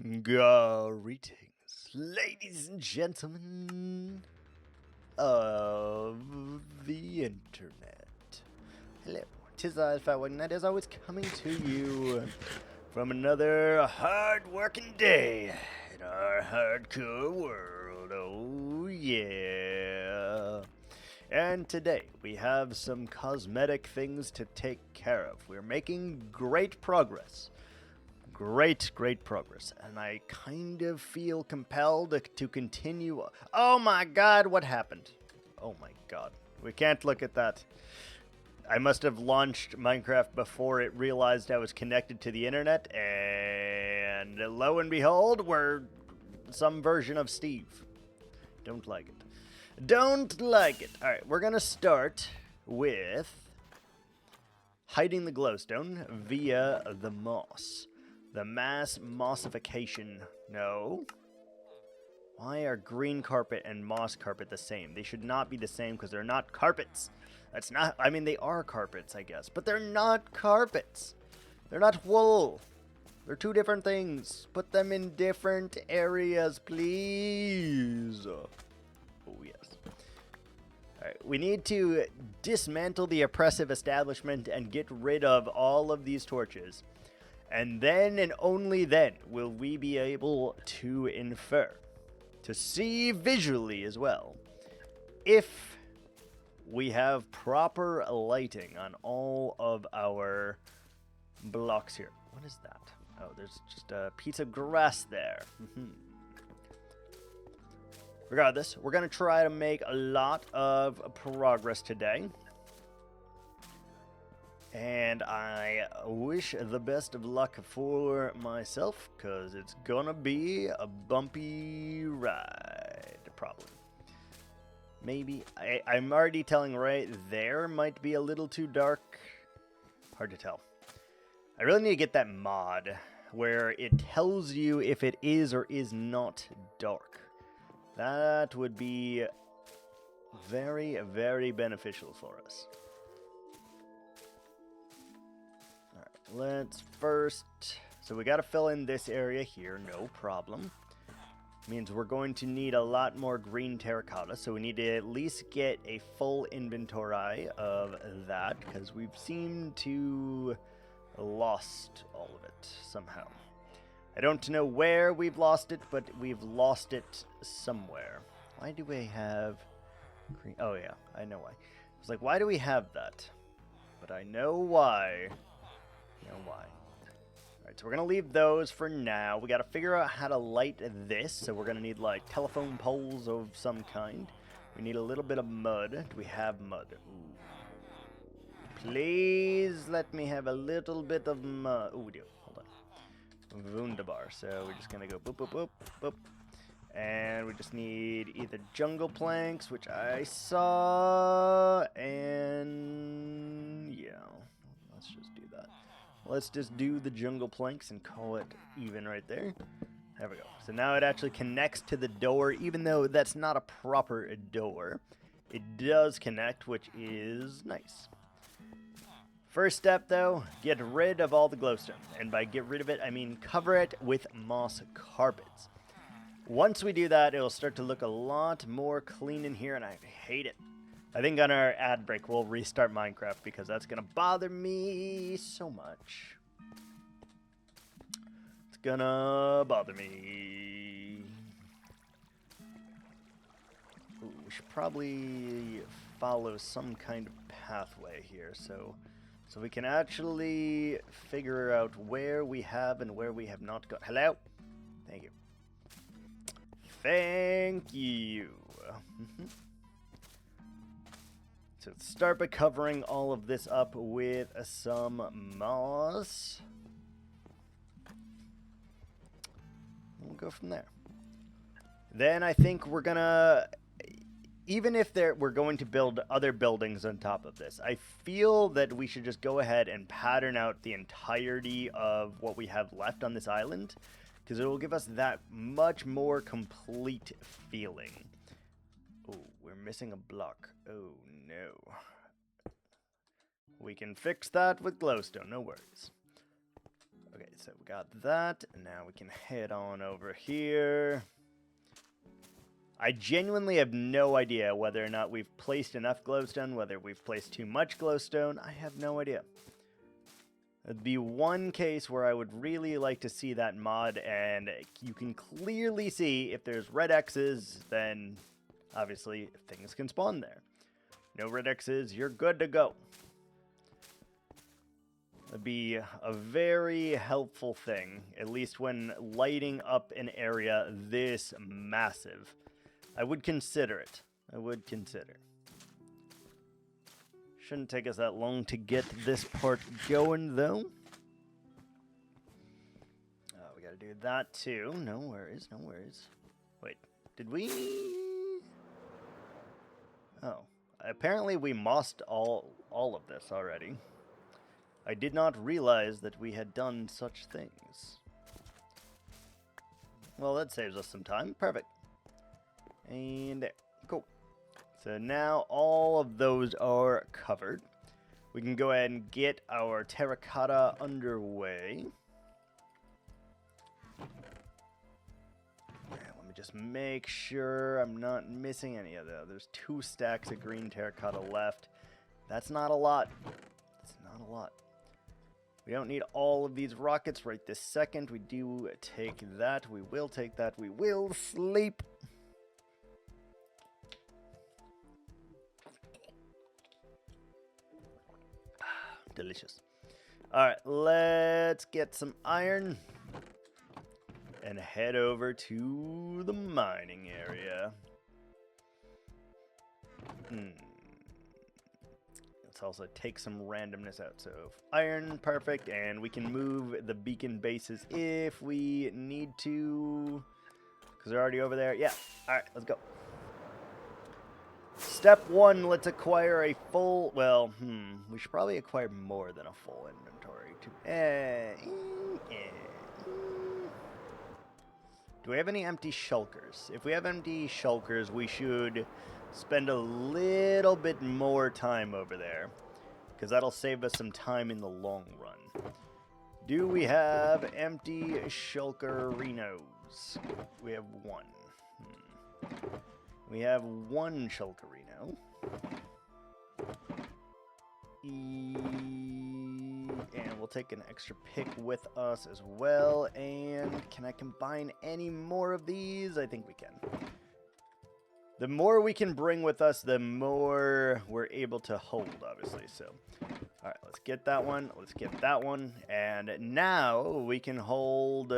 Greetings, ladies and gentlemen of the internet. Hello, 'tis I, Fat as always, coming to you from another hard-working day in our hardcore world. Oh yeah. And today we have some cosmetic things to take care of. We're making great progress. Great progress, and I kind of feel compelled to continue. Oh my god, what happened? Oh my god, we can't look at that. I must have launched Minecraft before it realized I was connected to the internet, and lo and behold, we're some version of Steve. Don't like it. Don't like it. Alright, we're gonna start with hiding the glowstone via the moss. The mass mossification. No. Why are green carpet and moss carpet the same? They should not be the same because they're not carpets. That's not, I mean, they are carpets, I guess, but they're not carpets. They're not wool. They're two different things. Put them in different areas, please. Oh, yes. Alright, we need to dismantle the oppressive establishment and get rid of all of these torches. And then and only then will we be able to infer, to see visually as well, if we have proper lighting on all of our blocks here. What is that? Oh, there's just a piece of grass there. Regardless, we're going to try to make a lot of progress today. And I wish the best of luck for myself, because it's gonna be a bumpy ride, probably. Maybe. I'm already telling right there might be a little too dark. Hard to tell. I really need to get that mod where it tells you if it is or is not dark. That would be very beneficial for us. Let's first, so we got to fill in this area here, no problem. Means we're going to need a lot more green terracotta, so we need to at least get a full inventory of that, because we've seemed to lost all of it somehow. I don't know where we've lost it, but we've lost it somewhere. Why do we have green? Oh yeah, I know why. I was like, why do we have that? But I know why. Why. Alright, so we're going to leave those for now. We got to figure out how to light this. So we're going to need like telephone poles of some kind. We need a little bit of mud. Do we have mud? Ooh. Please let me have a little bit of mud. Oh, we do. Hold on. Wunderbar. So we're just going to go boop, boop, boop, boop. And we just need either jungle planks, which I saw, and yeah, let's just do that. Let's just do the jungle planks and call it even right there. There we go. So now it actually connects to the door, even though that's not a proper door. It does connect, which is nice. First step, though, get rid of all the glowstone. And by get rid of it, I mean cover it with moss carpets. Once we do that, it'll start to look a lot more clean in here, and I hate it. I think on our ad break, we'll restart Minecraft because that's going to bother me so much. It's going to bother me. Ooh, we should probably follow some kind of pathway here so we can actually figure out where we have and where we have not gone. Hello? Thank you. Thank you. So let's start by covering all of this up with some moss. We'll go from there. Then I think we're gonna, even if we're going to build other buildings on top of this, I feel that we should just go ahead and pattern out the entirety of what we have left on this island, because it will give us that much more complete feeling. Oh, we're missing a block. Oh, no. We can fix that with glowstone, no worries. Okay, so we got that. And now we can head on over here. I genuinely have no idea whether or not we've placed enough glowstone, whether we've placed too much glowstone. I have no idea. It'd be one case where I would really like to see that mod, and you can clearly see if there's red X's, then obviously things can spawn there. No red X's, you're good to go. It'd be a very helpful thing, at least when lighting up an area this massive. I would consider it. I would consider. Shouldn't take us that long to get this part going, though. We gotta do that, too. No worries, no worries. Wait, did we... Oh. Apparently we mossed all of this already. I did not realize that we had done such things. Well, that saves us some time. Perfect. And there. Cool. So now all of those are covered. We can go ahead and get our terracotta underway. Let me just make sure I'm not missing any of those. There's 2 stacks of green terracotta left. That's not a lot. It's not a lot. We don't need all of these rockets right this second. We do take that. We will take that. We will sleep. Delicious. Alright, let's get some iron and head over to the mining area. Let's also take some randomness out. So iron, perfect, and we can move the beacon bases if we need to, because they're already over there. Yeah, alright, let's go. Step 1, let's acquire a full, well, we should probably acquire more than a full inventory. Do we have any empty shulkers? If we have empty shulkers, we should spend a little bit more time over there, because that'll save us some time in the long run. Do we have empty shulkerinos? We have 1. We have 1 shulkerino. And we'll take an extra pick with us as well. And can I combine any more of these? I think we can. The more we can bring with us, the more we're able to hold, obviously. So, alright, let's get that one. Let's get that one. And now we can hold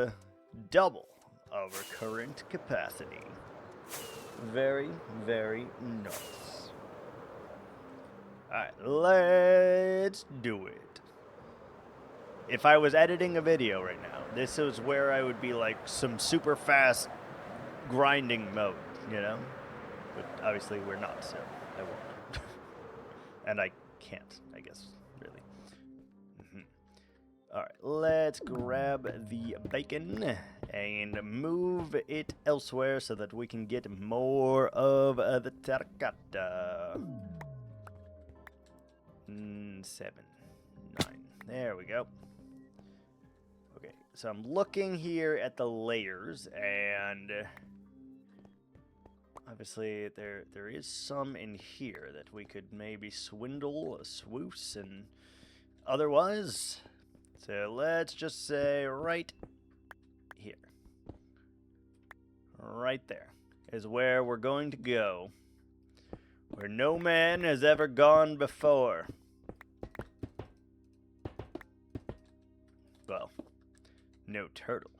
double our current capacity. Very, very nice. Alright, let's do it. If I was editing a video right now, this is where I would be like some super fast grinding mode, you know? But obviously we're not, so I won't. And I can't, I guess, really. Alright, let's grab the bacon and move it elsewhere so that we can get more of the terracotta. 7, 9. There we go. Okay, so I'm looking here at the layers, and obviously there is some in here that we could maybe swindle, swoose, and otherwise. So let's just say right here. Right there is where we're going to go. Where no man has ever gone before. Well, no turtle.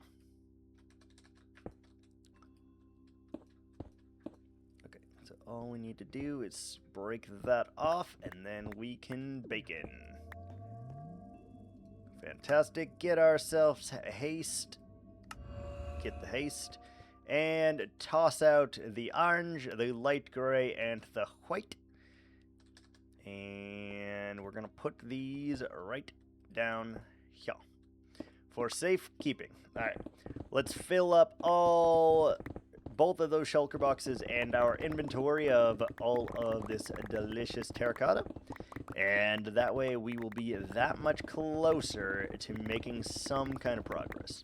Okay, so all we need to do is break that off, and then we can bacon. Fantastic. Get ourselves haste. Get the haste. And toss out the orange, the light gray, and the white. And we're going to put these right down here for safekeeping. Alright, let's fill up both of those shulker boxes and our inventory of all of this delicious terracotta. And that way we will be that much closer to making some kind of progress.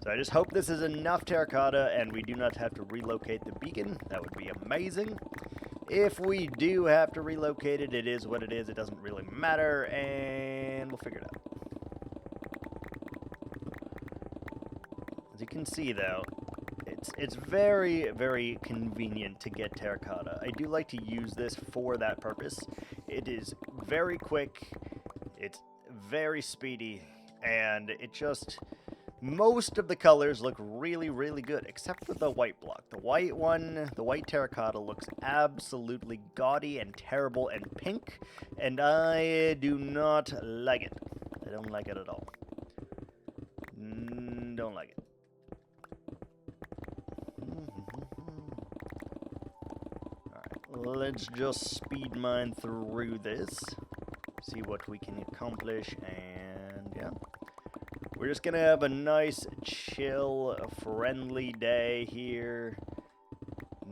So I just hope this is enough terracotta and we do not have to relocate the beacon. That would be amazing. If we do have to relocate it, it is what it is. It doesn't really matter, and we'll figure it out. As you can see, though, it's very, very convenient to get terracotta. I do like to use this for that purpose. It is very quick, it's very speedy, and it just... Most of the colors look really, really good, except for the white block. The white one, the white terracotta, looks absolutely gaudy and terrible and pink, and I do not like it. I don't like it at all. Don't like it. Alright, let's just speed mine through this, see what we can accomplish, and yeah. We're just gonna have a nice, chill, friendly day here.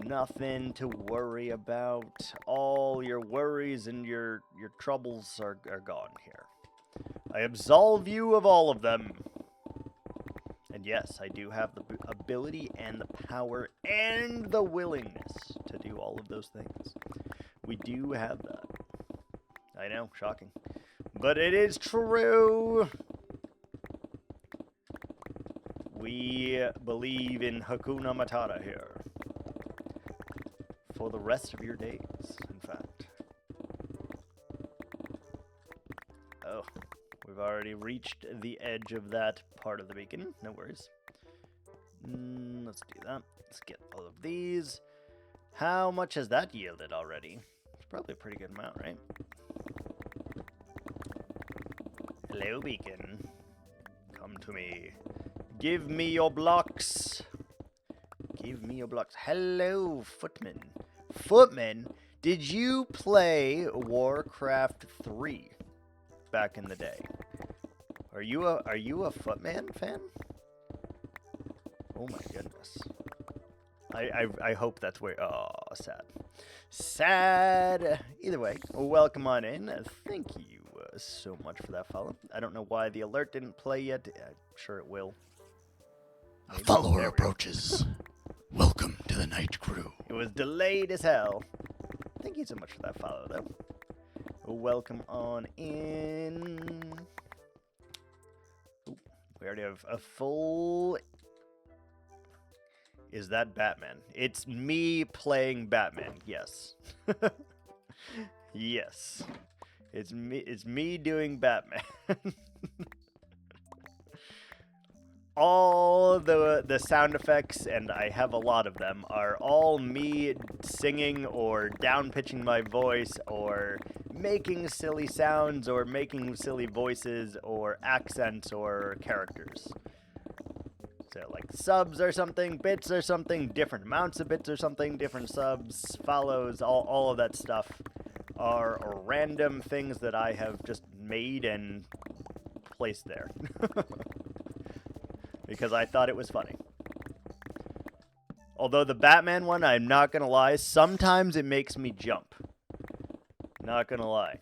Nothing to worry about. All your worries and your troubles are gone here. I absolve you of all of them. And yes, I do have the ability and the power and the willingness to do all of those things. We do have that. I know, shocking. But it is true! We believe in Hakuna Matata here. For the rest of your days, in fact. Oh, we've already reached the edge of that part of the beacon. No worries. Let's do that. Let's get all of these. How much has that yielded already? It's probably a pretty good amount, right? Hello, beacon. Come to me. Give me your blocks. Give me your blocks. Hello, Footman. Footman, did you play Warcraft 3 back in the day? Are you a Footman fan? Oh my goodness. I hope that's where... Oh, sad. Sad. Either way, welcome on in. Thank you so much for that follow. I don't know why the alert didn't play yet. I'm sure it will. A follower approaches. Welcome to the night crew. It was delayed as hell. Thank you so much for that follow, though. Welcome on in. Ooh, we already have a full... Is that Batman? It's me playing Batman, yes. Yes. It's me doing Batman. All the sound effects, and I have a lot of them, are all me singing or down-pitching my voice or making silly sounds or making silly voices or accents or characters. So, like, subs or something, bits or something, different amounts of bits or something, different subs, follows, all of that stuff are random things that I have just made and placed there. Because I thought it was funny. Although the Batman one, I'm not gonna lie, sometimes it makes me jump. Not gonna lie.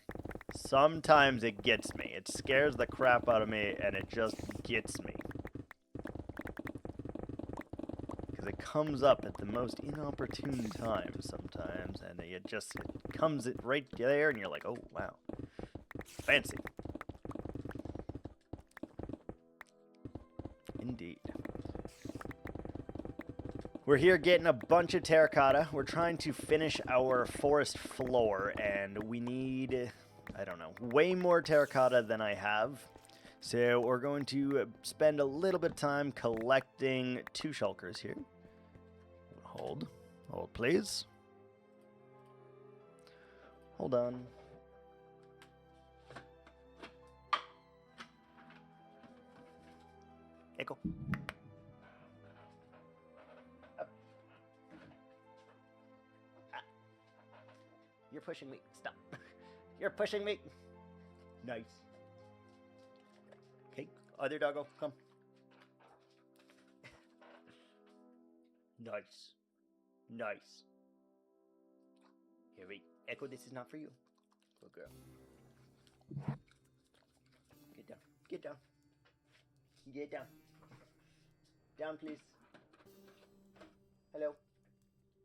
Sometimes it gets me. It scares the crap out of me, and it just gets me. Because it comes up at the most inopportune times sometimes, and it comes right there, and you're like, oh, wow. Fancy. Indeed. We're here getting a bunch of terracotta. We're trying to finish our forest floor, and we need, I don't know, way more terracotta than I have. So we're going to spend a little bit of time collecting 2 shulkers here. Hold, please. Hold on. Echo. Up. Ah. You're pushing me. Stop. You're pushing me. Nice. Okay, other doggo, come. Nice. Nice. Here, wait. Echo, this is not for you. Good girl. Get down. Get down. Get down. Down, please. Hello.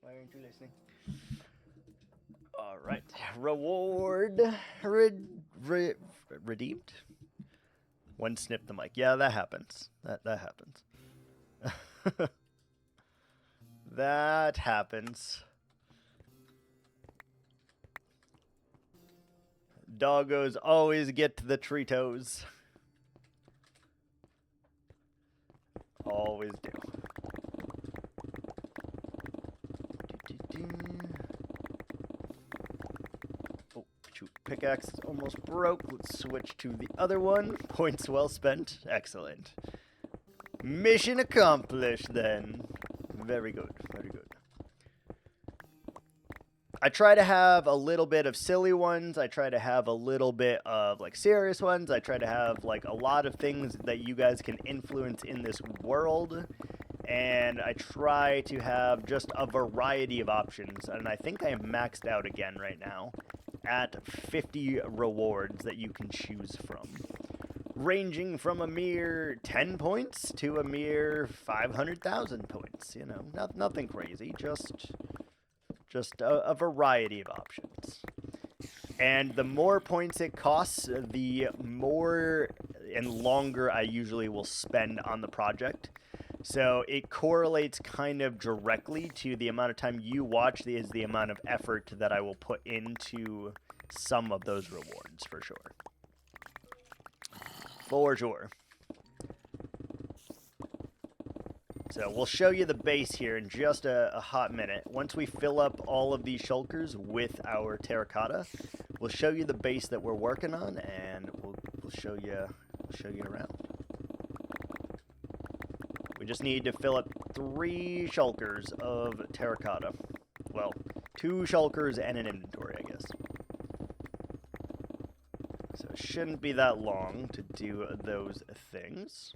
Why aren't you listening? All right. Reward redeemed. One snip the mic. Yeah, that happens. That happens. That happens. Doggos always get to the Tritos. Always do. Oh, shoot. Pickaxe almost broke. Let's switch to the other one. Points well spent. Excellent. Mission accomplished then. Very good. Very good. I try to have a little bit of silly ones. I try to have a little bit of like serious ones. I try to have like a lot of things that you guys can influence in this world. And I try to have just a variety of options. And I think I am maxed out again right now at 50 rewards that you can choose from. Ranging from a mere 10 points to a mere 500,000 points. You know, nothing crazy. Just a variety of options. And the more points it costs, the more and longer I usually will spend on the project. So it correlates kind of directly to the amount of time you watch is the amount of effort that I will put into some of those rewards, for sure. For sure. So we'll show you the base here in just a hot minute. Once we fill up all of these shulkers with our terracotta, we'll show you the base that we're working on, and we'll show you around. We just need to fill up 3 shulkers of terracotta. Well, 2 shulkers and an inventory, I guess. So it shouldn't be that long to do those things.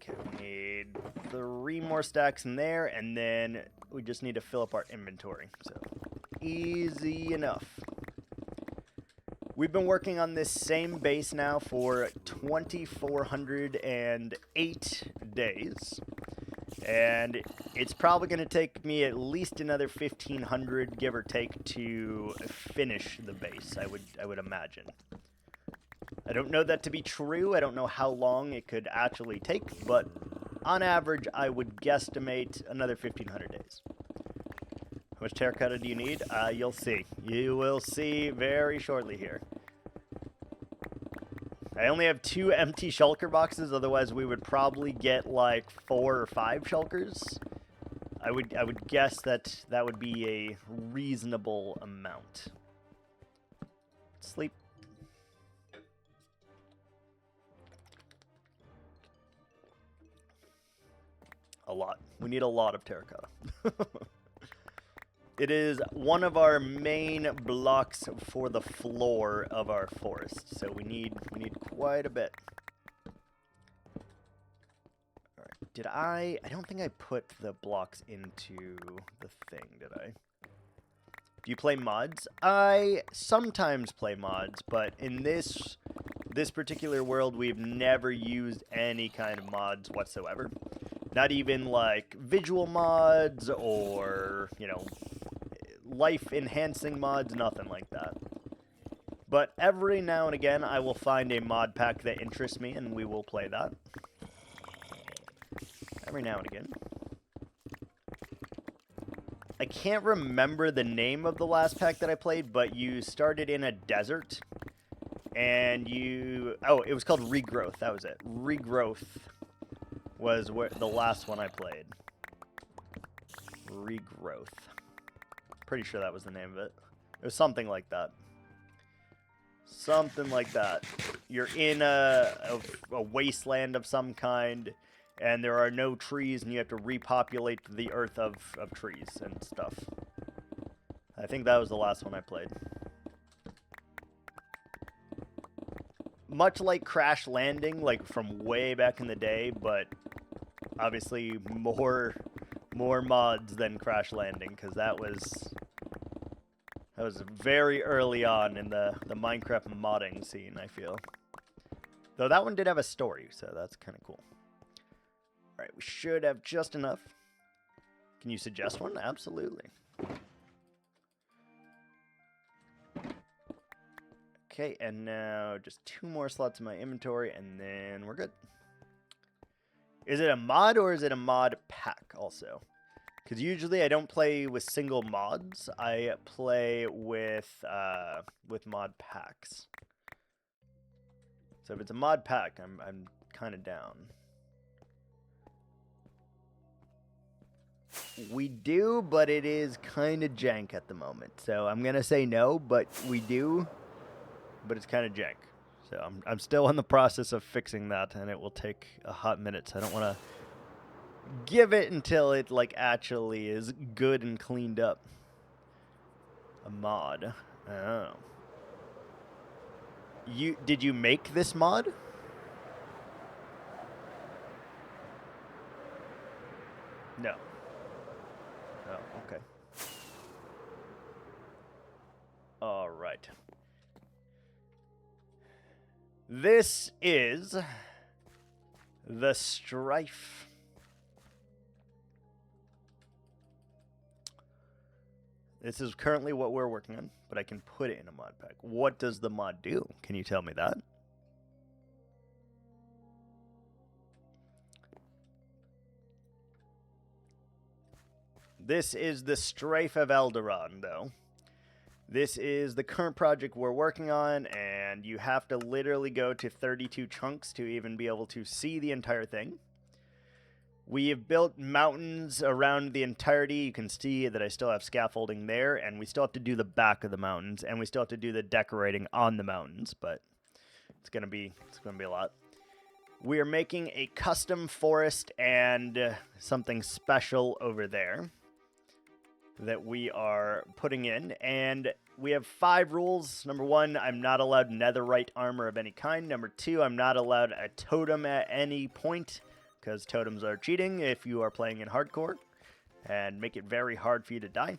Okay, we need 3 more stacks in there, and then we just need to fill up our inventory. So, easy enough. We've been working on this same base now for 2,408 days. And it's probably going to take me at least another 1,500, give or take, to finish the base, I would imagine. I don't know that to be true. I don't know how long it could actually take, but on average, I would guesstimate another 1,500 days. How much terracotta do you need? You'll see. You will see very shortly here. I only have 2 empty shulker boxes, otherwise we would probably get like 4 or 5 shulkers. I would guess that would be a reasonable amount. Sleep. A lot. We need a lot of terracotta. It is one of our main blocks for the floor of our forest, so we need quite a bit. All right. I don't think I put the blocks into the thing, did I? Do you play mods? I sometimes play mods, but in this particular world, we've never used any kind of mods whatsoever. Not even like visual mods or, you know, life-enhancing mods, nothing like that. But every now and again, I will find a mod pack that interests me, and we will play that. Every now and again. I can't remember the name of the last pack that I played, but you started in a desert, and you... Oh, it was called Regrowth, that was it. Regrowth was the last one I played. Regrowth. Pretty sure that was the name of it. It was something like that. Something like that. You're in a wasteland of some kind, and there are no trees, and you have to repopulate the earth of trees and stuff. I think that was the last one I played. Much like Crash Landing, like from way back in the day, but obviously more more mods than Crash Landing, because that was very early on in the Minecraft modding scene, I feel. Though that one did have a story, so that's kind of cool. Alright, we should have just enough. Can you suggest one? Absolutely. Okay, and now just 2 more slots in my inventory, and then we're good. Is it a mod or is it a mod pack also? Because usually I don't play with single mods. I play with mod packs. So if it's a mod pack, I'm kind of down. We do, but it is kind of jank at the moment. So I'm gonna say no, but we do, but it's kind of jank. So I'm still in the process of fixing that, and it will take a hot minute. So I don't want to give it until it like actually is good and cleaned up. A mod. Oh. Did you make this mod? No. Oh, okay. All right. This is the Strife. This is currently what we're working on, but I can put it in a mod pack. What does the mod do? Can you tell me that? This is the Strife of Eldaron, though. This is the current project we're working on, and you have to literally go to 32 chunks to even be able to see the entire thing. We have built mountains around the entirety. You can see that I still have scaffolding there, and we still have to do the back of the mountains, and we still have to do the decorating on the mountains, but it's gonna be a lot. We are making a custom forest and something special over there that we are putting in, and we have 5 rules. Number 1, I'm not allowed netherite armor of any kind. Number 2, I'm not allowed a totem at any point, because totems are cheating if you are playing in hardcore and make it very hard for you to die.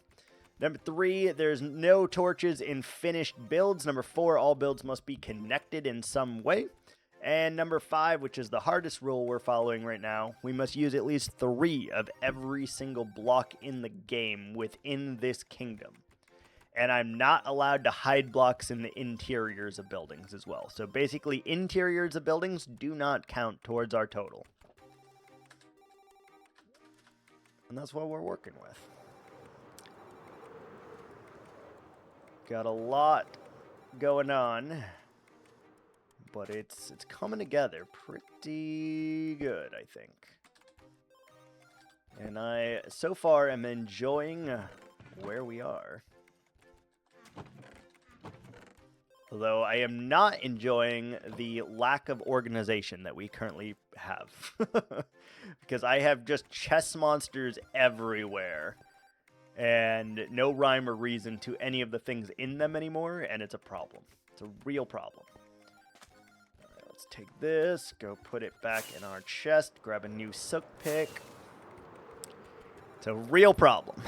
Number 3, there's no torches in finished builds. Number 4, all builds must be connected in some way. And number 5, which is the hardest rule we're following right now, we must use at least 3 of every single block in the game within this kingdom. And I'm not allowed to hide blocks in the interiors of buildings as well. So basically, interiors of buildings do not count towards our total. And that's what we're working with. Got a lot going on, but it's coming together pretty good, I think. And I, so far, am enjoying where we are. Although I am not enjoying the lack of organization that we currently have. Because I have just chess monsters everywhere. And no rhyme or reason to any of the things in them anymore. And it's a problem. It's a real problem. Alright, let's take this. Go put it back in our chest. Grab a new sook pick. It's a real problem.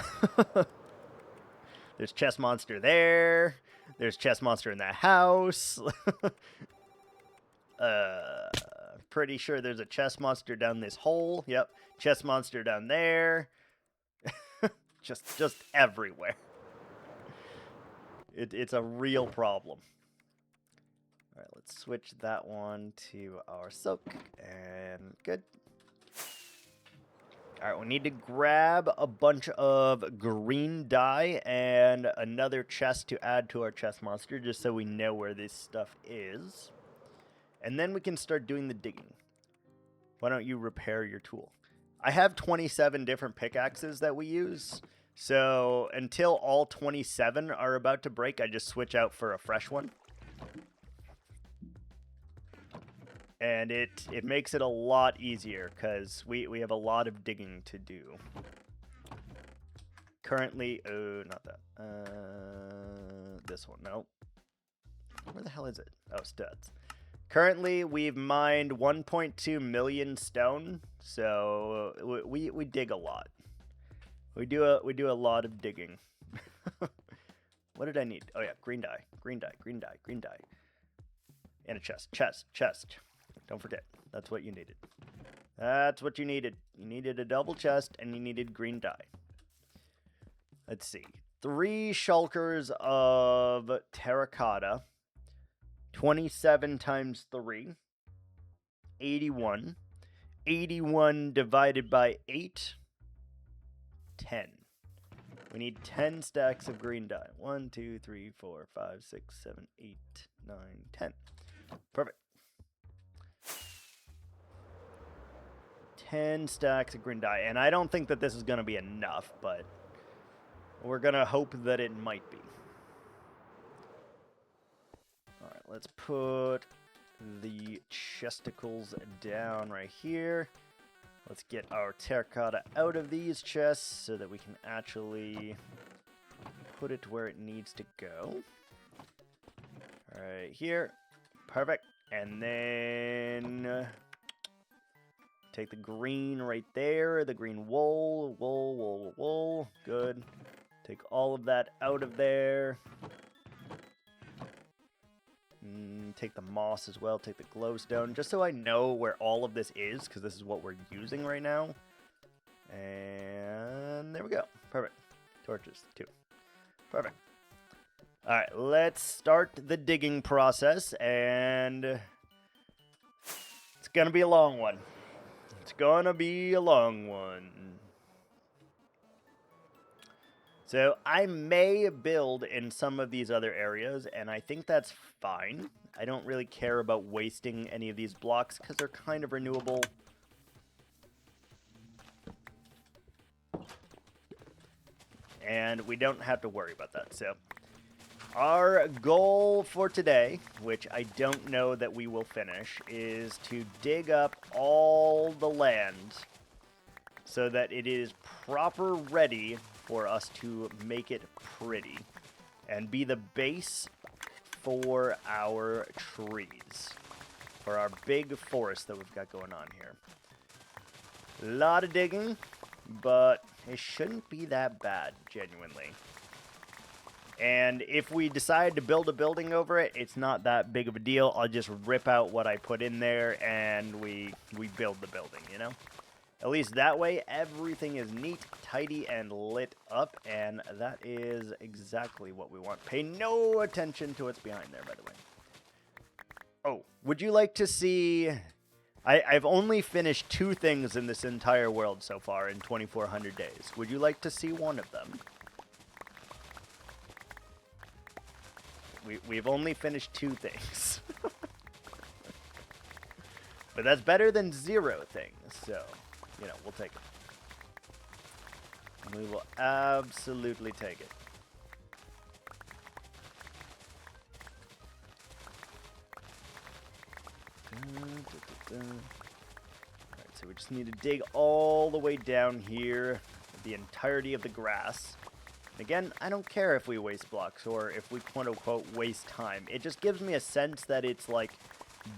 There's chess monster there. There's chess monster in that house. Pretty sure there's a chess monster down this hole. Yep. Chess monster down there. just everywhere. It's a real problem. All right, let's switch that one to our soak. And good. All right, we need to grab a bunch of green dye and another chest to add to our chest monster, just so we know where this stuff is. And then we can start doing the digging. Why don't you repair your tool? I have 27 different pickaxes that we use, so until all 27 are about to break, I just switch out for a fresh one. And it makes it a lot easier, because we have a lot of digging to do. Currently, oh, not that. This one, no. Where the hell is it? Oh, studs. Currently, we've mined 1.2 million stone, so we dig a lot. We do a lot of digging. What did I need? Oh yeah, green dye, green dye, green dye, green dye. And a chest. Don't forget. That's what you needed. That's what you needed. You needed a double chest and you needed green dye. Let's see. 3 shulkers of terracotta. 27 times 3. 81. 81 divided by 8. 10. We need 10 stacks of green dye. 1, 2, 3, 4, 5, 6, 7, 8, 9, 10. Perfect. 10 stacks of green dye. And I don't think that this is going to be enough, but we're going to hope that it might be. Alright, let's put the chesticles down right here. Let's get our terracotta out of these chests so that we can actually put it where it needs to go. Right here. Perfect. And then take the green right there. The green wool. Wool. Good. Take all of that out of there. Take the moss as well. Take the glowstone. Just so I know where all of this is, because this is what we're using right now. And there we go. Perfect. Torches, 2. Perfect. Alright, let's start the digging process, and it's gonna be a long one. It's gonna be a long one. So I may build in some of these other areas, and I think that's fine. I don't really care about wasting any of these blocks because they're kind of renewable. And we don't have to worry about that. So our goal for today, which I don't know that we will finish, is to dig up all the land so that it is proper ready for us to make it pretty and be the base for our trees, for our big forest that we've got going on here. A lot of digging, but it shouldn't be that bad, genuinely. And if we decide to build a building over it, it's not that big of a deal. I'll just rip out what I put in there and we build the building, you know? At least that way, everything is neat, tidy, and lit up, and that is exactly what we want. Pay no attention to what's behind there, by the way. Oh, would you like to see... I've only finished 2 things in this entire world so far in 2,400 days. Would you like to see one of them? We've only finished 2 things. But that's better than 0 things, so... You know, we'll take it. We will absolutely take it. Alright, so we just need to dig all the way down here, the entirety of the grass. And again, I don't care if we waste blocks or if we quote-unquote waste time. It just gives me a sense that it's like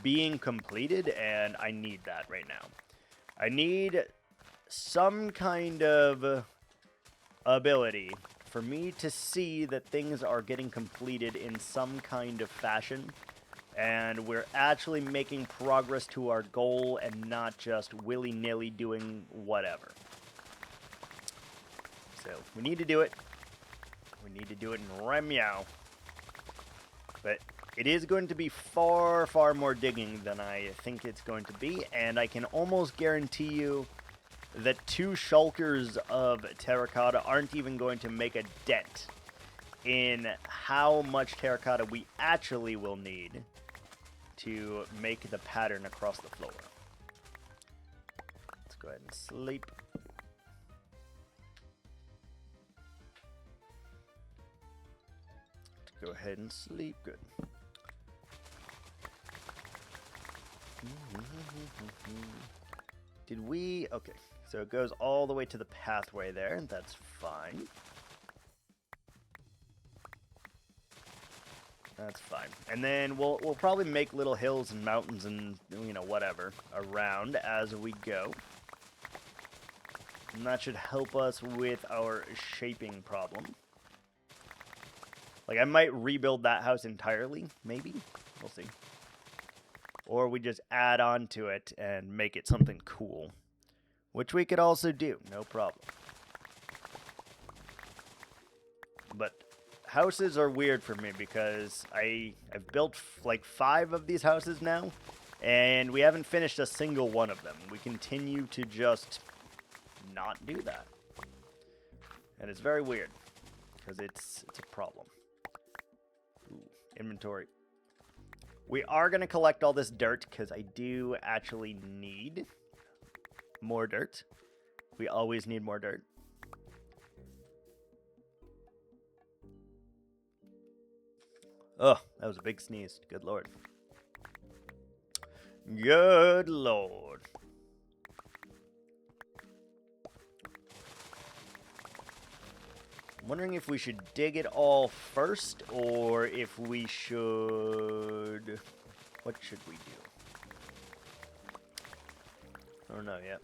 being completed, and I need that right now. I need some kind of ability for me to see that things are getting completed in some kind of fashion, and we're actually making progress to our goal and not just willy-nilly doing whatever. So, we need to do it. We need to do it in Remyao. But it is going to be far, far more digging than I think it's going to be, and I can almost guarantee you that 2 shulkers of terracotta aren't even going to make a dent in how much terracotta we actually will need to make the pattern across the floor. Let's go ahead and sleep. Let's go ahead and sleep. Good. Did we... Okay, so it goes all the way to the pathway there, and that's fine. That's fine. And then we'll probably make little hills and mountains and, you know, whatever around as we go. And that should help us with our shaping problem. Like, I might rebuild that house entirely, maybe. We'll see. Or we just add on to it and make it something cool. Which we could also do, no problem. But houses are weird for me because I've built like 5 of these houses now, and we haven't finished a single one of them. We continue to just not do that. And it's very weird because it's a problem. Ooh, inventory. We are going to collect all this dirt because I do actually need more dirt. We always need more dirt. Oh, that was a big sneeze. Good lord. Good lord. I'm wondering if we should dig it all first, or if we should... What should we do? I don't know yet.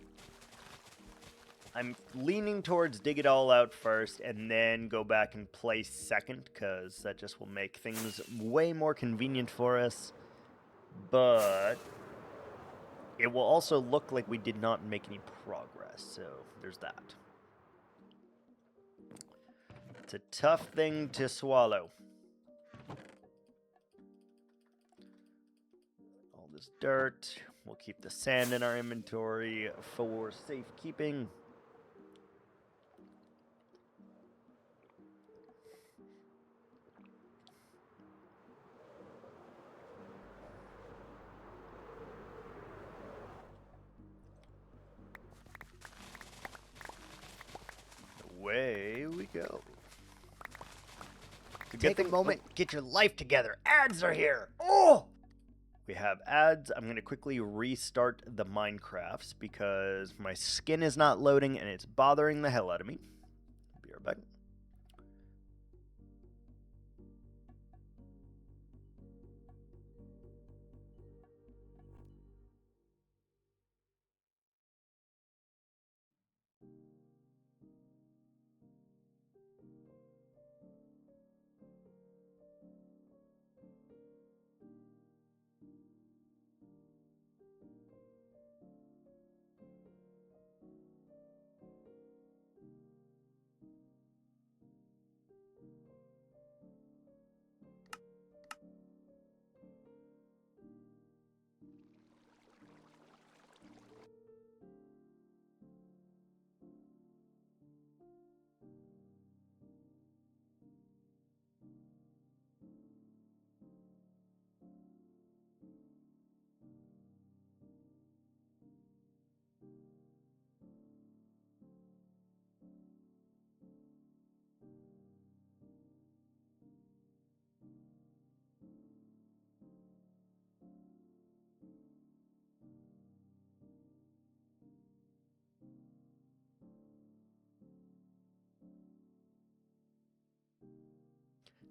I'm leaning towards dig it all out first and then go back and place second, because that just will make things way more convenient for us. But it will also look like we did not make any progress, so there's that. It's a tough thing to swallow. All this dirt. We'll keep the sand in our inventory for safekeeping. Away we go. Take a moment, get your life together. Ads are here. Oh! We have ads. I'm going to quickly restart the Minecrafts because my skin is not loading and it's bothering the hell out of me. Be right back.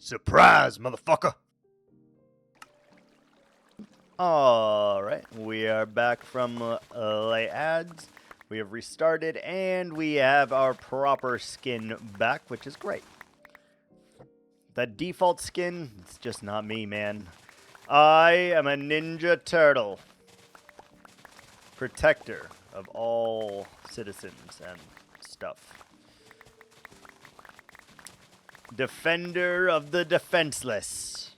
Surprise, motherfucker! Alright, we are back from lay ads. We have restarted and we have our proper skin back, which is great. The default skin, it's just not me, man. I am a Ninja Turtle. Protector of all citizens and stuff. Defender of the defenseless.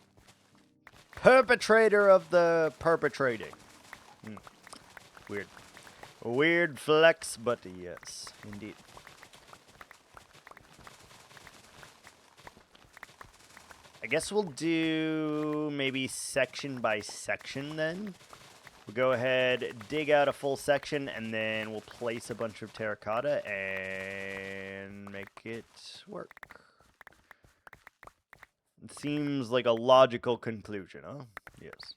Perpetrator of the perpetrating. Weird. Weird flex, but yes, indeed. I guess we'll do maybe section by section then. We'll go ahead, dig out a full section, and then we'll place a bunch of terracotta and make it work. It seems like a logical conclusion, huh? Yes.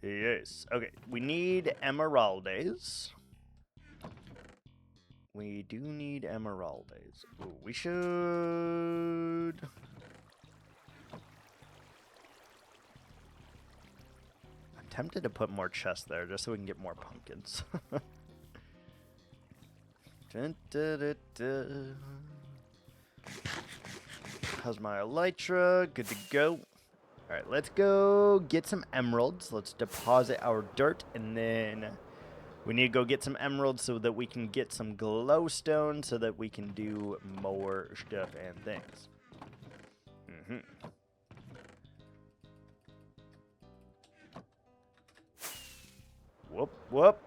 Yes. Okay, we need emeraldes. We do need emeraldes. Ooh, we should... I'm tempted to put more chests there just so we can get more pumpkins. Dun, dun, dun, dun. How's my elytra? Good to go. Alright, let's go get some emeralds. Let's deposit our dirt, and then we need to go get some emeralds so that we can get some glowstone so that we can do more stuff and things. Whoop, whoop.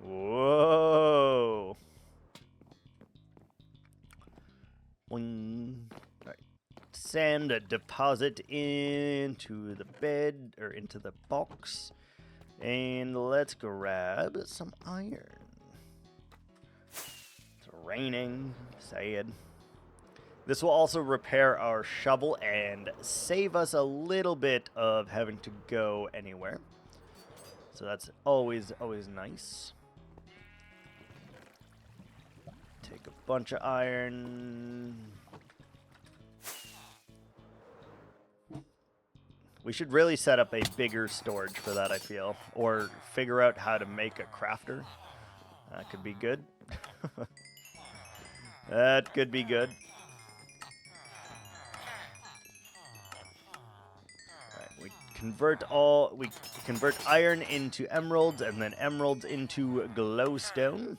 Whoa. Boing. Alright. Sand a deposit into the bed, or into the box. And let's grab some iron. It's raining. Sad. This will also repair our shovel and save us a little bit of having to go anywhere. So that's always nice. Take a bunch of iron. We should really set up a bigger storage for that, I feel. Or figure out how to make a crafter. That could be good. That could be good. Alright, we convert iron into emeralds, and then emeralds into glowstone.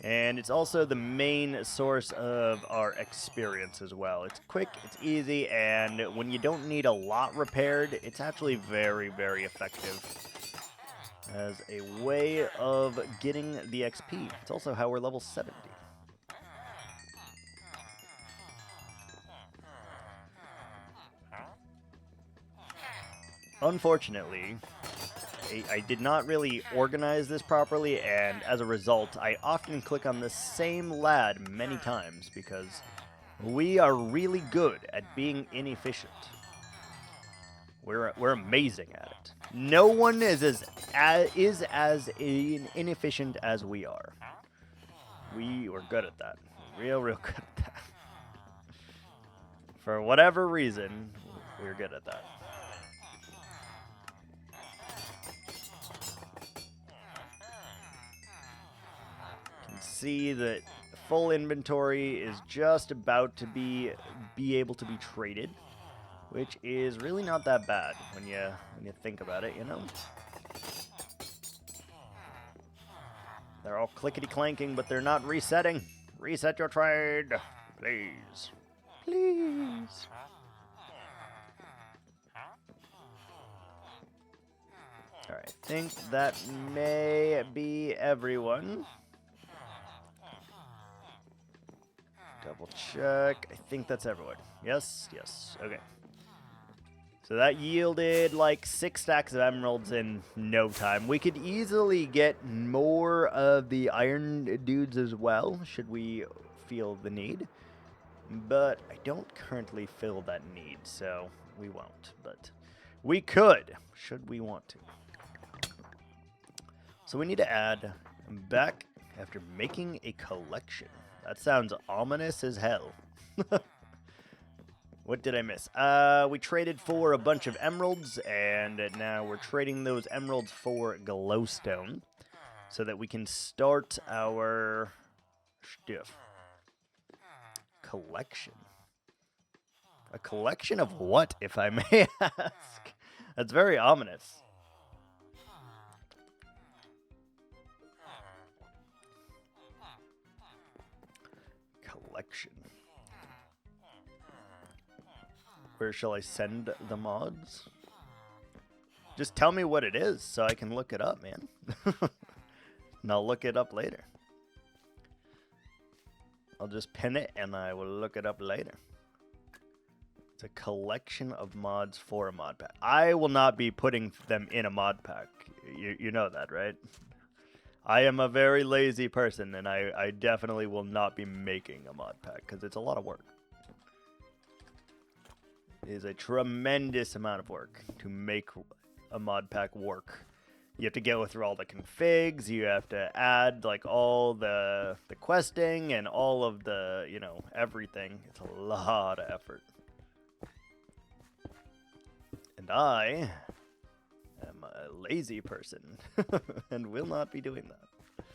And it's also the main source of our experience as well. It's quick, it's easy, and when you don't need a lot repaired, it's actually very, very effective as a way of getting the XP. It's also how we're level 70. Unfortunately, I did not really organize this properly, and as a result, I often click on the same lad many times because we are really good at being inefficient. We're amazing at it. No one is as inefficient as we are. We're good at that. Real good at that. For whatever reason, we're good at that. See that full inventory is just about to be able to be traded, which is really not that bad when you think about it, you know. They're all clickety clanking, but they're not resetting. Reset your trade, please, please. All right, I think that may be everyone. Double check. I think that's everyone. Yes, yes. Okay. So that yielded like 6 stacks of emeralds in no time. We could easily get more of the iron dudes as well, should we feel the need. But I don't currently feel that need, so we won't. But we could, should we want to. So we need to add back after making a collection. That sounds ominous as hell. What did I miss? We traded for a bunch of emeralds, and now we're trading those emeralds for glowstone so that we can start our stuff. Collection. A collection of what, if I may ask? That's very ominous. Collection. Where shall I send the mods? Just tell me what it is so I can look it up, man. And I'll look it up later. I'll just pin it and I will look it up later. It's a collection of mods for a mod pack. I will not be putting them in a mod pack. You know that, right? I am a very lazy person, and I definitely will not be making a mod pack because it's a lot of work. It is a tremendous amount of work to make a mod pack work. You have to go through all the configs, you have to add like all the questing and all of the, you know, everything. It's a lot of effort. And I am a lazy person and will not be doing that.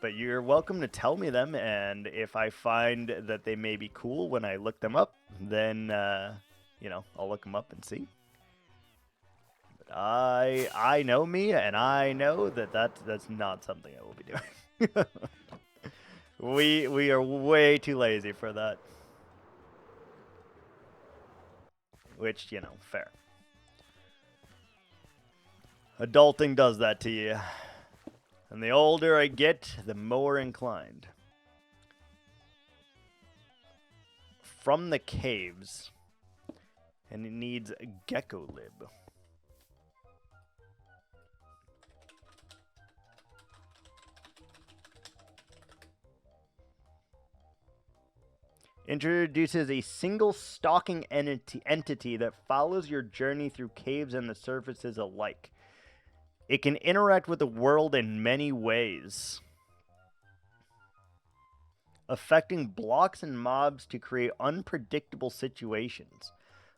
But you're welcome to tell me them, and if I find that they may be cool when I look them up, then, you know, I'll look them up and see. But I know me, and I know that that's not something I will be doing. We are way too lazy for that. Which, you know, fair. Adulting does that to you. And the older I get, the more inclined. From the caves. And it needs a gecko lib. Introduces a single stalking entity that follows your journey through caves and the surfaces alike. It can interact with the world in many ways, affecting blocks and mobs to create unpredictable situations.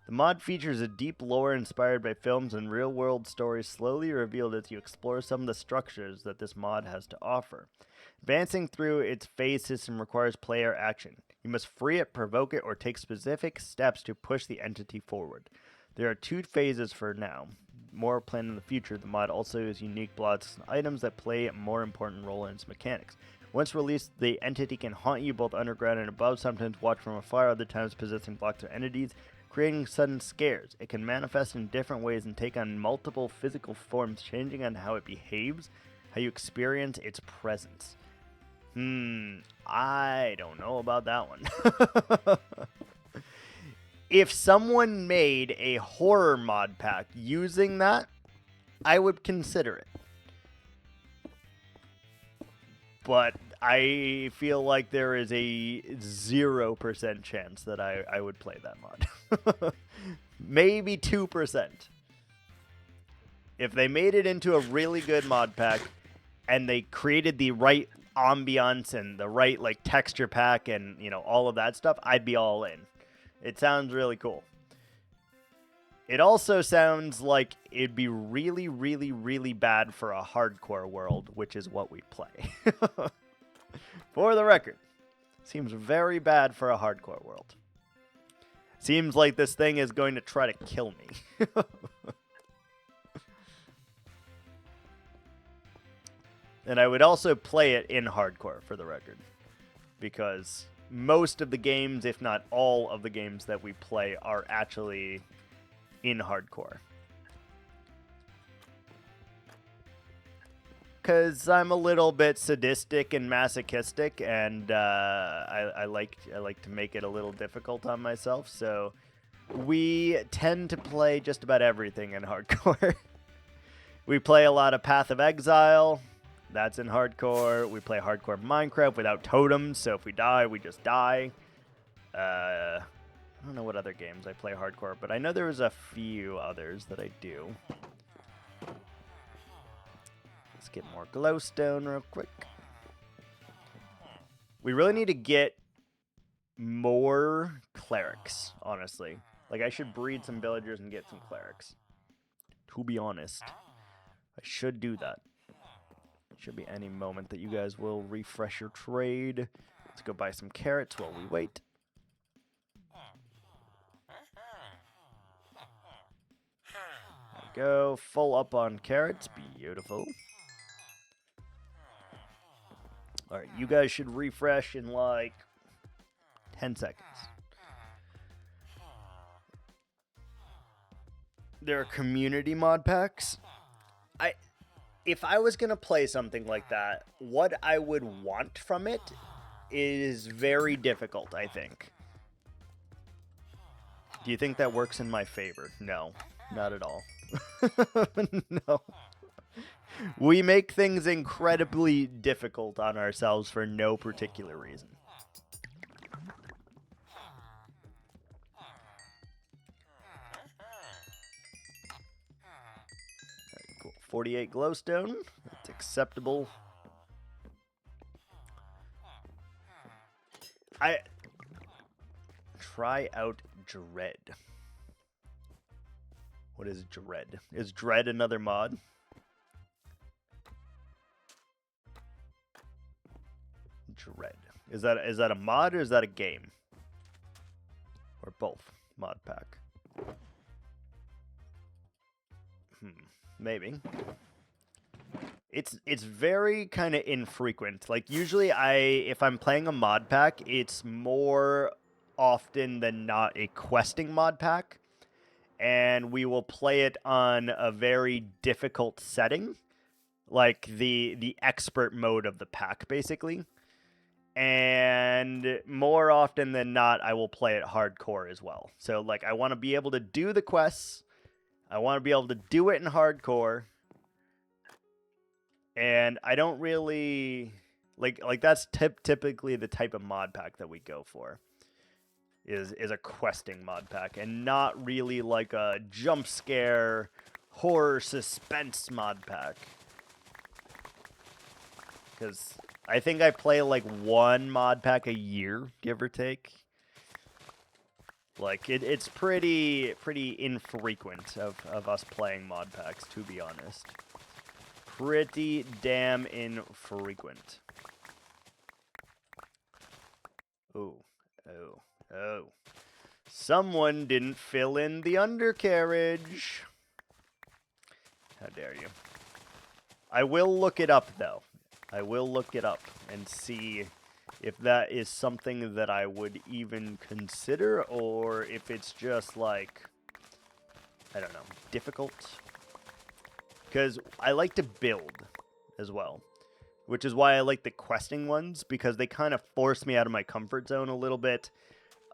The mod features a deep lore inspired by films and real-world stories slowly revealed as you explore some of the structures that this mod has to offer. Advancing through its phase system requires player action. You must free it, provoke it, or take specific steps to push the entity forward. There are 2 phases for now. More planned in the future. The mod also has unique blocks and items that play a more important role in its mechanics. Once released, the entity can haunt you both underground and above, sometimes watch from afar, other times possessing blocks or entities, creating sudden scares. It can manifest in different ways and take on multiple physical forms, changing on how it behaves, how you experience its presence. I don't know about that one. If someone made a horror mod pack using that, I would consider it. But I feel like there is a 0% chance that I would play that mod. Maybe 2%. If they made it into a really good mod pack and they created the right ambiance and the right like texture pack and, you know, all of that stuff, I'd be all in. It sounds really cool. It also sounds like it'd be really, really, really bad for a hardcore world, which is what we play. For the record, seems very bad for a hardcore world. Seems like this thing is going to try to kill me. And I would also play it in hardcore, for the record. Because most of the games, if not all of the games that we play, are actually in hardcore. Because I'm a little bit sadistic and masochistic, and I like to make it a little difficult on myself, so we tend to play just about everything in hardcore. We play a lot of Path of Exile. That's in hardcore. We play hardcore Minecraft without totems, so if we die, we just die. I don't know what other games I play hardcore, but I know there was a few others that I do. Let's get more glowstone real quick. We really need to get more clerics, honestly. Like, I should breed some villagers and get some clerics. To be honest, I should do that. Should be any moment that you guys will refresh your trade. Let's go buy some carrots while we wait. There we go. Full up on carrots. Beautiful. Alright, you guys should refresh in like 10 seconds. There are community mod packs. If I was going to play something like that, what I would want from it is very difficult, I think. Do you think that works in my favor? No, not at all. No. We make things incredibly difficult on ourselves for no particular reason. Cool. 48 glowstone. That's acceptable. Try out Dread. What is Dread? Is Dread another mod? Dread. Is that a mod or is that a game? Or both? Mod pack. Maybe. It's very kind of infrequent. Like usually if I'm playing a mod pack, it's more often than not a questing mod pack, and we will play it on a very difficult setting, like the expert mode of the pack basically. And more often than not, I will play it hardcore as well. So like I want to be able to do the quests, I want to be able to do it in hardcore. And I don't really like that's typically the type of mod pack that we go for. Is a questing mod pack, and not really like a jump scare horror suspense mod pack. Cuz I think I play like one mod pack a year, give or take. Like it's pretty infrequent of us playing mod packs, to be honest. Pretty damn infrequent. Oh. Someone didn't fill in the undercarriage. How dare you. I will look it up, though. I will look it up and see if that is something that I would even consider, or if it's just like, I don't know, difficult. Because I like to build as well, which is why I like the questing ones, because they kind of force me out of my comfort zone a little bit,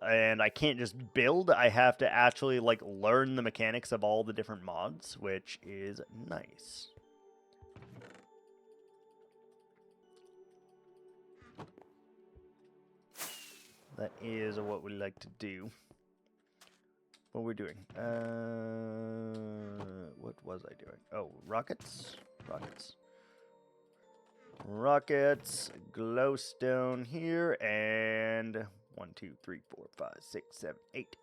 and I can't just build. I have to actually like learn the mechanics of all the different mods, which is nice. That is what we like to do. What we're doing. What was I doing? Oh, rockets? Rockets, glowstone here, and 1, 2, 3, 4, 5, 6, 7, 8.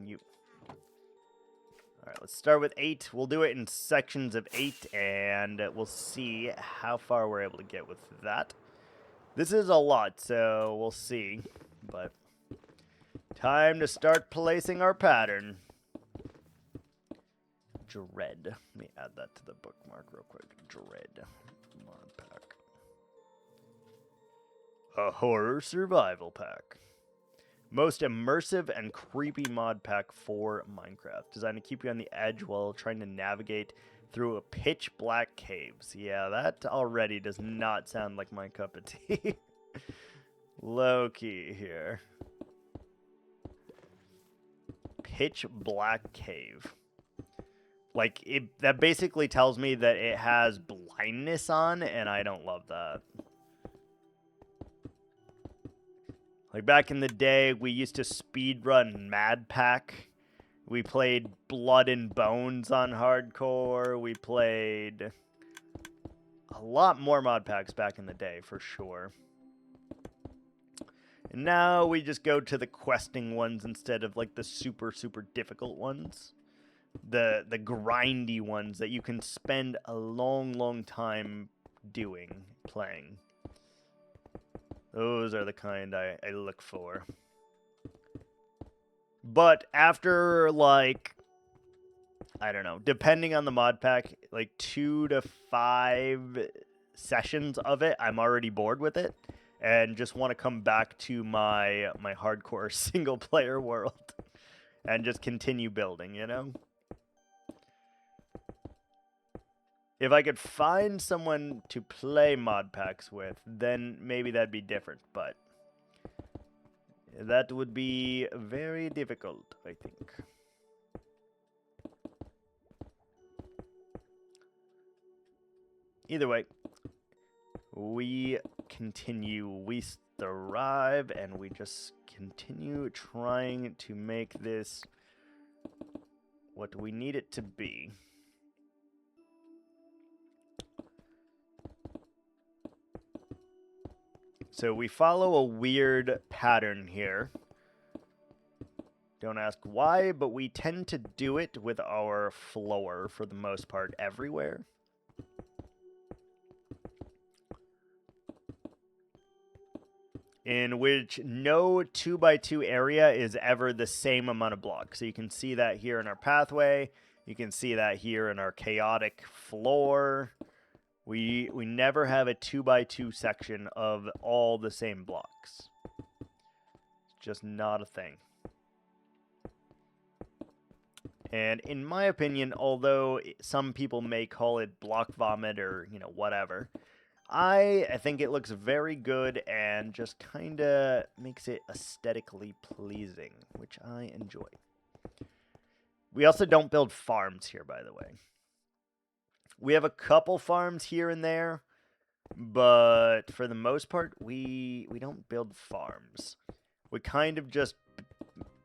You. Alright, let's start with 8. We'll do it in sections of 8, and we'll see how far we're able to get with that. This is a lot, so we'll see, but time to start placing our pattern. Dread. Let me add that to the bookmark real quick. Dread. Mod pack. A horror survival pack. Most immersive and creepy mod pack for Minecraft. Designed to keep you on the edge while trying to navigate through a pitch black caves. Yeah, that already does not sound like my cup of tea. Low key here. Pitch black cave. Like, that basically tells me that it has blindness on, and I don't love that. Like, back in the day, we used to speedrun Mad Pack. We played Blood and Bones on hardcore. We played a lot more mod packs back in the day, for sure. And now we just go to the questing ones instead of, like, the super difficult ones. The grindy ones that you can spend a long time playing. Those are the kind I look for. But after, like, I don't know, depending on the mod pack, like 2 to 5 sessions of it, I'm already bored with it and just want to come back to my hardcore single player world and just continue building, you know? If I could find someone to play mod packs with, then maybe that'd be different, but that would be very difficult, I think. Either way, we continue, we thrive, and we just continue trying to make this what we need it to be. So we follow a weird pattern here. Don't ask why, but we tend to do it with our floor for the most part everywhere. in which no 2x2 area is ever the same amount of blocks. So you can see that here in our pathway. You can see that here in our chaotic floor. We never have a 2x2 section of all the same blocks. It's just not a thing. And in my opinion, although some people may call it block vomit or, you know, whatever, I think it looks very good and just kind of makes it aesthetically pleasing, which I enjoy. We also don't build farms here, by the way. We have a couple farms here and there, but for the most part, we don't build farms. We kind of just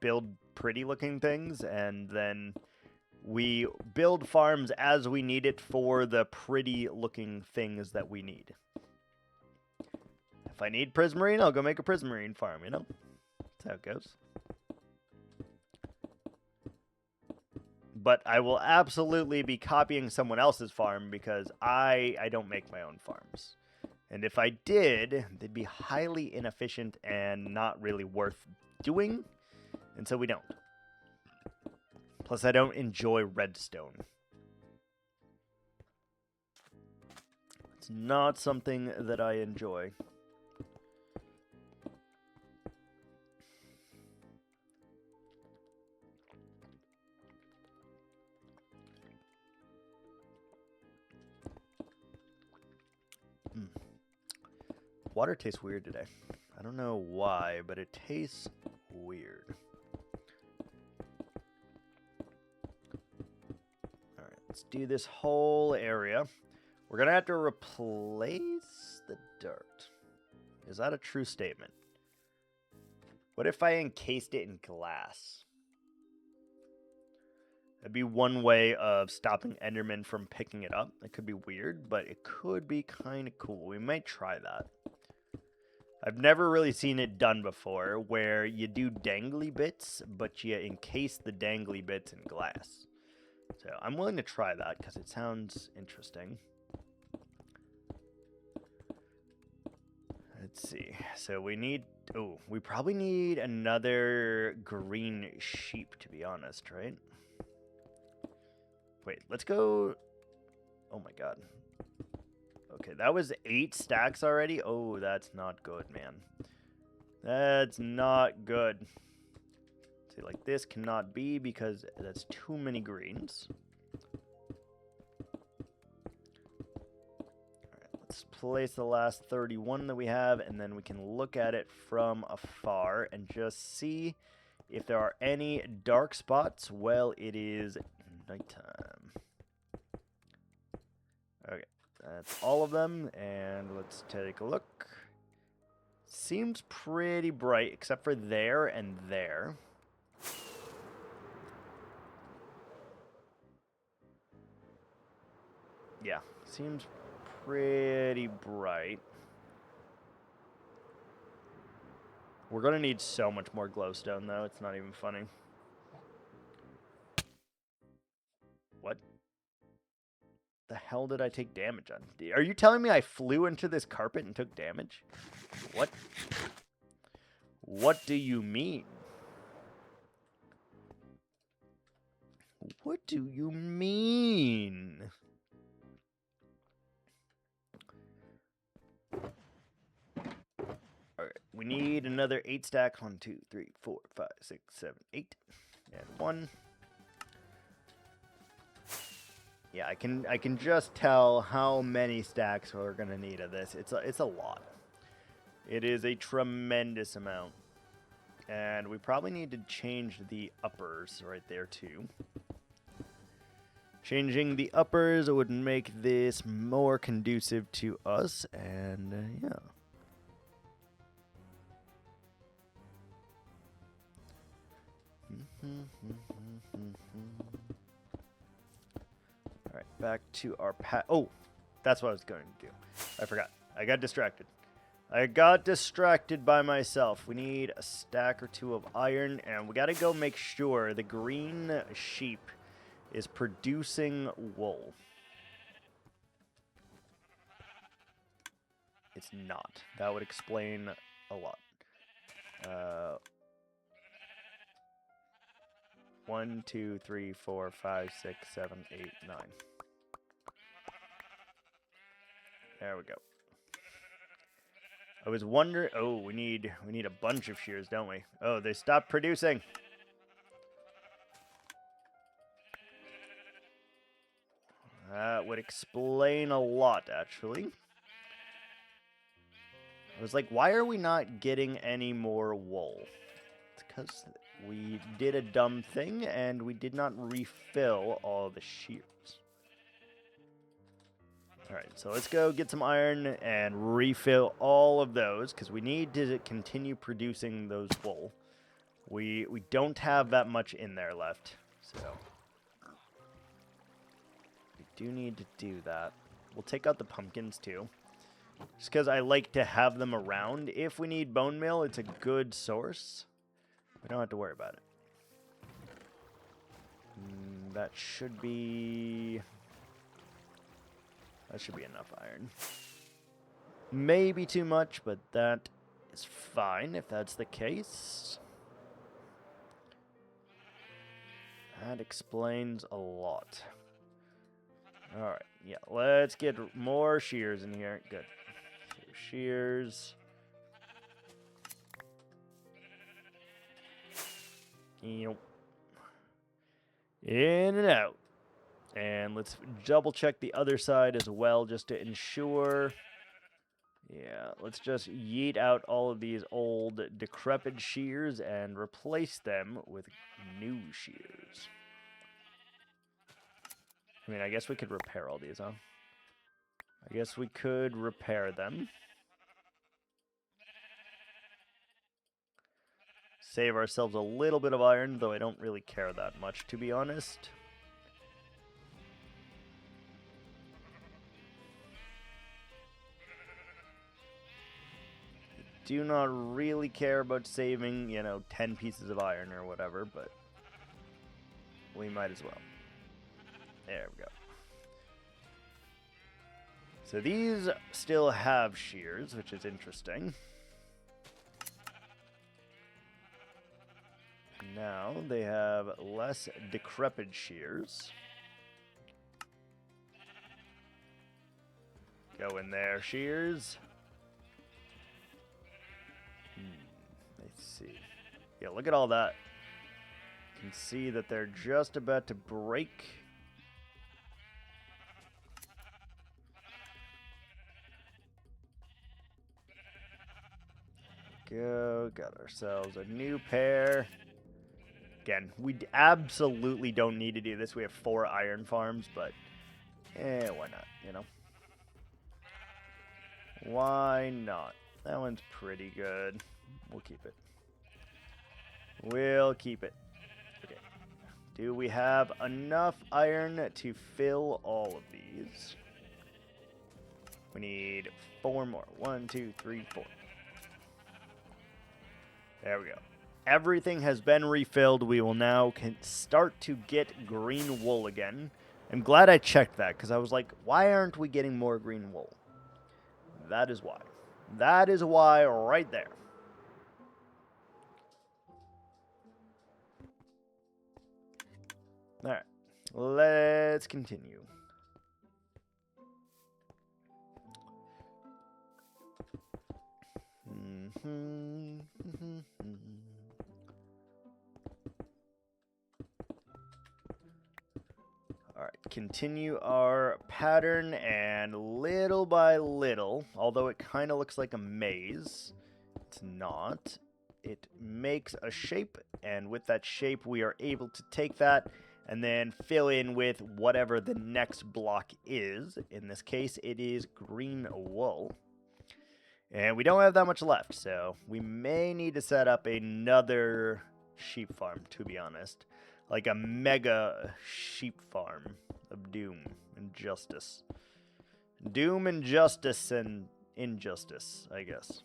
build pretty looking things, and then we build farms as we need it for the pretty looking things that we need. If I need Prismarine, I'll go make a Prismarine farm, you know? That's how it goes. But I will absolutely be copying someone else's farm because I don't make my own farms. And if I did, they'd be highly inefficient and not really worth doing. And so we don't. Plus, I don't enjoy redstone. It's not something that I enjoy. Water tastes weird today. I don't know why, but it tastes weird. Alright, let's do this whole area. We're going to have to replace the dirt. Is that a true statement? What if I encased it in glass? That'd be one way of stopping Enderman from picking it up. It could be weird, but it could be kind of cool. We might try that. I've never really seen it done before, where you do dangly bits, but you encase the dangly bits in glass. So I'm willing to try that, because it sounds interesting. Let's see. So we need... Oh, we probably need another green sheep, to be honest, right? Wait, let's go... Oh my god. Okay, that was 8 stacks already. Oh, that's not good, man. That's not good. See, like, this cannot be because that's too many greens. Alright, let's place the last 31 that we have, and then we can look at it from afar and just see if there are any dark spots. Well, it is nighttime. Okay. That's all of them, and let's take a look. Seems pretty bright, except for there and there. Yeah, seems pretty bright. We're gonna need so much more glowstone, though. It's not even funny. What? The hell did I take damage on? Are you telling me I flew into this carpet and took damage? What? What do you mean? What do you mean? Alright, we need another 8 stacks. 1, 2, 3, 4, 5, 6, 7, 8. And 1. Yeah, I can just tell how many stacks we're gonna need of this. It's a lot. It is a tremendous amount, and we probably need to change the uppers right there too. Changing the uppers would make this more conducive to us, and yeah. Alright, back to our Oh, that's what I was going to do. I forgot. I got distracted. I got distracted by myself. We need a stack or 2 of iron, and we got to go make sure the green sheep is producing wool. It's not. That would explain a lot. 1, 2, 3, 4, 5, 6, 7, 8, 9. There we go. I was wondering. Oh, we need a bunch of shears, don't we? Oh, they stopped producing. That would explain a lot, actually. I was like, why are we not getting any more wool? It's because we did a dumb thing and we did not refill all the shears. Alright, so let's go get some iron and refill all of those because we need to continue producing those wool. We don't have that much in there left, so we do need to do that. We'll take out the pumpkins too, just because I like to have them around. If we need bone meal, it's a good source. We don't have to worry about it. That should be enough iron. Maybe too much, but that is fine if that's the case. That explains a lot. Alright, yeah, let's get more shears in here. Good. So shears. In and out. And let's double check the other side as well just to ensure. Yeah, let's just yeet out all of these old decrepit shears and replace them with new shears. I mean, I guess we could repair all these, huh? I guess we could repair them. Save ourselves a little bit of iron, though I don't really care that much, to be honest. Do not really care about saving, 10 pieces of iron or whatever, but we might as well. There we go. So these still have shears, which is interesting. Now they have less decrepit shears. Go in there, shears. Let's see. Yeah, look at all that. You can see that they're just about to break. Go. Got ourselves a new pair. Again, we absolutely don't need to do this. We have 4 iron farms, but why not, Why not? That one's pretty good. We'll keep it. We'll keep it. Okay. Do we have enough iron to fill all of these? We need 4 more. 1, 2, 3, 4. There we go. Everything has been refilled. We will now start to get green wool again. I'm glad I checked that, because I was like, why aren't we getting more green wool? That is why. That is why right there. Alright. Let's continue. Alright, continue our pattern, and little by little, although it kind of looks like a maze, it's not. It makes a shape, and with that shape we are able to take that and then fill in with whatever the next block is. In this case, it is green wool. And we don't have that much left, so we may need to set up another sheep farm, to be honest. Like a mega sheep farm of doom and justice. Doom and justice and injustice, I guess.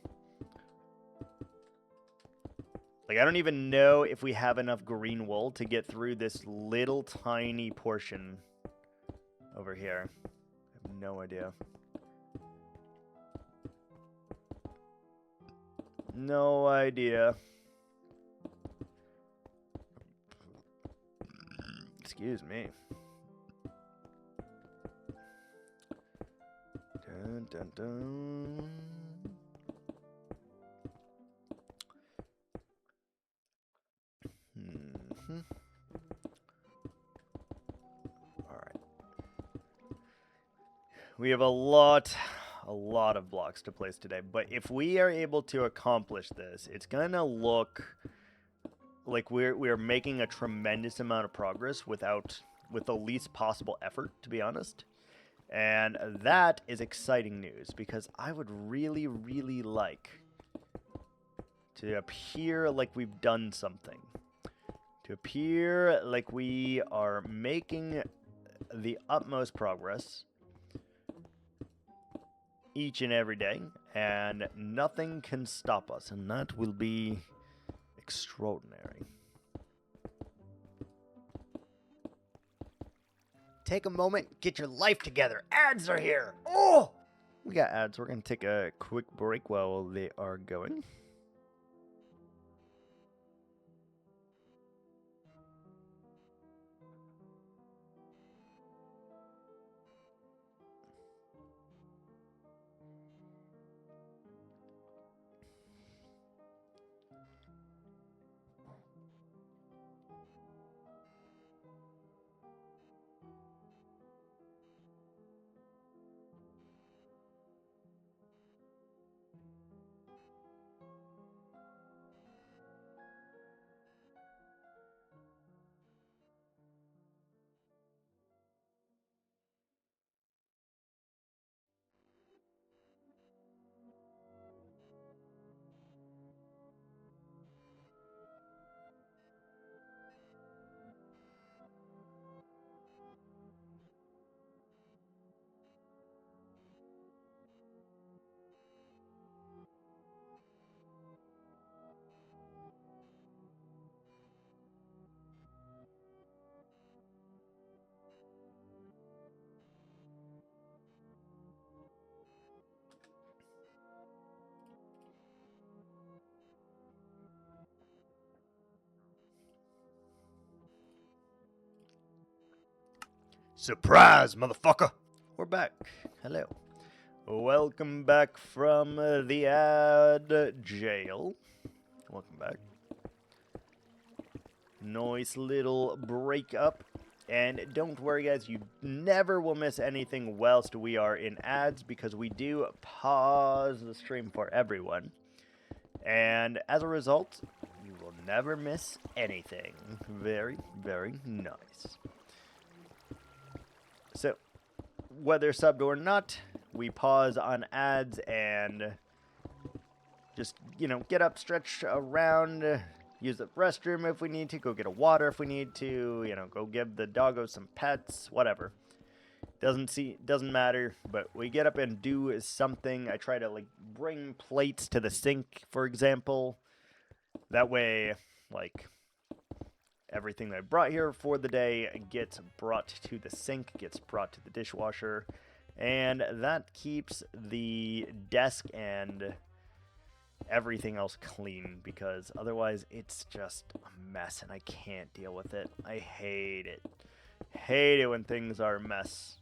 Like, I don't even know if we have enough green wool to get through this little tiny portion over here. I have no idea. No idea. Excuse me. Dun, dun, dun. All right. We have a lot of blocks to place today, but if we are able to accomplish this, it's gonna look like we're making a tremendous amount of progress with the least possible effort, to be honest. And that is exciting news, because I would really, really like to appear like we've done something. To appear like we are making the utmost progress each and every day, and nothing can stop us, and that will be extraordinary. Take a moment, get your life together. Ads are here. Oh! We got ads. We're going to take a quick break while they are going. Surprise, motherfucker! We're back. Hello. Welcome back from the ad jail. Welcome back. Nice little break up. And don't worry, guys, you never will miss anything whilst we are in ads, because we do pause the stream for everyone. And as a result, you will never miss anything. Very, very nice. So, whether subbed or not, we pause on ads and just, get up, stretch around, use the restroom if we need to, go get a water if we need to, go give the doggo some pets, whatever. Doesn't matter, but we get up and do something. I try to, bring plates to the sink, for example. That way, everything that I brought here for the day gets brought to the sink, gets brought to the dishwasher, and that keeps the desk and everything else clean, because otherwise it's just a mess and I can't deal with it. I hate it. Hate it when things are a mess.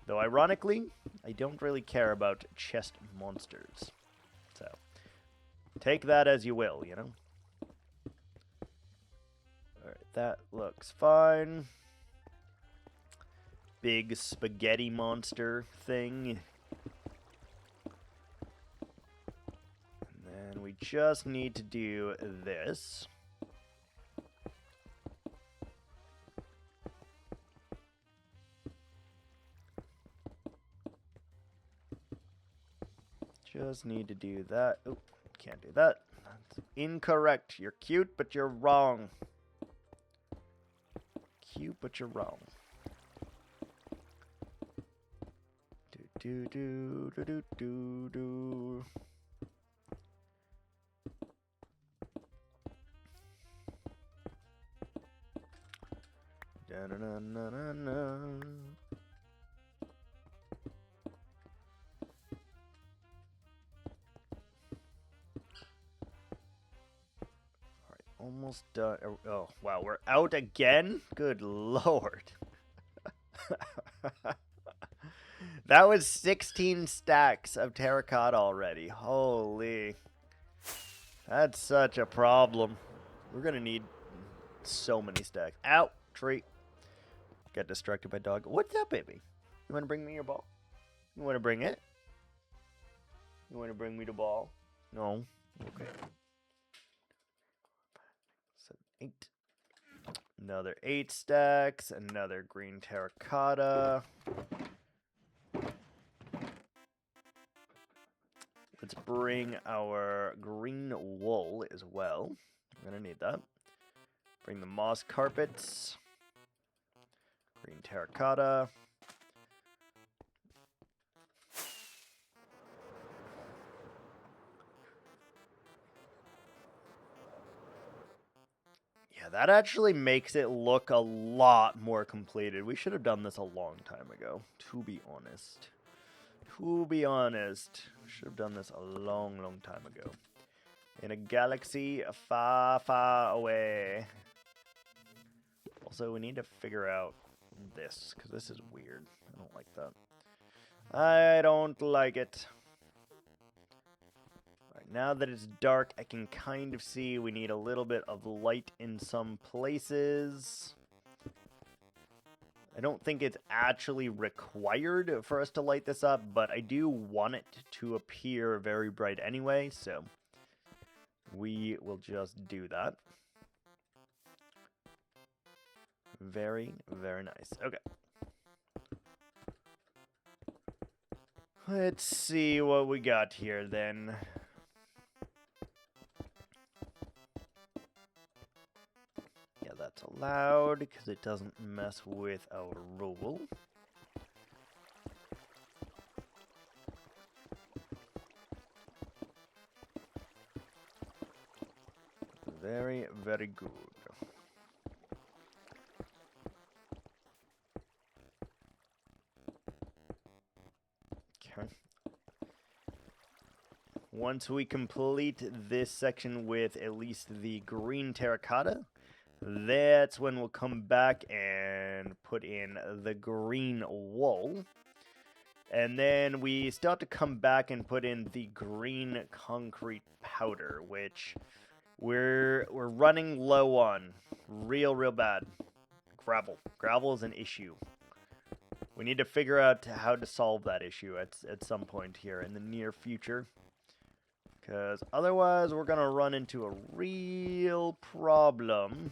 Though ironically, I don't really care about chest monsters. So, take that as you will, Alright, that looks fine. Big spaghetti monster thing. And then we just need to do this. Just need to do that. Oh, can't do that. That's incorrect. You're cute, but you're wrong. Cute, but you're wrong. Do do do do do do. Da na na na na na. almost done. Oh, wow, we're out again? Good lord. That was 16 stacks of terracotta already. Holy. That's such a problem. We're gonna need so many stacks. Ow! Tree. Got distracted by dog. What's up, baby? You wanna bring me your ball? You wanna bring it? You wanna bring me the ball? No? Okay. 7, 8. Another 8 stacks. Another green terracotta. Let's bring our green wool as well. I'm gonna need that. Bring the moss carpets. Green terracotta. Yeah, that actually makes it look a lot more completed. We should have done this a long time ago, to be honest. To be honest, should have done this a long, long time ago. In a galaxy far, far away. Also, we need to figure out this, because this is weird. I don't like that. I don't like it. Alright, now that it's dark, I can kind of see we need a little bit of light in some places. I don't think it's actually required for us to light this up, but I do want it to appear very bright anyway, so we will just do that. Very, very nice. Okay. Let's see what we got here then. Yeah, that's allowed because it doesn't mess with our rule. Very, very good. Okay. Once we complete this section with at least the green terracotta, that's when we'll come back and put in the green wool. And then we still have to come back and put in the green concrete powder, which we're running low on. Real bad. Gravel. Gravel is an issue. We need to figure out how to solve that issue at some point here in the near future. Because otherwise we're going to run into a real problem.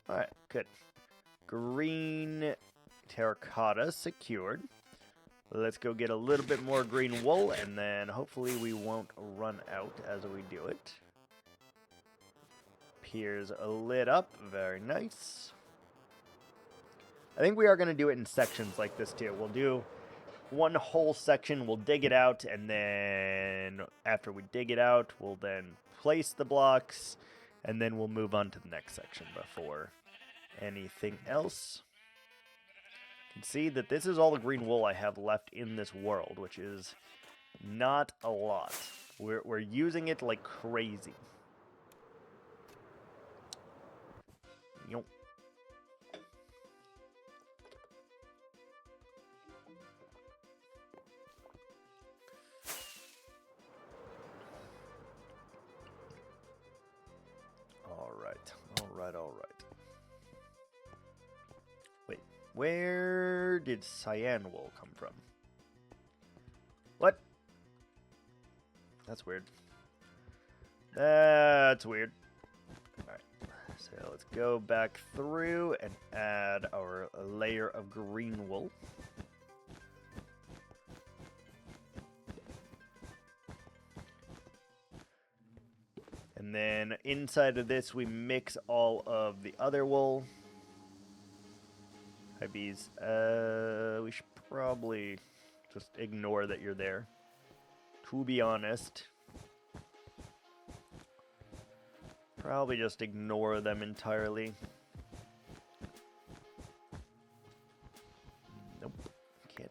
Alright, good. Green terracotta secured. Let's go get a little bit more green wool, and then hopefully we won't run out as we do it. Piers lit up. Very nice. I think we are going to do it in sections like this too. We'll do one whole section, we'll dig it out, and then after we dig it out, we'll then place the blocks, and then we'll move on to the next section before anything else. You can see that this is all the green wool I have left in this world, which is not a lot. We're using it like crazy. Yep. All right. Wait, where did cyan wool come from? What? That's weird. That's weird. Alright, so let's go back through and add our layer of green wool. And then inside of this, we mix all of the other wool. Hi, bees. We should probably just ignore that you're there. To be honest. Probably just ignore them entirely.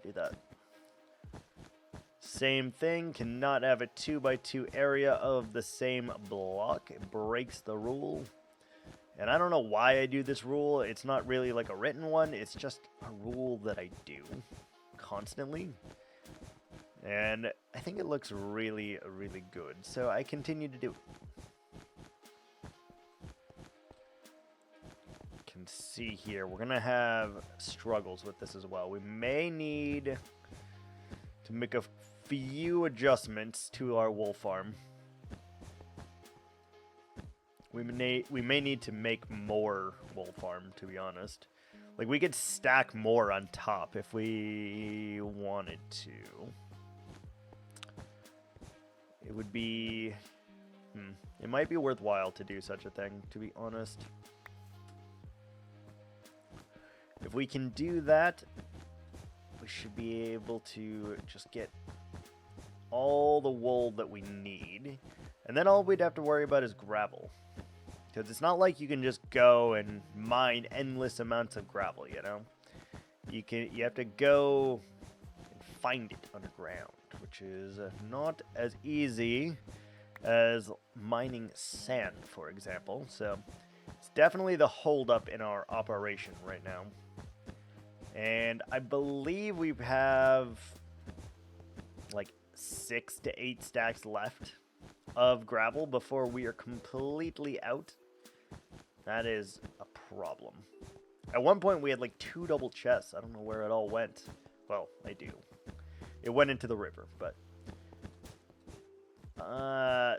do that. Same thing, cannot have a 2x2 area of the same block. It breaks the rule. And I don't know why I do this rule. It's not really like a written one. It's just a rule that I do constantly. And I think it looks really, really good. So I continue to do it. Can see here, we're going to have struggles with this as well. We may need to make a few adjustments to our wool farm. We may need to make more wool farm, to be honest. Like, we could stack more on top if we wanted to. It would be... It might be worthwhile to do such a thing, to be honest. If we can do that, we should be able to just get all the wool that we need. And then all we'd have to worry about is gravel. Because it's not like you can just go and mine endless amounts of gravel, you know? You have to go and find it underground, which is not as easy as mining sand, for example. So it's definitely the holdup in our operation right now. And I believe we have like 6 to 8 stacks left of gravel before we are completely out. That is a problem. At one point we had like 2 double chests. I don't know where it all went. Well, I do. It went into the river, but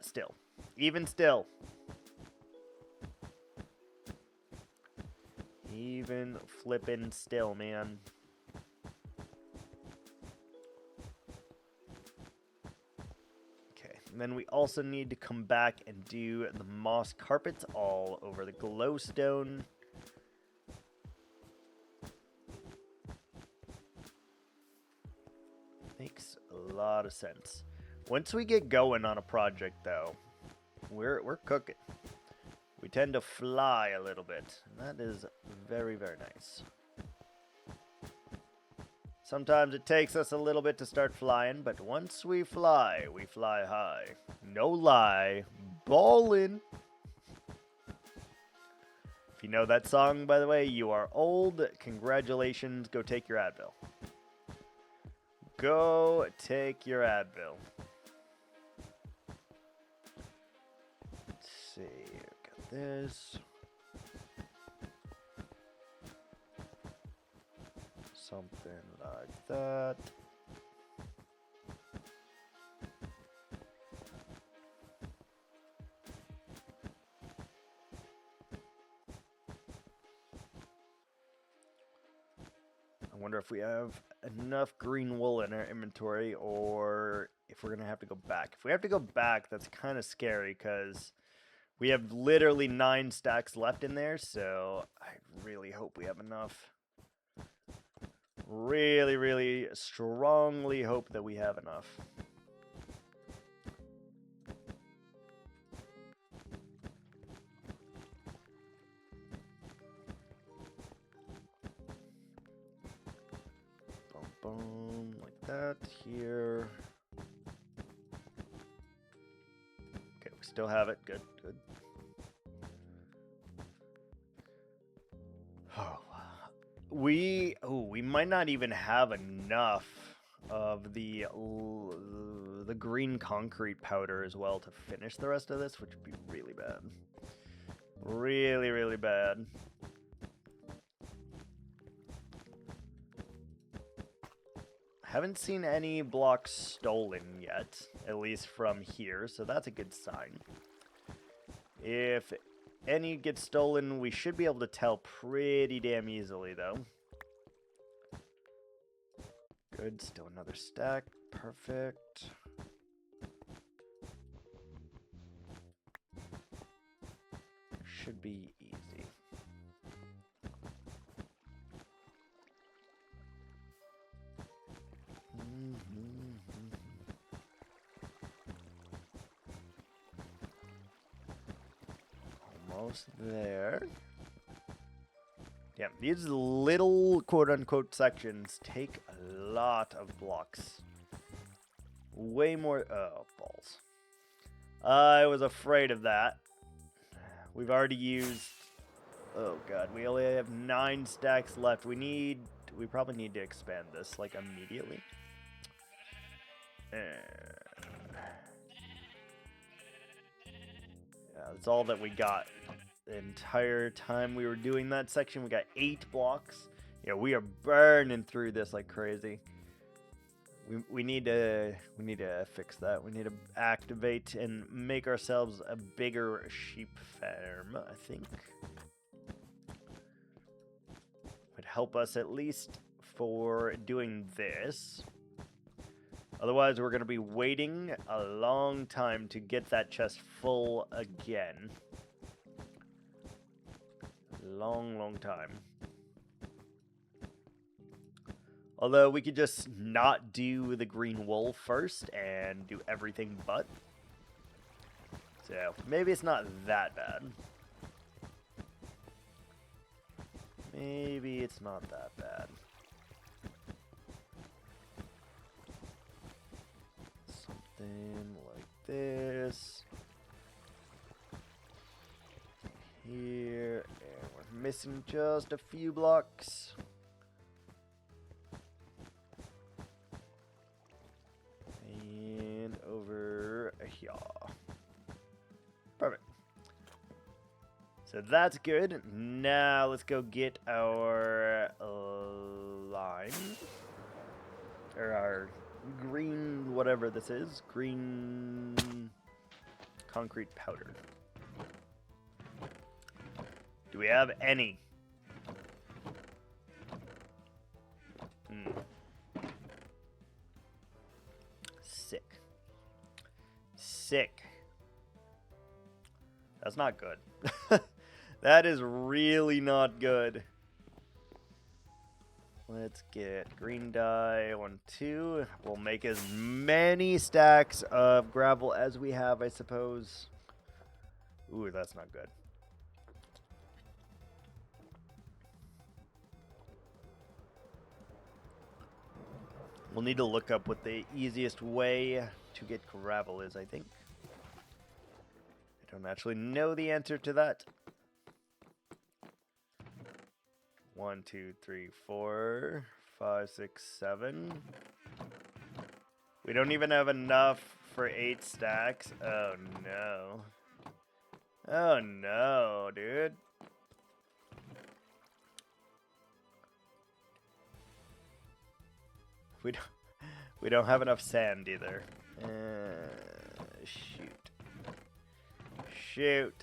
still. Even still. Even flippin' still, man. Okay, and then we also need to come back and do the moss carpets all over the glowstone. Makes a lot of sense. Once we get going on a project, though, we're cooking. We tend to fly a little bit, and that is very, very nice. Sometimes it takes us a little bit to start flying, but once we fly high. No lie, ballin'. If you know that song, by the way, you are old. Congratulations, go take your Advil. Go take your Advil. Let's see. This something like that. I wonder if we have enough green wool in our inventory or if we're gonna have to go back. If we have to go back, that's kind of scary because we have literally 9 stacks left in there, so I really hope we have enough. Really, really strongly hope that we have enough. Boom, boom, like that here. Okay, we still have it. Good, good. Oh, we might not even have enough of the green concrete powder as well to finish the rest of this, which would be really bad. Really, really bad. Haven't seen any blocks stolen yet, at least from here, so that's a good sign. If any get stolen, we should be able to tell pretty damn easily, though. Good, still another stack. Perfect. Should be easy. Almost there. Yeah, these little quote-unquote sections take a lot of blocks. Way more... Oh, balls. I was afraid of that. We've already used... Oh, God. We only have 9 stacks left. We probably need to expand this, like, immediately. Yeah, that's all that we got. The entire time we were doing that section, we got 8 blocks. Yeah, we are burning through this like crazy. We need to fix that. We need to activate and make ourselves a bigger sheep farm, I think. Would help us at least for doing this. Otherwise, we're going to be waiting a long time to get that chest full again. Long time. Although we could just not do the green wool first and do everything but. So maybe it's not that bad. Maybe it's not that bad. Something like this. Here, and we're missing just a few blocks. And over here. Perfect. So that's good. Now let's go get our lime. Or our green, whatever this is. Green concrete powder. Do we have any? Sick. That's not good. That is really not good. Let's get green dye 1, 2. We'll make as many stacks of gravel as we have, I suppose. Ooh, that's not good. We'll need to look up what the easiest way to get gravel is, I think. I don't actually know the answer to that. 1, 2, 3, 4, 5, 6, 7. We don't even have enough for 8 stacks. Oh no. Oh no, dude. We don't have enough sand either. Shoot.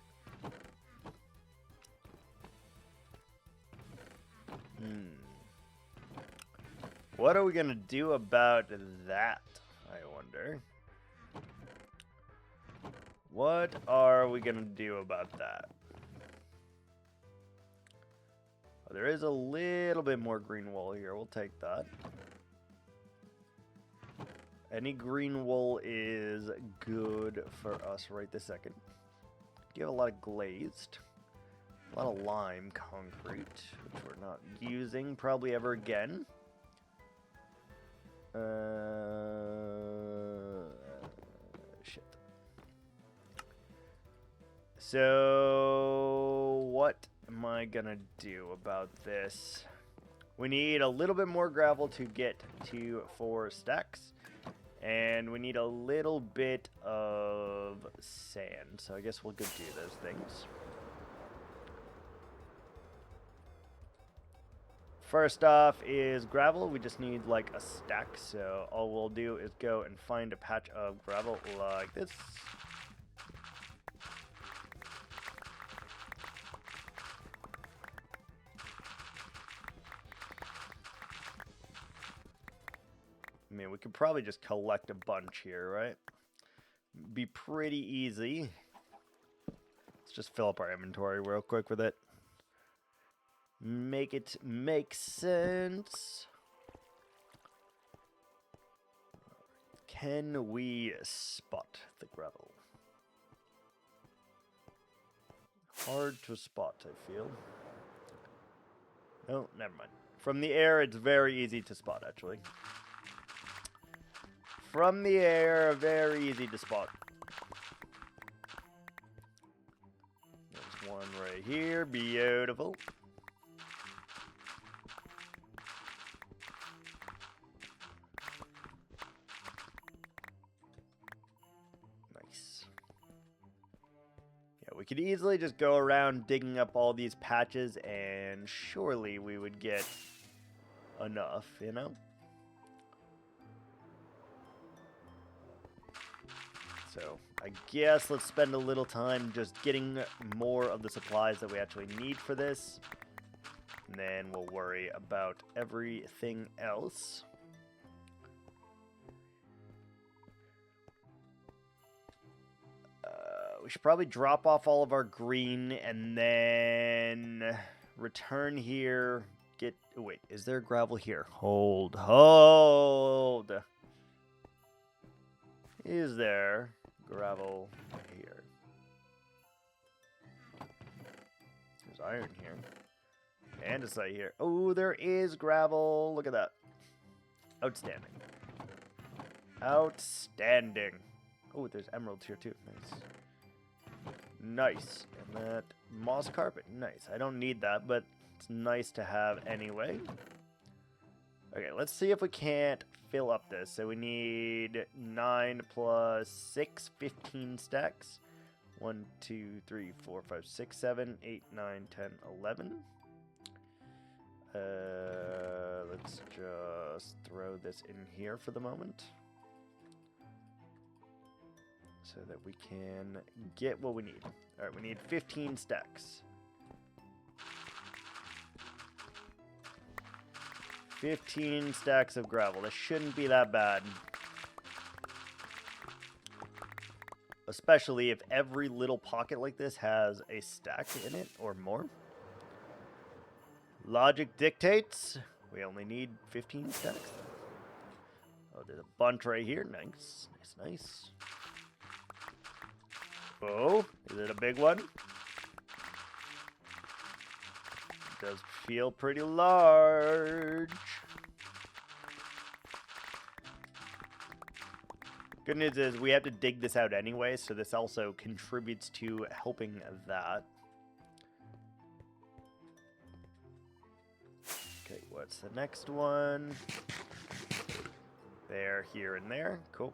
What are we gonna do about that, I wonder? What are we gonna do about that? Oh, there is a little bit more green wool here. We'll take that. Any green wool is good for us right this second. You have a lot of glazed. A lot of lime concrete, which we're not using probably ever again. Shit. So, what am I gonna do about this? We need a little bit more gravel to get to 4 stacks. And we need a little bit of sand. So I guess we'll go do those things. First off is gravel. We just need like a stack. So all we'll do is go and find a patch of gravel like this. I mean, we could probably just collect a bunch here, right? Be pretty easy. Let's just fill up our inventory real quick with it. Make it make sense. Can we spot the gravel? Hard to spot, I feel. Oh, never mind. From the air, it's very easy to spot, actually. From the air, very easy to spot. There's one right here. Beautiful. Nice. Yeah, we could easily just go around digging up all these patches, and surely we would get enough, you know? So, I guess let's spend a little time just getting more of the supplies that we actually need for this. And then we'll worry about everything else. We should probably drop off all of our green and then return here. Get... Oh, wait, is there gravel here? Hold. Is there gravel here? There's iron here. Andesite here. Oh, there is gravel. Look at that. Outstanding. Outstanding. Oh, there's emeralds here too. Nice. Nice. And that moss carpet. Nice. I don't need that, but it's nice to have anyway. Okay, let's see if we can't fill up this. So we need 9 plus 6, 15 stacks. 1, 2, 3, 4, 5, 6, 7, 8, 9, 10, 11. Let's just throw this in here for the moment, so that we can get what we need. All right, we need 15 stacks. 15 stacks of gravel. This shouldn't be that bad. Especially if every little pocket like this has a stack in it or more. Logic dictates we only need 15 stacks. Oh, there's a bunch right here. Nice. Nice, nice. Oh, is it a big one? It does feel pretty large. Good news is we have to dig this out anyway, so this also contributes to helping that. Okay, what's the next one? There, here, and there. Cool.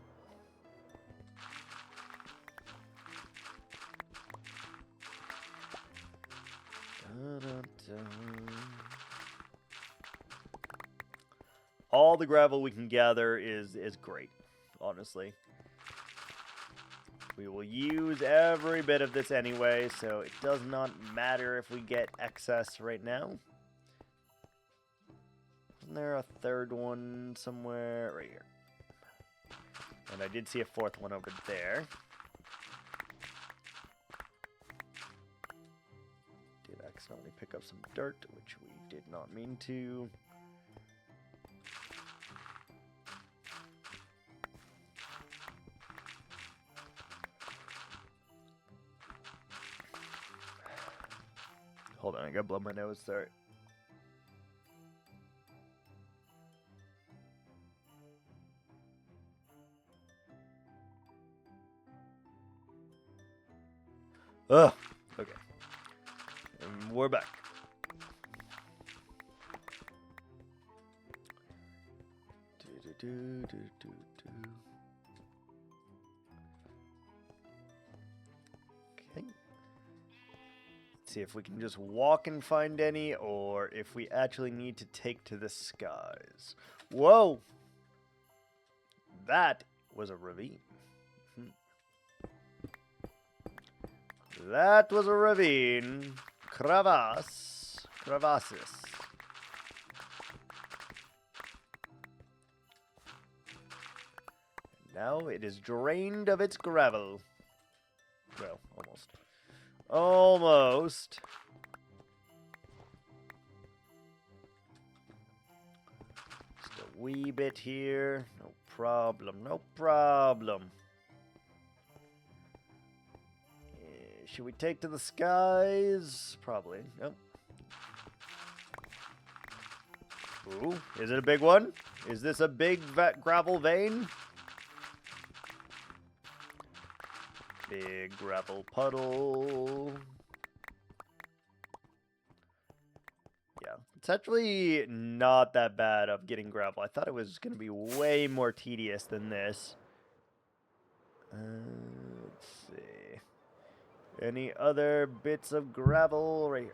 All the gravel we can gather is great, honestly. We will use every bit of this anyway, so it does not matter if we get excess right now. Isn't there a third one somewhere? Right here. And I did see a fourth one over there. Did accidentally pick up some dirt, which we did not mean to. Hold on, I gotta blow my nose, sorry. Ugh, okay. And we're back. Okay. See if we can just walk and find any, or if we actually need to take to the skies. Whoa! That was a ravine. That was a ravine. Crevasses. Now it is drained of its gravel. Well, almost. Almost. Just a wee bit here. No problem. No problem. Should we take to the skies? Probably. Nope. Ooh, is it a big one? Is this a big gravel vein? Big gravel puddle. Yeah, it's actually not that bad of getting gravel. I thought it was going to be way more tedious than this. Let's see. Any other bits of gravel right here?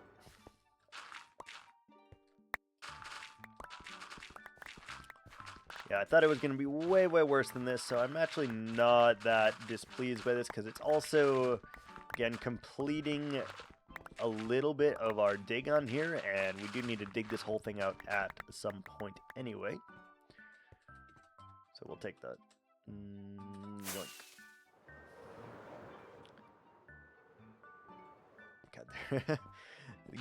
Yeah, I thought it was going to be way, way worse than this, so I'm actually not that displeased by this, because it's also, again, completing a little bit of our dig on here, and we do need to dig this whole thing out at some point anyway. So we'll take that. Yoink. God.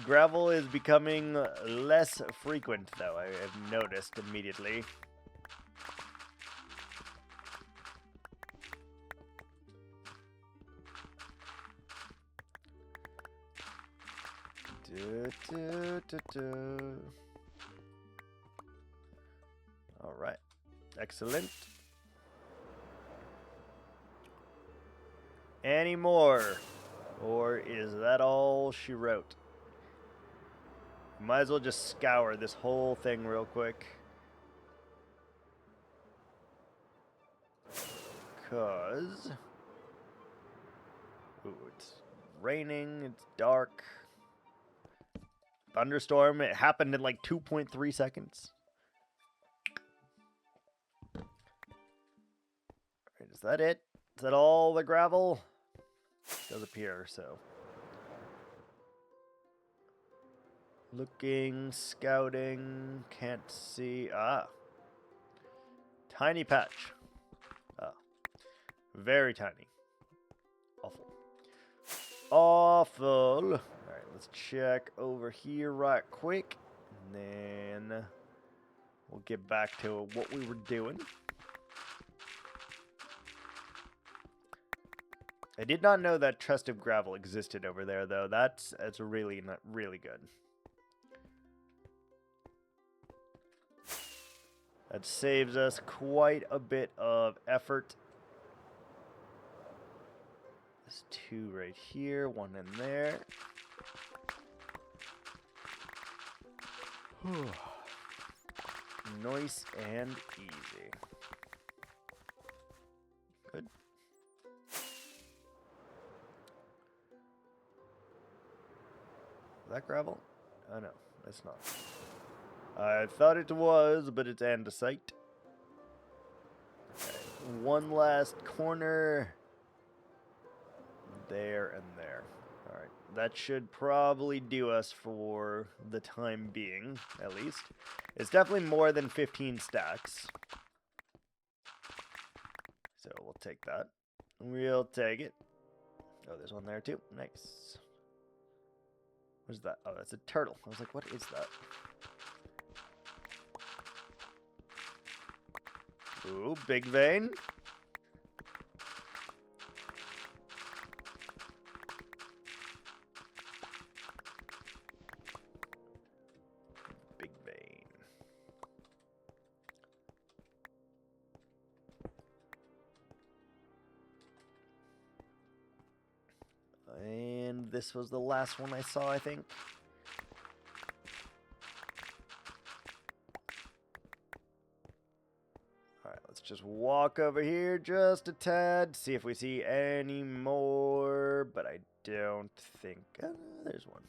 Gravel is becoming less frequent, though, I have noticed immediately. All right, excellent. Any more? Or is that all she wrote? Might as well just scour this whole thing real quick. Because... ooh, it's raining, it's dark. Thunderstorm, it happened in like 2.3 seconds. Alright, is that it? Is that all the gravel? It does appear so. Looking, scouting, can't see. Ah. Tiny patch. Ah. Very tiny. Awful. Awful. Alright, let's check over here right quick. And then we'll get back to what we were doing. I did not know that chest of gravel existed over there, though. That's really not really good. That saves us quite a bit of effort. There's two right here, one in there. Nice and easy. Good. Is that gravel? Oh no, it's not. I thought it was, but it's andesite. Okay, one last corner. There and there. Alright, that should probably do us for the time being, at least. It's definitely more than 15 stacks. So we'll take that. We'll take it. Oh, there's one there too. Nice. What is that? Oh, that's a turtle. I was like, what is that? Ooh, big vein. Big vein. And this was the last one I saw, I think. Let's just walk over here just a tad, see if we see any more, but I don't think... there's one.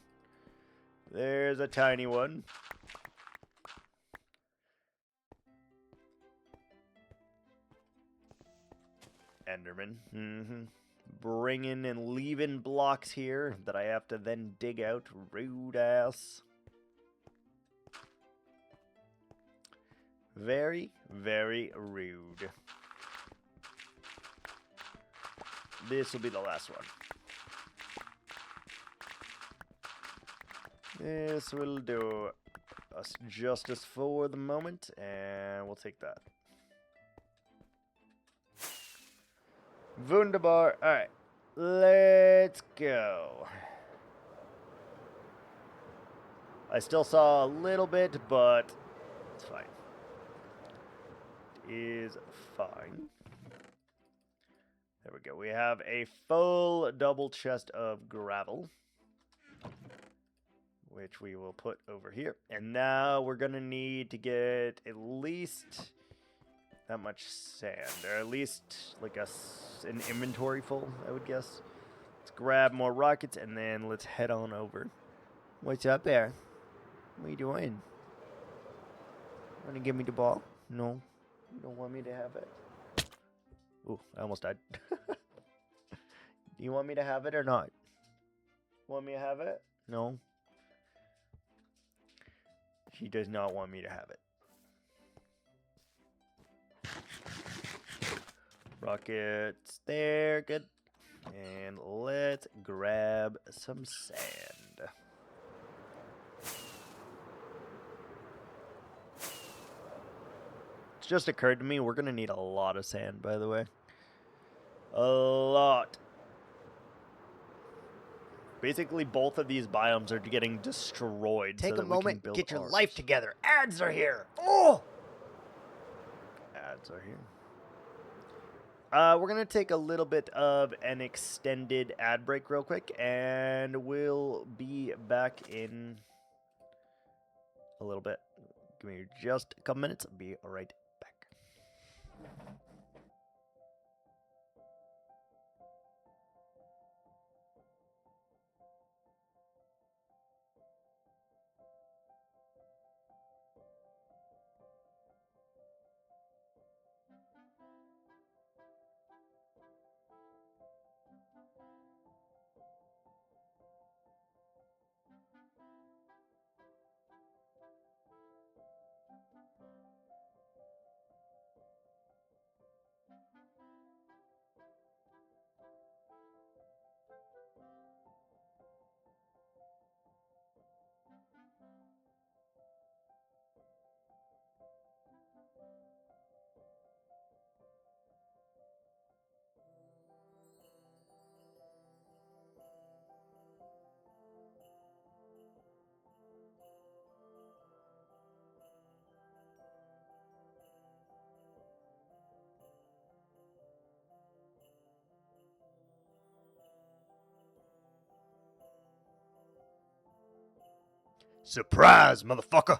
There's a tiny one. Enderman. Bringing and leaving blocks here that I have to then dig out. Rude ass. Very, very rude. This will be the last one. This will do us justice for the moment, and we'll take that. Wunderbar. Alright, let's go. I still saw a little bit, but It's fine. It is fine. There we go. We have a full double chest of gravel, which we will put over here. And now we're going to need to get at least that much sand, or at least like an inventory full, I would guess. Let's grab more rockets, and then let's head on over. What's up there? What are you doing? Want to give me the ball? No. You don't want me to have it? Ooh, I almost died. Do you want me to have it or not? Want me to have it? No. She does not want me to have it. Rockets there, good. And let's grab some sand. It's just occurred to me we're going to need a lot of sand, by the way. A lot. Basically, both of these biomes are getting destroyed. Take so a that moment, we can get build your ours. life together. Ads are here. Oh! Ads are here. We're going to take a little bit of an extended ad break real quick, and we'll be back in a little bit. Give me just a couple minutes. I'll be right back. Surprise, motherfucker!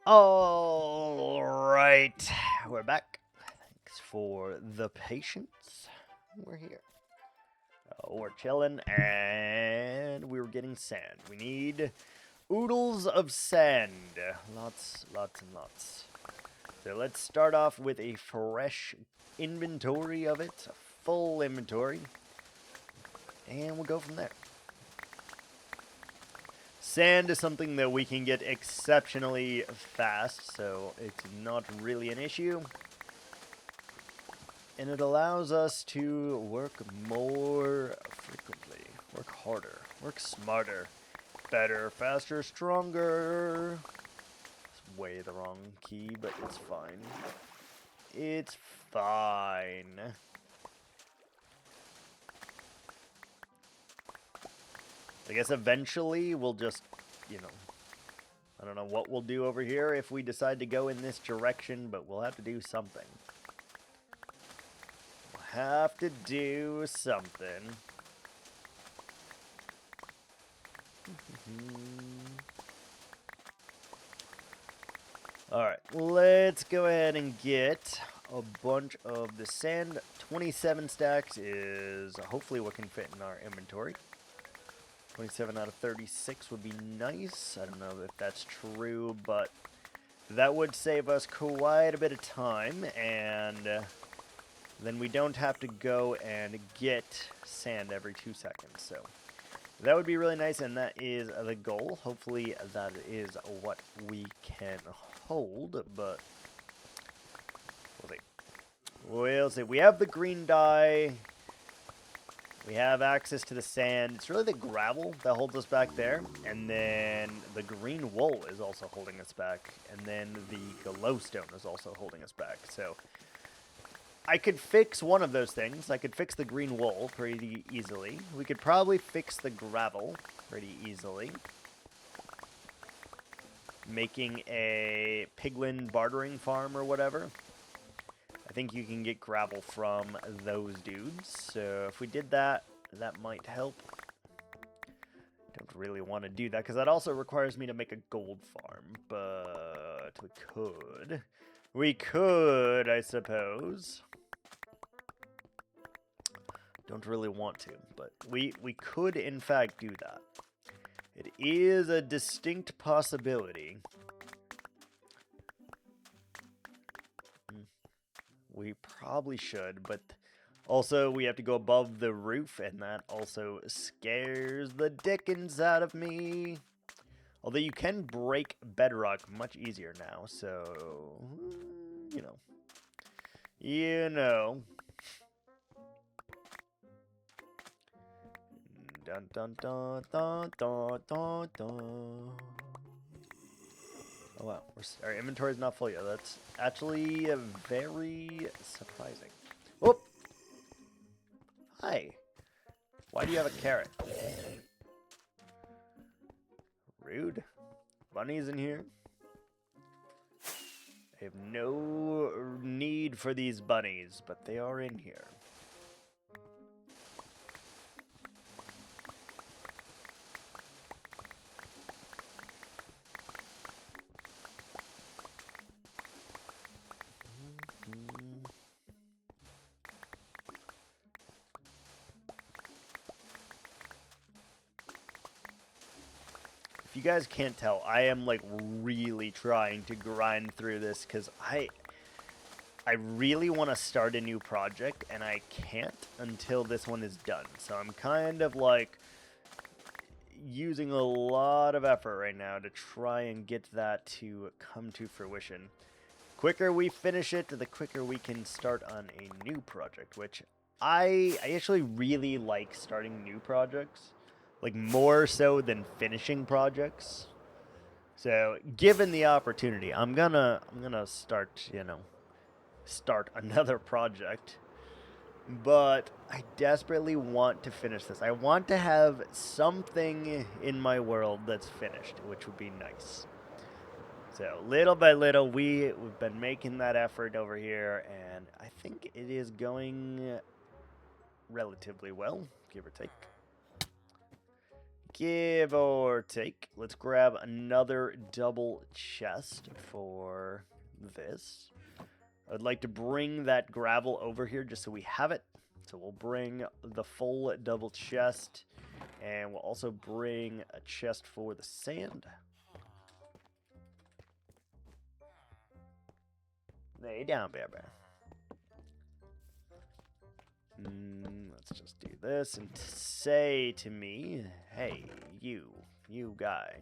All right, we're back. Thanks for the patience. We're here. We're chilling, and we were getting sand. We need oodles of sand. Lots and lots. So let's start off with a fresh inventory of it, a full inventory, and we'll go from there. Sand is something that we can get exceptionally fast, so it's not really an issue. And it allows us to work more frequently, work harder, work smarter, better, faster, stronger. It's way the wrong key, but it's fine. It's fine. I guess eventually we'll just, I don't know what we'll do over here if we decide to go in this direction, but we'll have to do something. We'll have to do something. Alright, let's go ahead and get a bunch of the sand. 27 stacks is hopefully what can fit in our inventory. 27 out of 36 would be nice. I don't know if that's true, but that would save us quite a bit of time, and then we don't have to go and get sand every 2 seconds. So that would be really nice, and that is the goal. Hopefully that is what we can hold, but we'll see. We'll see. We have the green dye. We have access to the sand. It's really the gravel that holds us back there. And then the green wool is also holding us back. And then the glowstone is also holding us back. So I could fix one of those things. I could fix the green wool pretty easily. We could probably fix the gravel pretty easily. Making a piglin bartering farm or whatever. I think you can get gravel from those dudes. So if we did that, that might help. Don't really want to do that because that also requires me to make a gold farm. But we could. We could, I suppose. Don't really want to, but we could in fact do that. It is a distinct possibility. We probably should, but also we have to go above the roof, and that also scares the dickens out of me. Although you can break bedrock much easier now, so, you know. Dun dun dun dun dun dun dun. Oh wow, our inventory is not full yet. That's actually very surprising. Whoop! Hi. Why do you have a carrot? Rude. Bunnies in here? I have no need for these bunnies, but they are in here. If you guys can't tell, I am like really trying to grind through this because I really want to start a new project and I can't until this one is done. So I'm kind of like using a lot of effort right now to try and get that to come to fruition. Quicker we finish it, the quicker we can start on a new project, which I actually really like starting new projects. Like, more so than finishing projects. So, given the opportunity, I'm gonna start, start another project. But I desperately want to finish this. I want to have something in my world that's finished, which would be nice. So, little by little, we've been making that effort over here, and I think it is going relatively well, give or take. Give or take. Let's grab another double chest for this. I'd like to bring that gravel over here just so we have it. So we'll bring the full double chest. And we'll also bring a chest for the sand. Lay down, bear. Let's just do this and say to me, hey, you guy.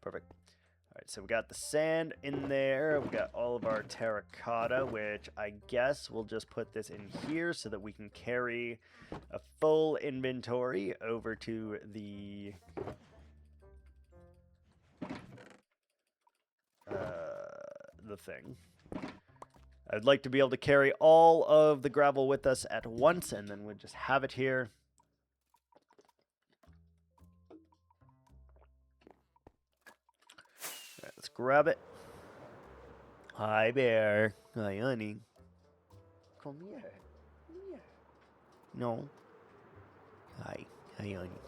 Perfect. All right, so we got the sand in there. We got all of our terracotta, which I guess we'll just put this in here so that we can carry a full inventory over to the thing. I'd like to be able to carry all of the gravel with us at once, and then we'll just have it here. All right, let's grab it. Hi, bear. Hi, honey. Come here. Come here. No. Hi. Hi, honey.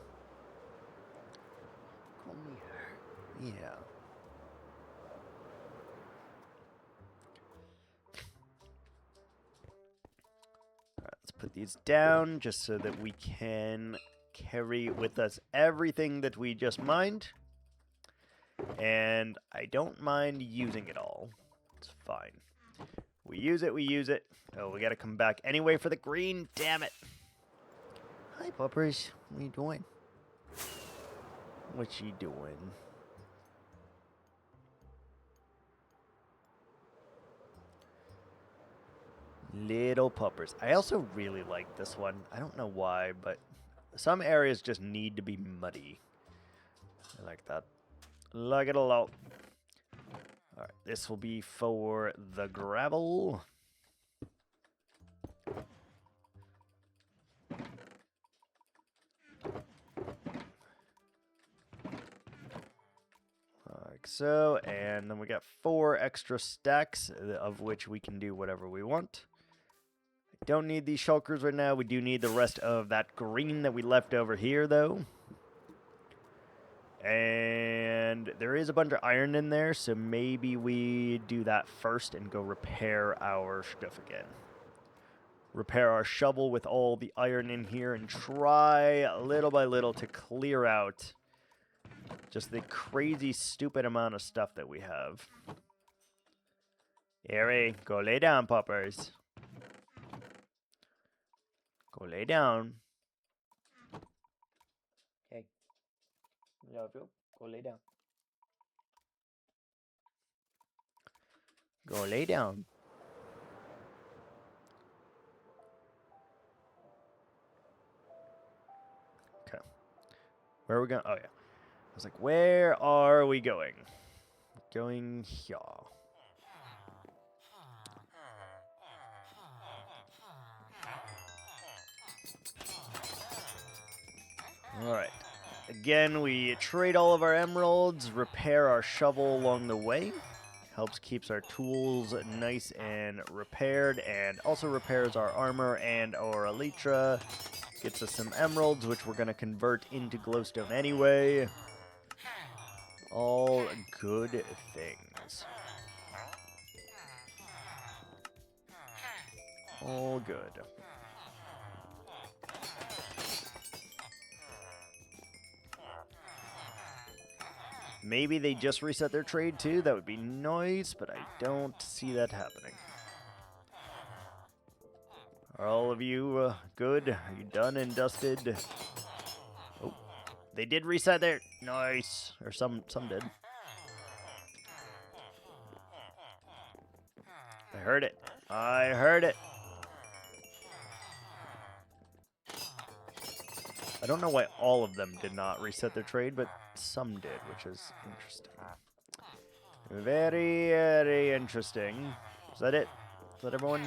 Come here. Yeah. Put these down just so that we can carry with us everything that we just mined. And I don't mind using it all. It's fine. We use it, we use it. Oh, we gotta come back anyway for the green, damn it. Hi, puppers. What are you doing? What you doing? Little puppers. I also really like this one. I don't know why, but some areas just need to be muddy. I like that. Like it a lot. Alright, this will be for the gravel. Like so, and then we got 4 extra stacks, of which we can do whatever we want. Don't need these shulkers right now. We do need the rest of that green that we left over here, though. And there is a bunch of iron in there, so maybe we do that first and go repair our stuff again. Repair our shovel with all the iron in here and try little by little to clear out just the crazy, stupid amount of stuff that we have. Harry, go lay down, puppers. Go lay down. Okay. Love you. Go lay down. Go lay down. Okay. Where are we going? Oh, yeah. I was like, where are we going? Going here. Alright. Again, we trade all of our emeralds, repair our shovel along the way. Helps keeps our tools nice and repaired, and also repairs our armor and our elytra. Gets us some emeralds, which we're going to convert into glowstone anyway. All good things. All good. Maybe they just reset their trade too. That would be nice, but I don't see that happening. Are all of you good? Are you done and dusted? Oh, they did reset their... Nice. Or some did. I heard it. I heard it. I don't know why all of them did not reset their trade, but some did, which is interesting. Very, very interesting. Is that it? Is that everyone?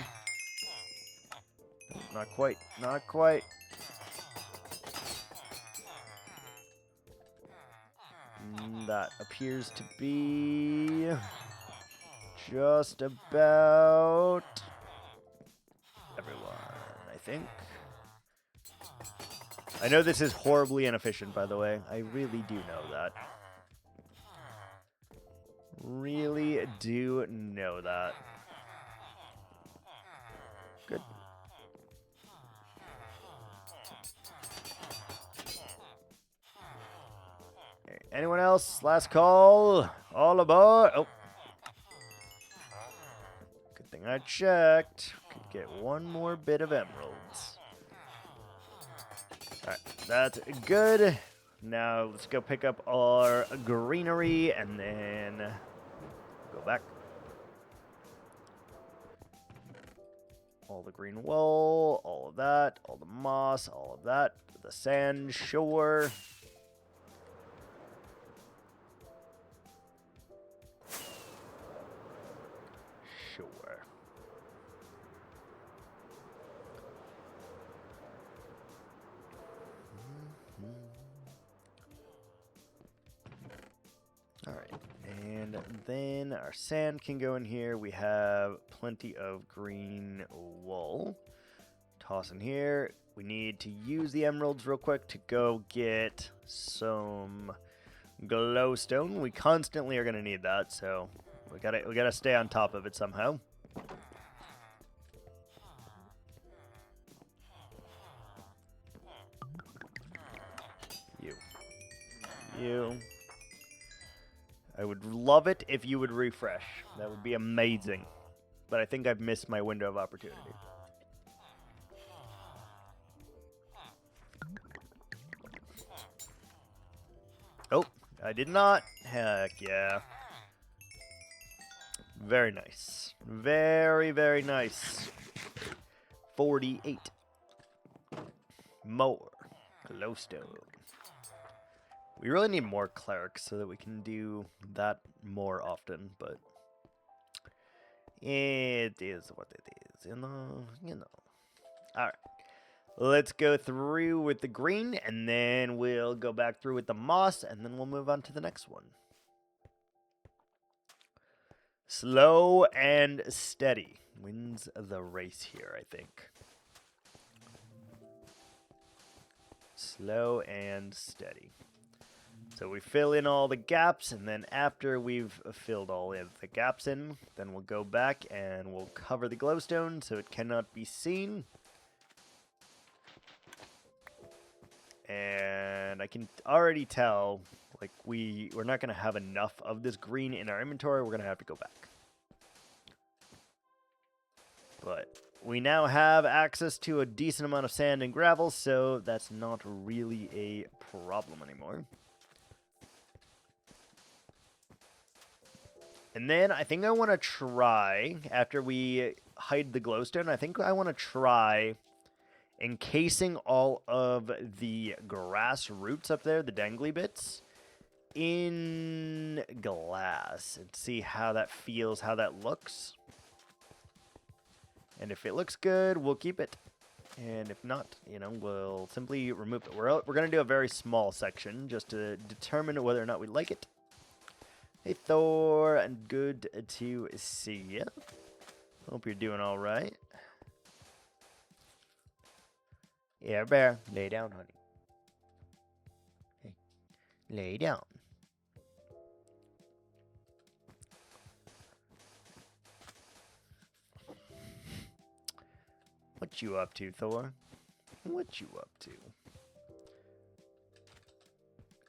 Not quite. Not quite. That appears to be just about everyone, I think. I know this is horribly inefficient, by the way. I really do know that. Really do know that. Good. Okay, anyone else? Last call. All aboard. Oh. Good thing I checked. Could get one more bit of emeralds. Alright, that's good. Now let's go pick up our greenery and then go back. All the green wool, all of that, all the moss, all of that, the sand, sure. Sure. Alright, and then our sand can go in here. We have plenty of green wool. Toss in here. We need to use the emeralds real quick to go get some glowstone. We constantly are going to need that, so we gotta stay on top of it somehow. You. I would love it if you would refresh. That would be amazing. But I think I've missed my window of opportunity. Oh, I did not. Heck yeah. Very nice. Very, very nice. 48. More glowstone. We really need more clerics so that we can do that more often, but it is what it is, you know. All right. Let's go through with the green, and then we'll go back through with the moss, and then we'll move on to the next one. Slow and steady wins the race here, I think. Slow and steady. So we fill in all the gaps, and then after we've filled all of the gaps in, then we'll go back and we'll cover the glowstone so it cannot be seen. And I can already tell, like, we're not going to have enough of this green in our inventory. We're going to have to go back. But we now have access to a decent amount of sand and gravel, so that's not really a problem anymore. And then I think I want to try, after we hide the glowstone, I think I want to try encasing all of the grass roots up there, the dangly bits, in glass and see how that feels, how that looks. And if it looks good, we'll keep it. And if not, you know, we'll simply remove it. We're going to do a very small section just to determine whether or not we like it. Hey, Thor, and good to see you. Hope you're doing all right. Yeah, bear, lay down, honey. Hey, lay down. What you up to, Thor? What you up to?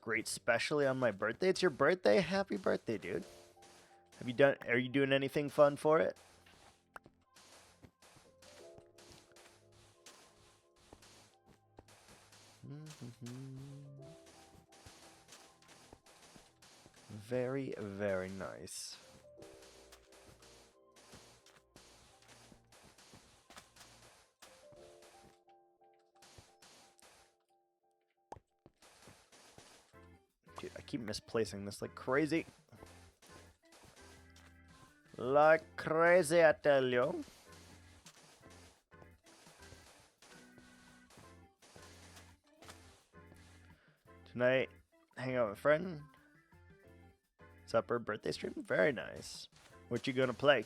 Great, especially on my birthday. It's your birthday? Happy birthday, dude. Are you doing anything fun for it? Very, very nice. Dude, I keep misplacing this like crazy. Like crazy, I tell you. Tonight, hang out with a friend. Supper, birthday stream. Very nice. What you gonna play?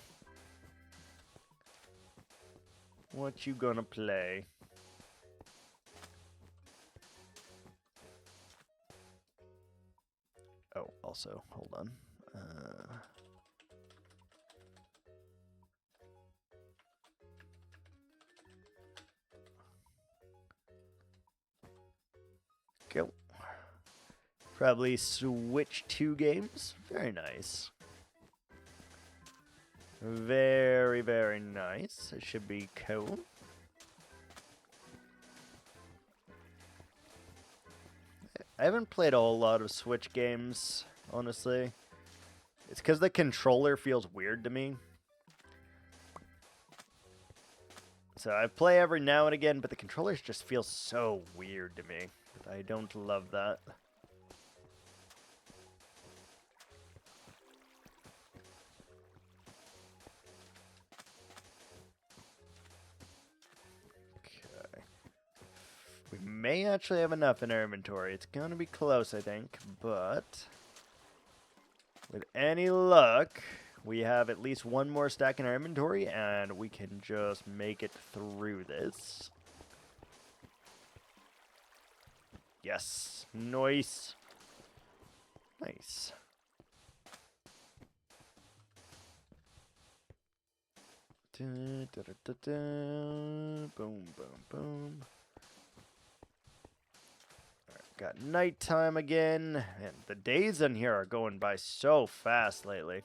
What you gonna play? also. Hold on. Go. Probably switch 2 games. Very nice. Very, very nice. It should be cool. I haven't played a whole lot of Switch games, honestly. It's because the controller feels weird to me. So I play every now and again, but the controllers just feel so weird to me. I don't love that. Okay. We may actually have enough in our inventory. It's going to be close, I think, but with any luck, we have at least one more stack in our inventory, and we can just make it through this. Yes. Nice. Nice. Boom, boom, boom. Alright, got nighttime again. Man, the days in here are going by so fast lately.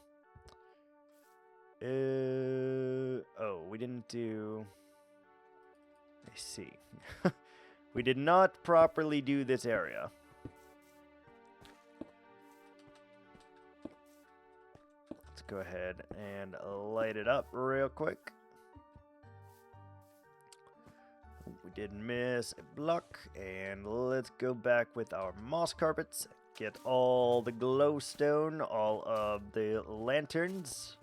Oh, we didn't do... I see. We did not properly do this area. Let's go ahead and light it up real quick. We did miss a block, and let's go back with our moss carpets. Get all the glowstone, all of the lanterns.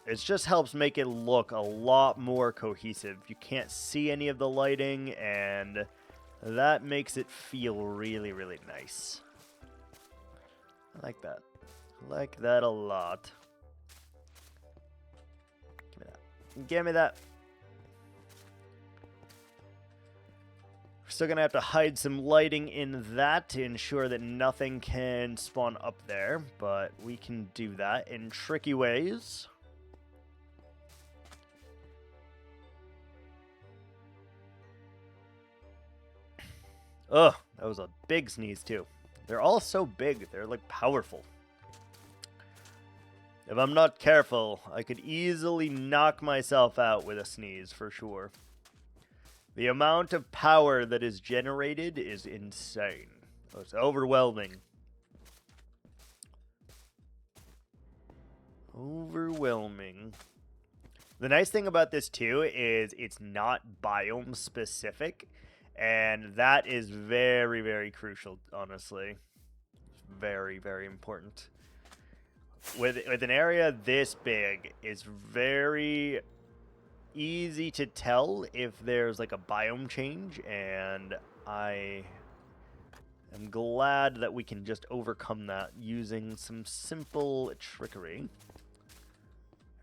It just helps make it look a lot more cohesive. You can't see any of the lighting, and that makes it feel really, really nice. I like that. I like that a lot. Give me that. Give me that. We're still going to have to hide some lighting in that to ensure that nothing can spawn up there, but we can do that in tricky ways. Ugh, that was a big sneeze too. They're all so big, they're like powerful. If I'm not careful, I could easily knock myself out with a sneeze for sure. The amount of power that is generated is insane. Oh, it's overwhelming. Overwhelming. The nice thing about this too is it's not biome specific. And that is very, very crucial, honestly. Very, very important. With an area this big, it's very easy to tell if there's like a biome change, and I am glad that we can just overcome that using some simple trickery.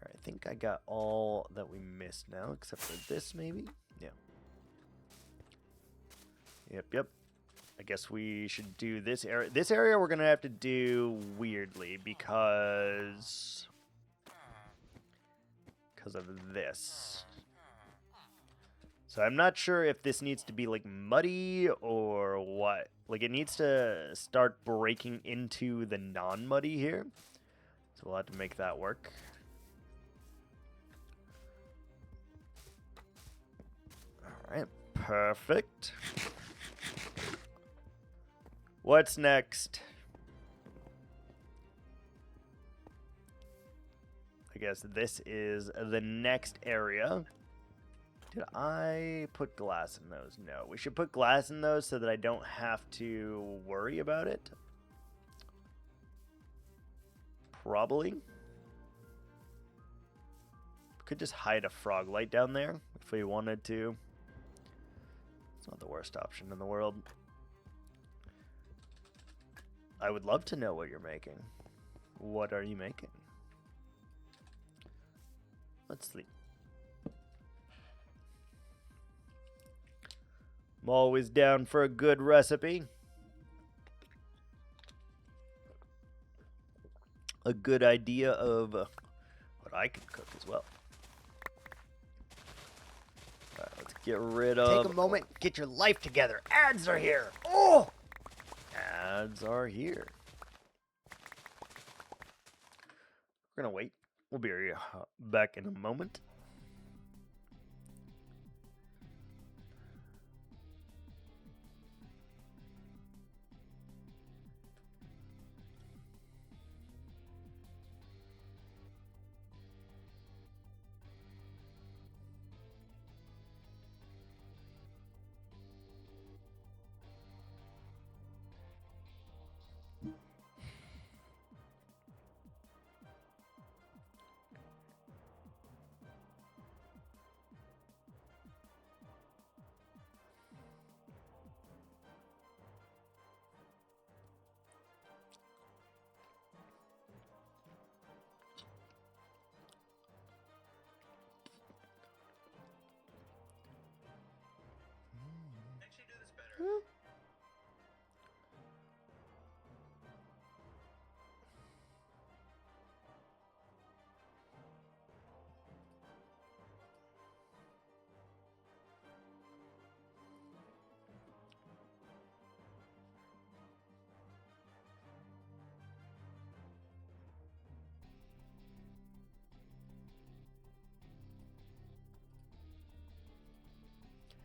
Alright, I think I got all that we missed now, except for this maybe? Yeah. Yep. I guess we should do this area. This area we're going to have to do weirdly because of this. So I'm not sure if this needs to be like muddy or what. Like it needs to start breaking into the non-muddy here. So we'll have to make that work. All right, perfect. What's next? I guess this is the next area. Did I put glass in those? No. We should put glass in those so that I don't have to worry about it. Probably. Could just hide a frog light down there if we wanted to. It's not the worst option in the world. I would love to know what you're making. What are you making? Let's sleep. I'm always down for a good recipe. a good idea of what I can cook as well. Alright, let's get rid of... Take a moment, get your life together. Ads are here. Oh! Ads are here. We're gonna wait. We'll be back in a moment.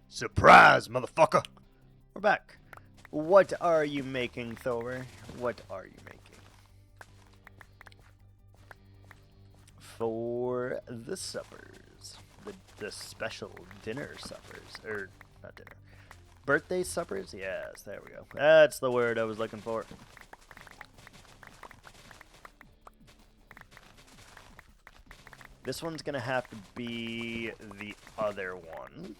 Surprise, motherfucker! We're back. What are you making, Thor? What are you making? For the suppers. The special dinner suppers. Or, not dinner. Birthday suppers? Yes, there we go. That's the word I was looking for. This one's gonna have to be the other one.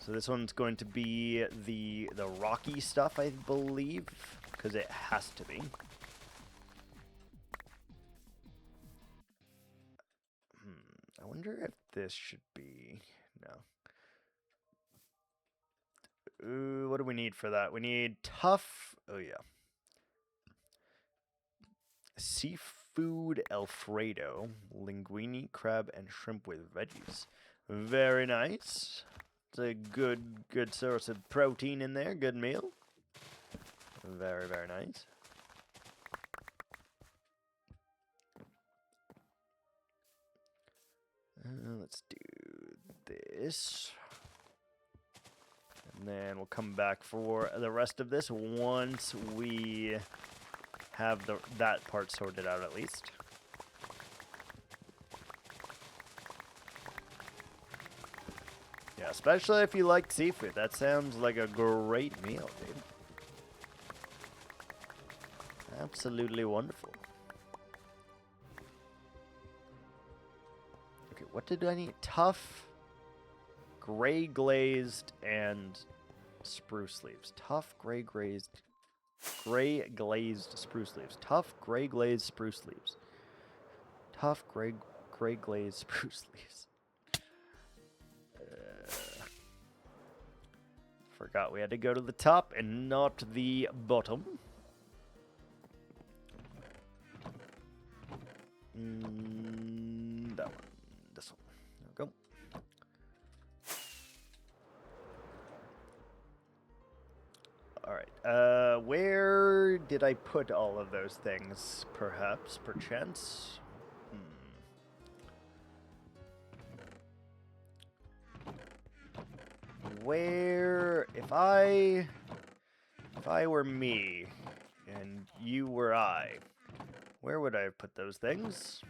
So this one's going to be the rocky stuff, I believe, because it has to be. I wonder if this should be... no. Ooh, what do we need for that? We need tough... oh, yeah. Seafood Alfredo, linguine, crab, and shrimp with veggies. Very nice. It's a good source of protein in there. Good meal. Very, very nice. Let's do this. And then we'll come back for the rest of this once we have that part sorted out at least. Yeah, especially if you like seafood. That sounds like a great meal, dude. Absolutely wonderful. Okay, what did I need? Tough, gray glazed, and spruce leaves. Tough, gray glazed spruce leaves. Tough, gray glazed spruce leaves. Tough, gray glazed spruce leaves. Forgot we had to go to the top and not the bottom. That one. This one. There we go. Alright. Where did I put all of those things? Perhaps, perchance? Where, if I were me and you were I, where would I have put those things?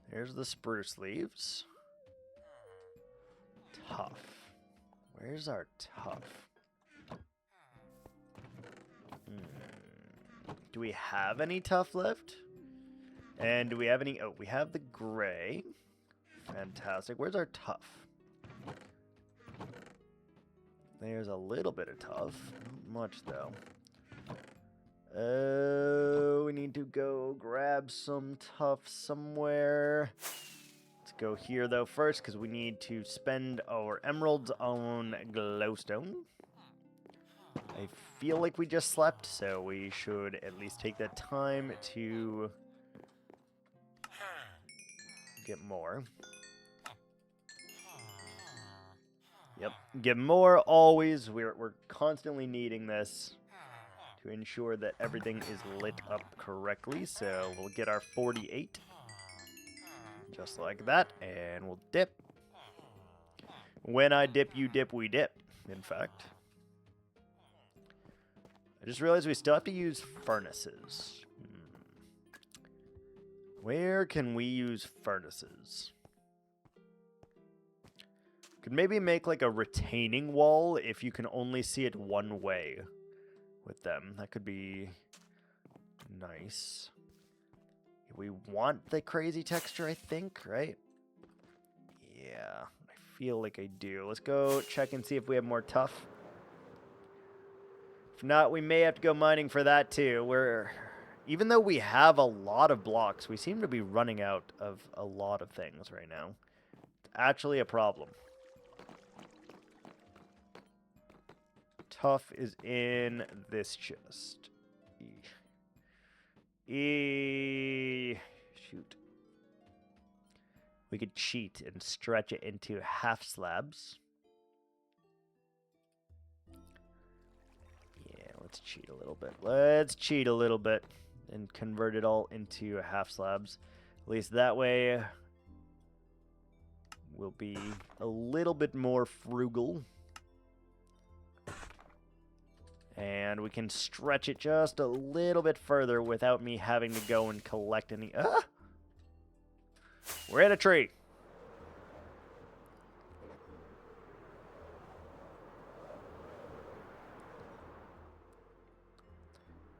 There's the spruce leaves. Tough. Where's our tough? Do we have any tough left? And do we have any? Oh, we have the gray. Fantastic. Where's our tough? There's a little bit of tough. Not much, though. We need to go grab some tough somewhere. Let's go here, though, first, because we need to spend our emeralds on glowstone. I feel like we just slept, so we should at least take that time to get more. Yep, get more always. We're constantly needing this to ensure that everything is lit up correctly. So we'll get our 48, just like that, and we'll dip. When I dip, you dip, we dip, in fact. I just realized we still have to use furnaces. Where can we use furnaces? Could maybe make like a retaining wall if you can only see it one way with them. That could be nice. We want the crazy texture, I think, right? Yeah, I feel like I do. Let's go check and see if we have more tough. If not, we may have to go mining for that too. Even though we have a lot of blocks, we seem to be running out of a lot of things right now. It's actually a problem. Tough is in this chest. Shoot. We could cheat and stretch it into half slabs. Yeah, let's cheat a little bit. Let's cheat a little bit and convert it all into half slabs. At least that way we'll be a little bit more frugal. And we can stretch it just a little bit further without me having to go and collect any... Ah! We're in a tree.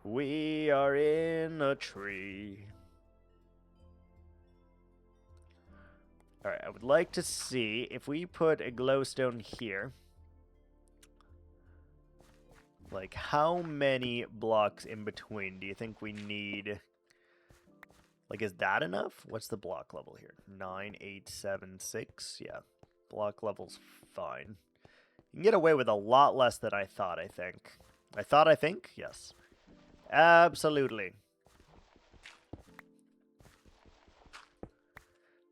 We are in a tree. Alright, I would like to see if we put a glowstone here. Like, how many blocks in between do you think we need? Like, is that enough? What's the block level here? 9, 8, 7, 6. Yeah, block level's fine. You can get away with a lot less than I thought, I think. I think? Yes. Absolutely.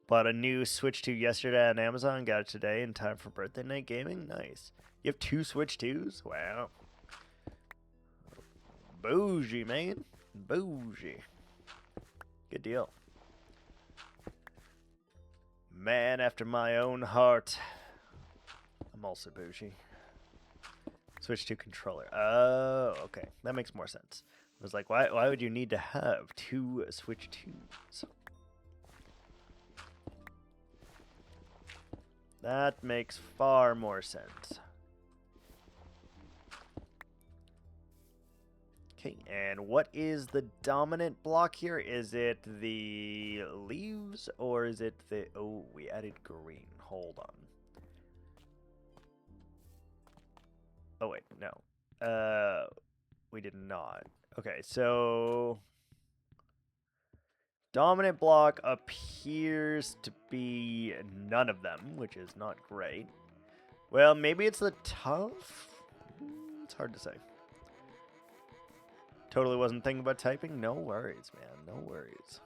Bought a new Switch 2 yesterday on Amazon. Got it today in time for birthday night gaming. Nice. You have 2 Switch 2s? Wow. Bougie, man. Bougie. Good deal. Man after my own heart. I'm also bougie. Switch to controller. Oh, okay. That makes more sense. I was like, why would you need to have 2 Switch 2s? That makes far more sense. Okay, and what is the dominant block here? Is it the leaves or is it the... Oh, we added green. Hold on. Oh, wait, no. We did not. Okay, so... Dominant block appears to be none of them, which is not great. Well, maybe it's the tough? It's hard to say. Totally wasn't thinking about typing. No worries, man. No worries.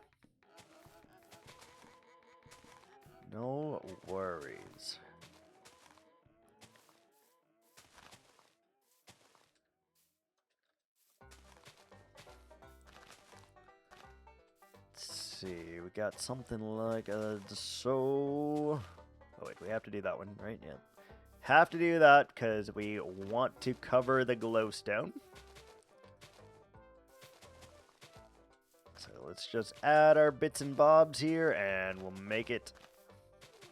No worries. Let's see. We got something like so... Oh, wait. We have to do that one, right? Yeah. Have to do that because we want to cover the glowstone. So let's just add our bits and bobs here and we'll make it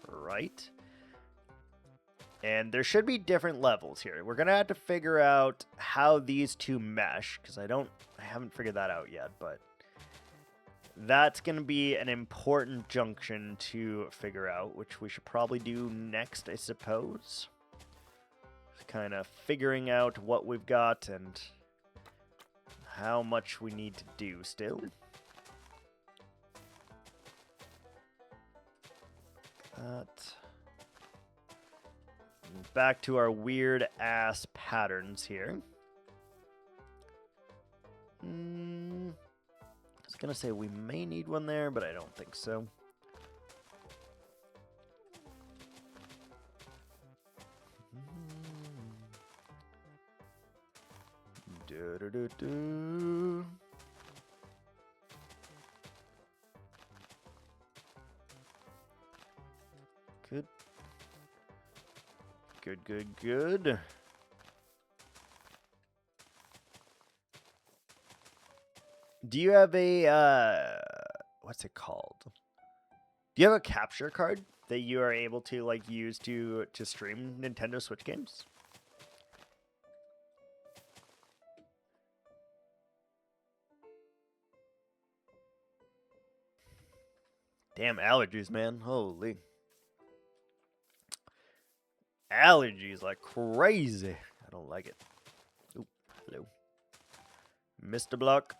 right. And there should be different levels here. We're going to have to figure out how these two mesh because I haven't figured that out yet, but that's going to be an important junction to figure out, which we should probably do next, I suppose. Just kind of figuring out what we've got and how much we need to do still. Back to our weird ass patterns here. I was gonna say we may need one there, but I don't think so. Do-do-do-do. Good. Good, good, good. Do you have a, what's it called? Do you have a capture card that you are able to, like, use to stream Nintendo Switch games? Damn allergies, man. Holy. Allergies like crazy. I don't like it. Oop, hello. Mr. Block.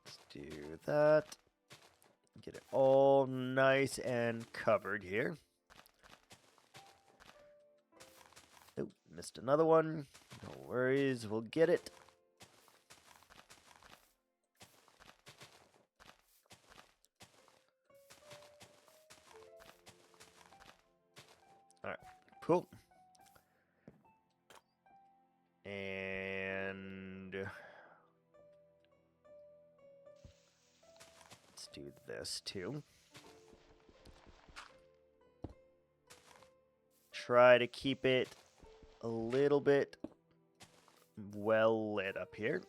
Let's do that. Get it all nice and covered here. Oop, missed another one. No worries, we'll get it. Cool. And let's do this too. Try to keep it a little bit well lit up here.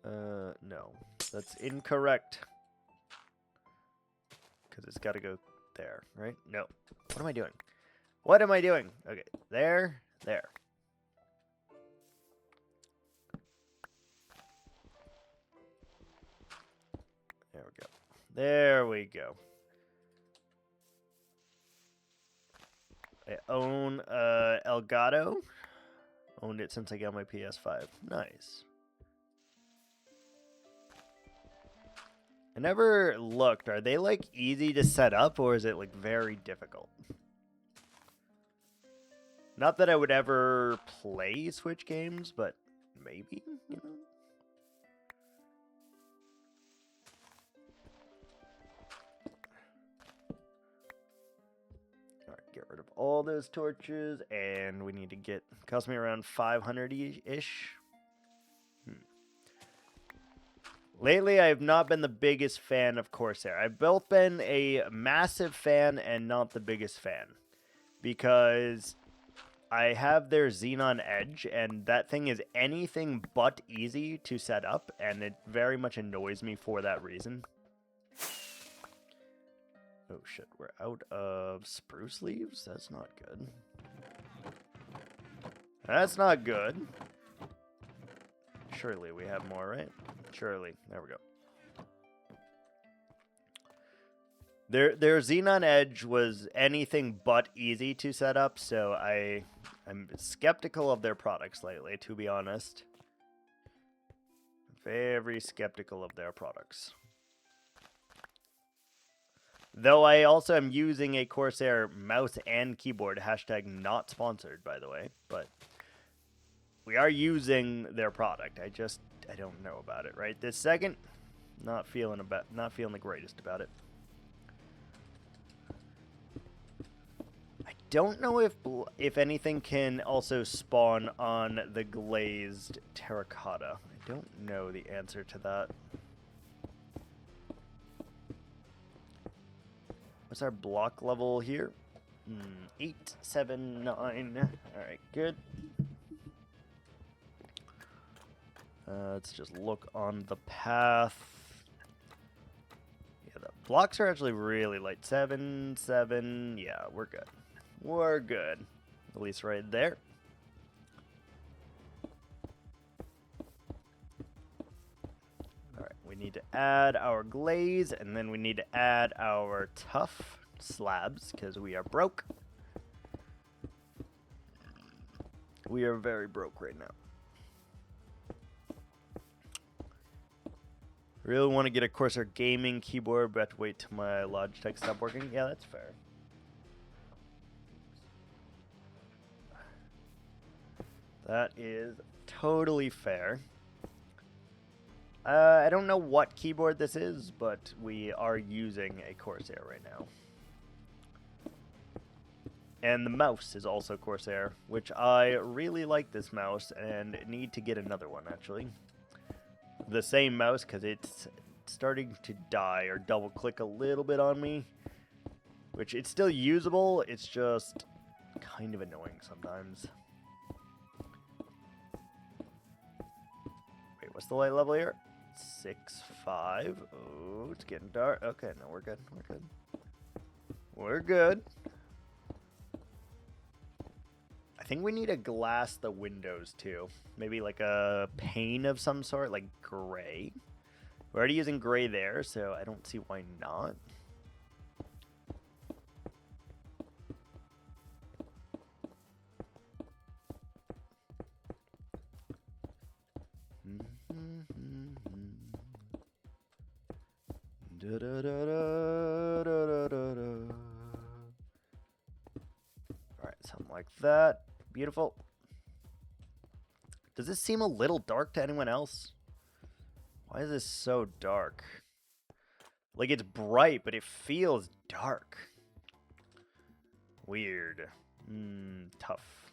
No, that's incorrect. Because it's got to go there, right? No. What am I doing? What am I doing? Okay, there, there. There we go. There we go. I own Elgato. Owned it since I got my PS5. Nice. I never looked. Are they like easy to set up or is it like very difficult? Not that I would ever play Switch games, but maybe, you know. All right, get rid of all those torches and we need to get, cost me around 500-ish. Lately, I've not been the biggest fan of Corsair. I've both been a massive fan and not the biggest fan. Because I have their Xenon Edge, and that thing is anything but easy to set up, and it very much annoys me for that reason. Oh shit, we're out of spruce leaves? That's not good. That's not good. Surely we have more, right? Surely. There we go. Their Xenon Edge was anything but easy to set up, so I'm skeptical of their products lately, to be honest. Very skeptical of their products. Though I also am using a Corsair mouse and keyboard, hashtag not sponsored, by the way, but we are using their product. I don't know about it right this second. Not feeling the greatest about it. I don't know if anything can also spawn on the glazed terracotta. I don't know the answer to that. What's our block level here? 8, 7, 9. All right, good. Let's just look on the path. Yeah, the blocks are actually really light. 7, 7. Yeah, we're good. We're good. At least right there. Alright, we need to add our glaze, and then we need to add our tough slabs, because we are broke. We are very broke right now. Really want to get a Corsair gaming keyboard, but I have to wait till my Logitech stop working. Yeah, that's fair. That is totally fair. I don't know what keyboard this is, but we are using a Corsair right now. And the mouse is also Corsair, which I really like this mouse and need to get another one, actually. The same mouse, because it's starting to die or double click a little bit on me. Which, it's still usable, it's just kind of annoying sometimes. Wait, what's the light level here? 6.5. Oh, it's getting dark. Okay, no, we're good. We're good. We're good. I think we need to glass the windows too. Maybe like a pane of some sort, like gray. We're already using gray there, so I don't see why not. Alright, something like that. Beautiful. Does this seem a little dark to anyone else? Why is this so dark? Like, it's bright, but it feels dark. Weird. Tough.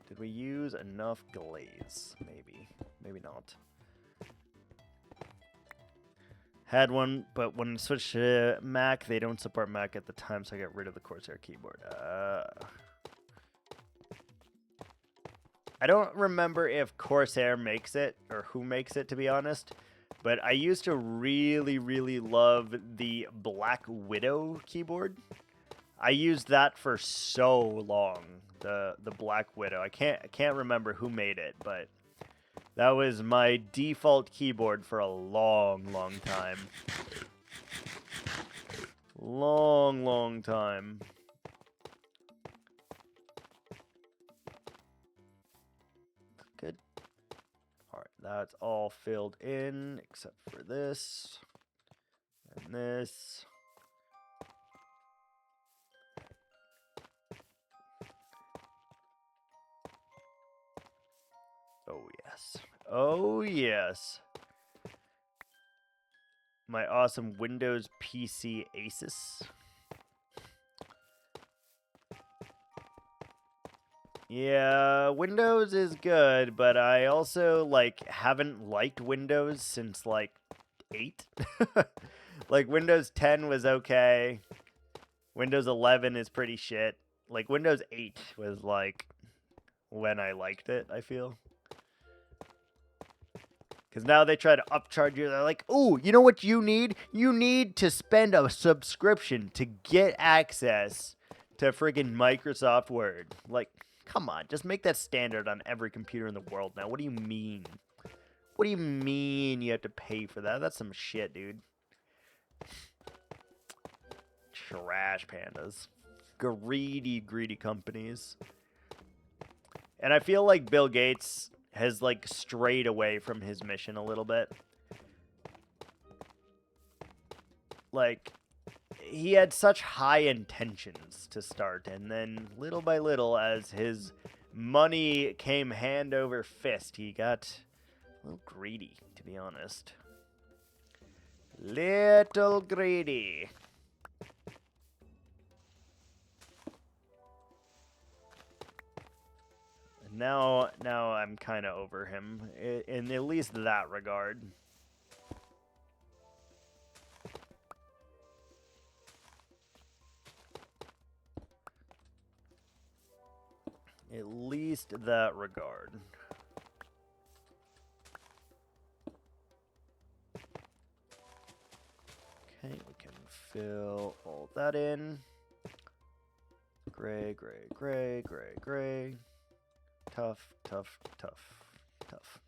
Did we use enough glaze? Maybe. Maybe not. Had one, but when I switched to Mac, they don't support Mac at the time, so I got rid of the Corsair keyboard. I don't remember if Corsair makes it, or who makes it, to be honest. But I used to really, really love the Black Widow keyboard. I used that for so long, the Black Widow. I can't remember who made it, but that was my default keyboard for a long, long time. Long, long time. Good. All right, that's all filled in except for this and this. Oh, yes. Oh, yes. My awesome Windows PC Asus. Yeah, Windows is good, but I also, like, haven't liked Windows since, like, 8. Like, Windows 10 was okay. Windows 11 is pretty shit. Like, Windows 8 was, like, when I liked it, I feel. Because now they try to upcharge you. They're like, ooh, you know what you need? You need to spend a subscription to get access to friggin' Microsoft Word. Like, come on, just make that standard on every computer in the world now. What do you mean? What do you mean you have to pay for that? That's some shit, dude. Trash pandas. Greedy, greedy companies. And I feel like Bill Gates has, like, strayed away from his mission a little bit. Like, he had such high intentions to start, and then little by little, as his money came hand over fist, he got a little greedy, to be honest. Little greedy. Now I'm kind of over him, in at least that regard. At least that regard. Okay, we can fill all that in. Gray, gray, gray, gray, gray. Tough, tough, tough, tough.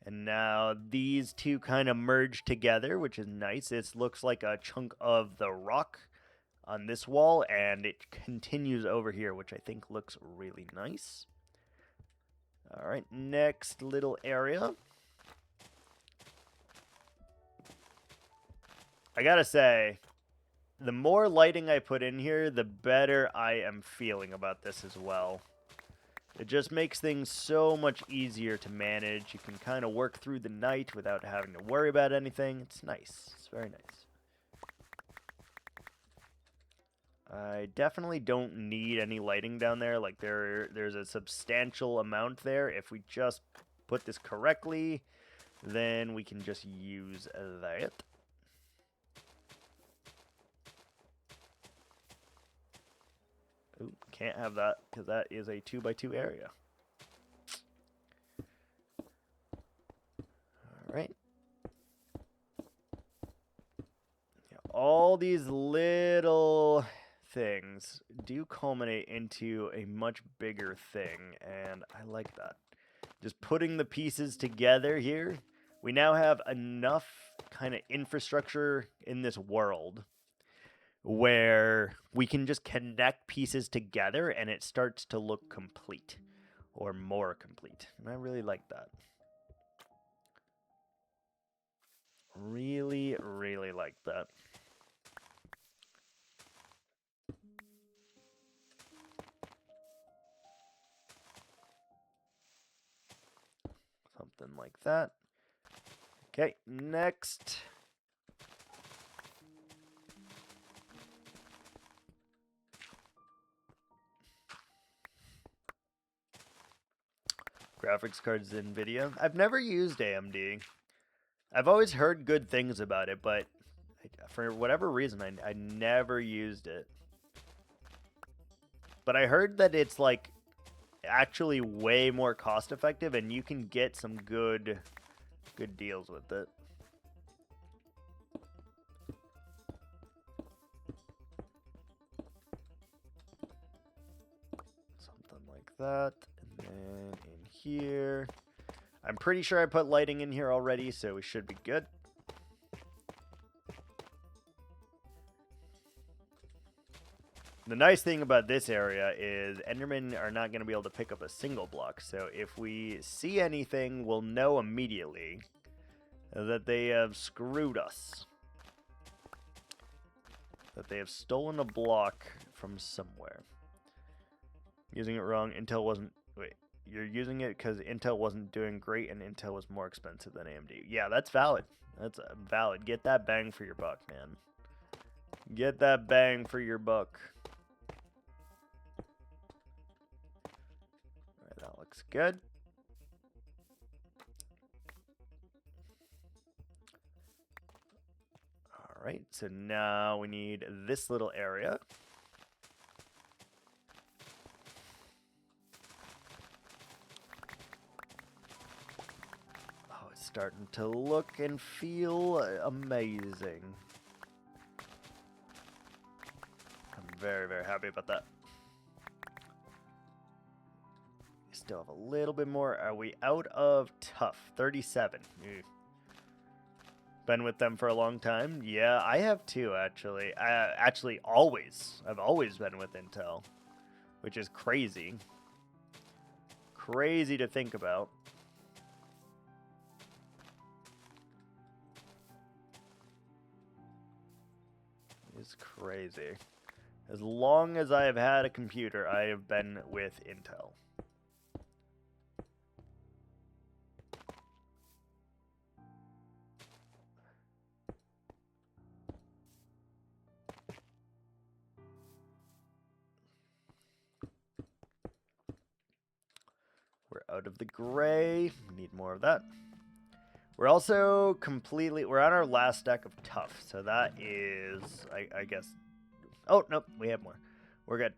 And now these two kind of merge together, which is nice. This looks like a chunk of the rock on this wall, and it continues over here, which I think looks really nice. All right, next little area. I gotta say, the more lighting I put in here, the better I am feeling about this as well. It just makes things so much easier to manage. You can kind of work through the night without having to worry about anything. It's nice. It's very nice. I definitely don't need any lighting down there. Like, there's a substantial amount there. If we just put this correctly, then we can just use that. Ooh, can't have that because that is a 2x2 area. All right. Yeah, all these little things do culminate into a much bigger thing, and I like that. Just putting the pieces together here, we now have enough kind of infrastructure in this world where we can just connect pieces together and it starts to look complete or more complete. And I really like that. Really, really like that. Something like that. Okay, next. Graphics cards NVIDIA. I've never used AMD. I've always heard good things about it, but for whatever reason, I never used it. But I heard that it's like actually way more cost effective and you can get some good deals with it. Something like that. And then in here, I'm pretty sure I put lighting in here already, so we should be good. The nice thing about this area is Endermen are not going to be able to pick up a single block. So if we see anything, we'll know immediately that they have screwed us. That they have stolen a block from somewhere. Using it wrong, Intel wasn't... Wait, you're using it because Intel wasn't doing great and Intel was more expensive than AMD. Yeah, that's valid. That's valid. Get that bang for your buck, man. Get that bang for your buck. Alright, that looks good. Alright, so now we need this little area. Oh, it's starting to look and feel amazing. I'm very, very happy about that. We still have a little bit more. Are we out of tough? 37. Been with them for a long time. Yeah, I have too, actually. Actually, always. I've always been with Intel, which is crazy. Crazy to think about. It's crazy. As long as I have had a computer, I have been with Intel. We're out of the gray. We need more of that. We're also completely... We're on our last stack of tough. So that is... I guess... Oh, nope. We have more. We're good.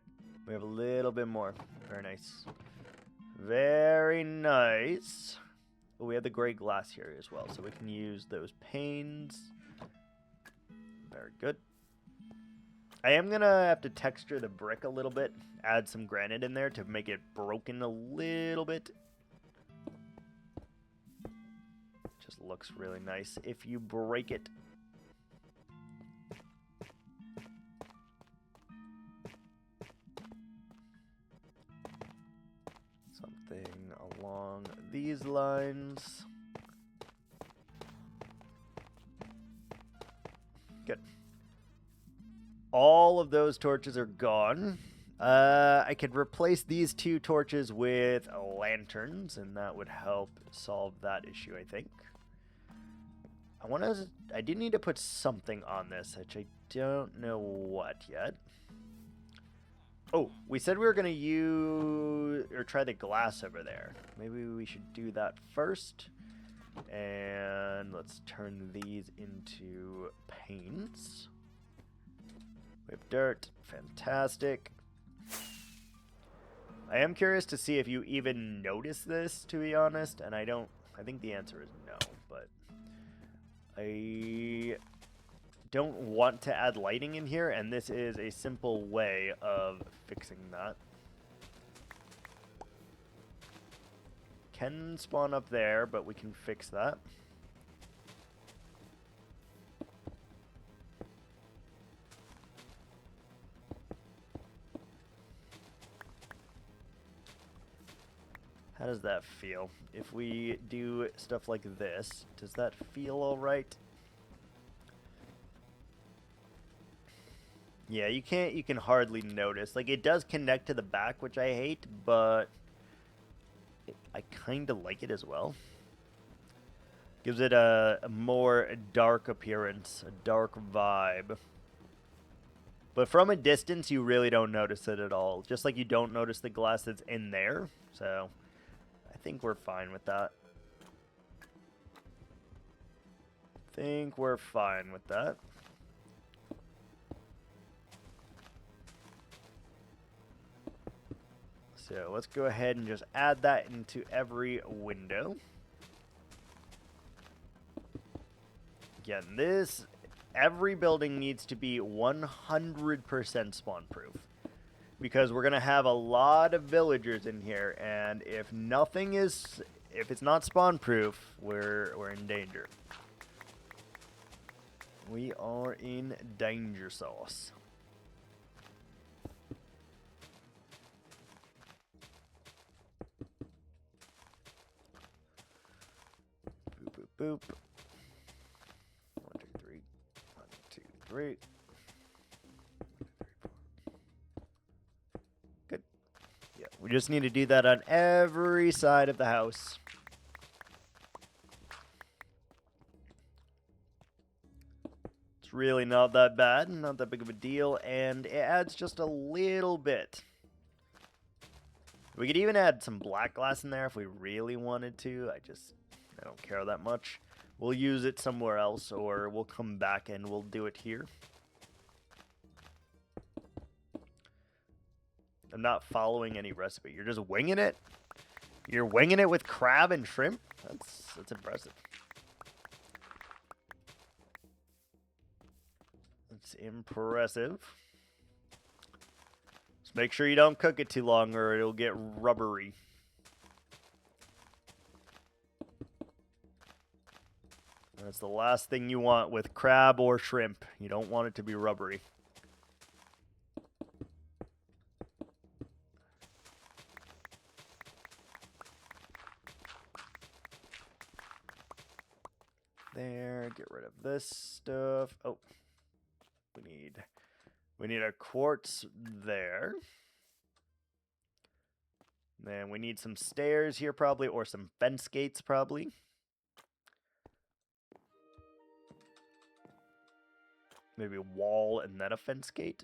We have a little bit more. Very nice. Very nice. Oh, we have the gray glass here as well. So we can use those panes. Very good. I am going to have to texture the brick a little bit. Add some granite in there to make it broken a little bit. Just looks really nice if you break it. Something along these lines. Good. all of those torches are gone. I could replace these 2 torches with lanterns, and that would help solve that issue, I think. I do need to put something on this, which I don't know what yet. Oh, we said we were going to use, or try the glass over there. Maybe we should do that first. And let's turn these into panes. We have dirt. Fantastic. I am curious to see if you even notice this, to be honest, and I think the answer is no, but I don't want to add lighting in here, and this is a simple way of fixing that. Can spawn up there, but we can fix that. How does that feel? If we do stuff like this, does that feel alright? Yeah, you can hardly notice. Like, it does connect to the back, which I hate, but I kind of like it as well. Gives it a more dark appearance, a dark vibe. But from a distance, you really don't notice it at all. Just like you don't notice the glass that's in there. So I think we're fine with that. So let's go ahead and just add that into every window. Again, every building needs to be 100% spawn proof, because we're gonna have a lot of villagers in here, and if it's not spawn proof, we're in danger. We are in danger sauce. Boop, boop, boop. 1, 2, 3. 1, 2, 3. Good. Yeah, we just need to do that on every side of the house. It's really not that bad, not that big of a deal, and it adds just a little bit. We could even add some black glass in there if we really wanted to. I don't care that much. We'll use it somewhere else, or we'll come back and we'll do it here. I'm not following any recipe. You're just winging it? You're winging it with crab and shrimp? That's impressive. That's impressive. Just make sure you don't cook it too long or it'll get rubbery. That's the last thing you want with crab or shrimp. You don't want it to be rubbery. There, get rid of this stuff. Oh, we need a quartz there. Then we need some stairs here probably, or some fence gates probably. Maybe a wall and then a fence gate.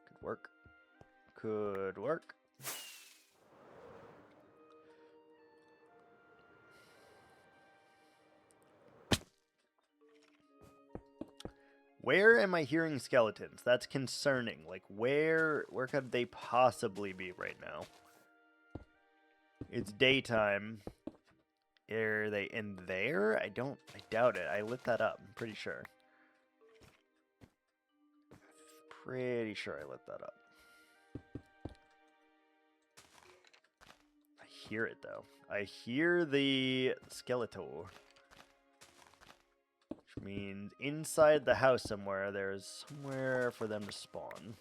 Could work. Could work. Where am I hearing skeletons? That's concerning. Like, where could they possibly be right now? It's daytime. Are they in there? I doubt it. I lit that up. I'm pretty sure. Pretty sure I lit that up. I hear it, though. I hear the Skeletor. Which means inside the house somewhere, there's somewhere for them to spawn.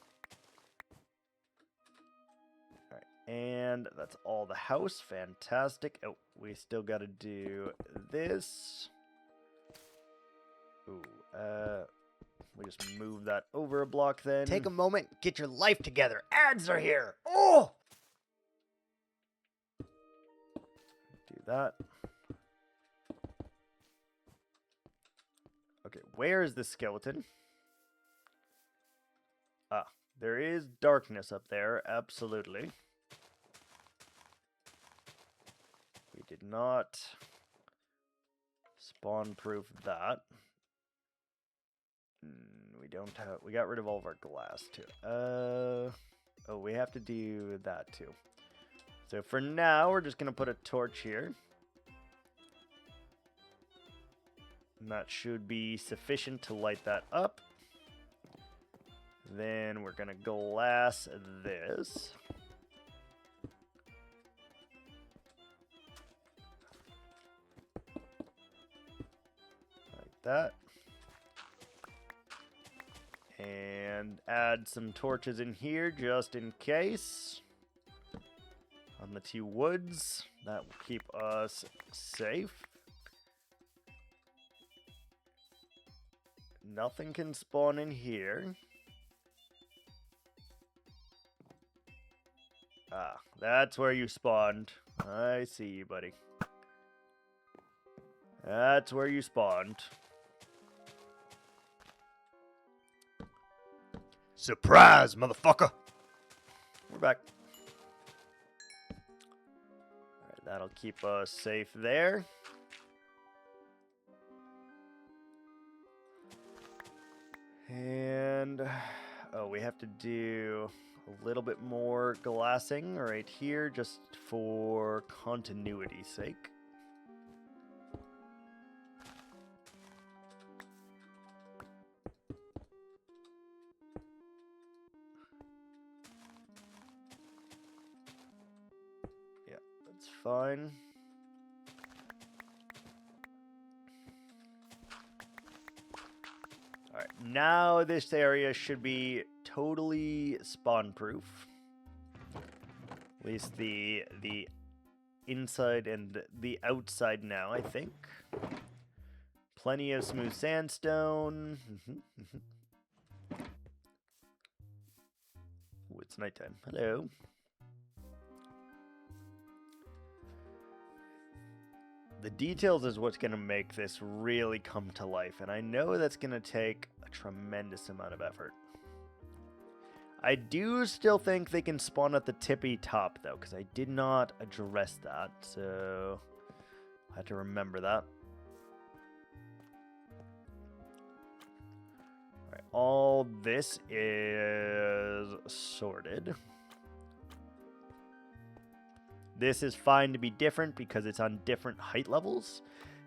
Alright, and that's all the house. Fantastic. Oh, we still gotta do this. Ooh, just move that over a block then. Take a moment, get your life together. Ads are here. Oh! Do that. Okay, where is the skeleton? Ah, there is darkness up there, absolutely. We did not spawn-proof that. We don't have... We got rid of all of our glass, too. Oh, we have to do that, too. So for now, we're just going to put a torch here. And that should be sufficient to light that up. Then we're going to glass this. Like that. And add some torches in here just in case. On the 2 woods. That will keep us safe. Nothing can spawn in here. Ah, that's where you spawned. I see you, buddy. That's where you spawned. Surprise, motherfucker! We're back. Alright, that'll keep us safe there. And, oh, we have to do a little bit more glassing right here just for continuity's sake. Yeah, that's fine. Alright, now this area should be totally spawn-proof. At least the inside and the outside now, I think. Plenty of smooth sandstone. Ooh, it's nighttime. Hello. The details is what's going to make this really come to life, and I know that's going to take a tremendous amount of effort. I do still think they can spawn at the tippy top, though, because I did not address that, so I have to remember that. Alright, all this is sorted. This is fine to be different because it's on different height levels.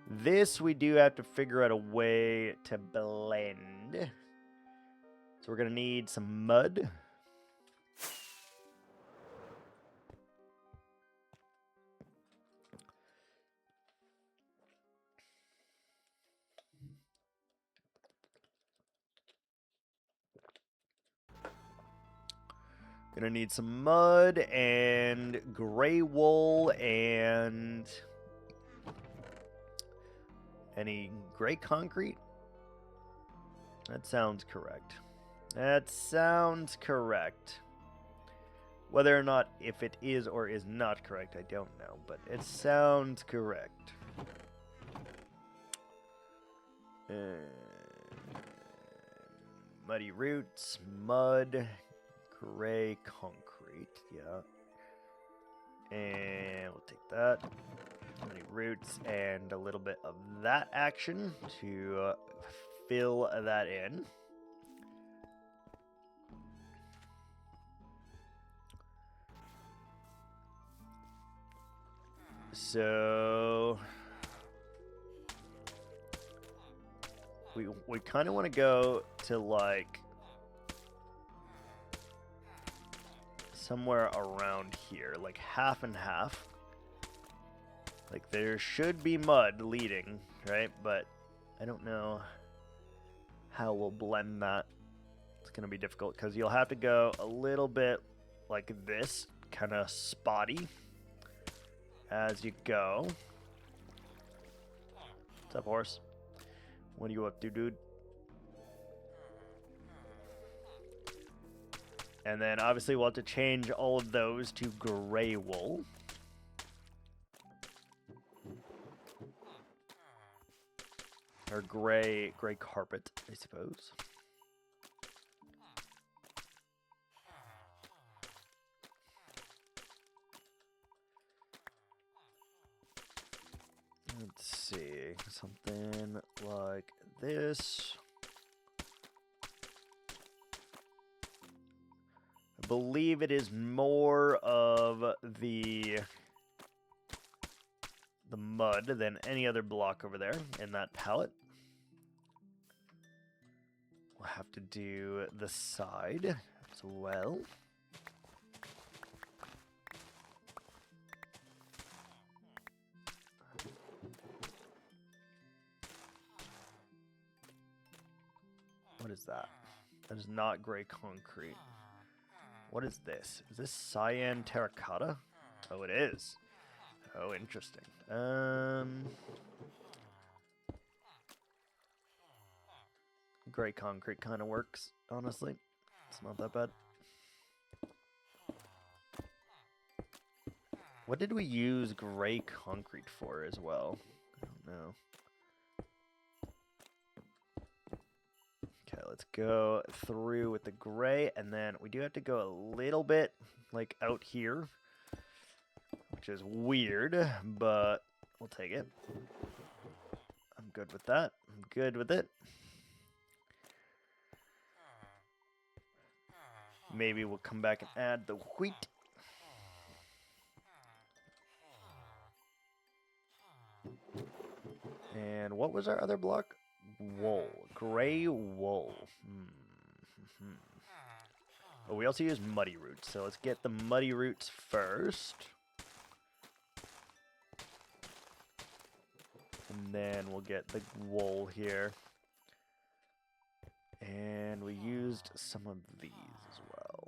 This we do have to figure out a way to blend. So we're going to need some mud. Gonna need some mud and gray wool and any gray concrete? That sounds correct. That sounds correct. Whether or not if it is or is not correct, I don't know, but it sounds correct. Muddy roots, mud, gray concrete, yeah. And we'll take that. Many roots and a little bit of that action to fill that in. So we kind of want to go to like somewhere around here, like half and half. Like there should be mud leading, right? But I don't know how we'll blend that. It's going to be difficult because you'll have to go a little bit like this, kind of spotty as you go. What's up, horse? What are you up to, dude? And then obviously we'll have to change all of those to gray wool. Or gray carpet, I suppose. Let's see, something like this. I believe it is more of the mud than any other block over there in that palette. We'll have to do the side as well. What is that? That is not gray concrete. What is this? Is this cyan terracotta? Oh, it is. Oh, interesting. Gray concrete kind of works, honestly. It's not that bad. What did we use gray concrete for as well? I don't know. Okay, let's go through with the gray, and then we do have to go a little bit, like, out here, which is weird, but we'll take it. I'm good with that. I'm good with it. Maybe we'll come back and add the wheat. And what was our other block? Wool. Gray wool. But we also use muddy roots, so let's get the muddy roots first. And then we'll get the wool here. And we used some of these as well.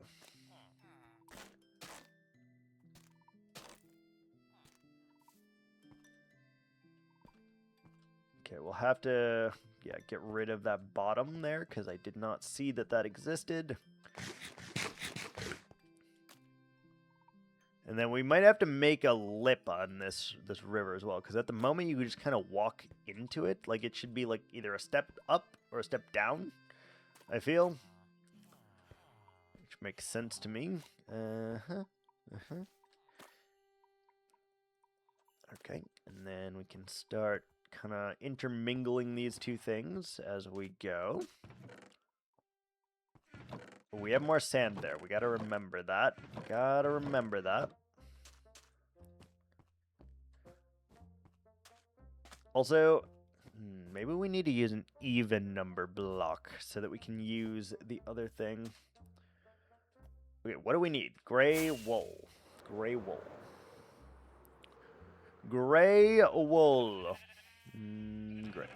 Okay, we'll have to, get rid of that bottom there, because I did not see that that existed. And then we might have to make a lip on this river as well, because at the moment you just kind of walk into it. Like, it should be like either a step up or a step down, I feel. Which makes sense to me. Okay, and then we can start kind of intermingling these two things as we go. We have more sand there. We gotta remember that. Also, maybe we need to use an even number block so that we can use the other thing. Okay, what do we need? Gray wool. Gray wool. Gray wool. Great.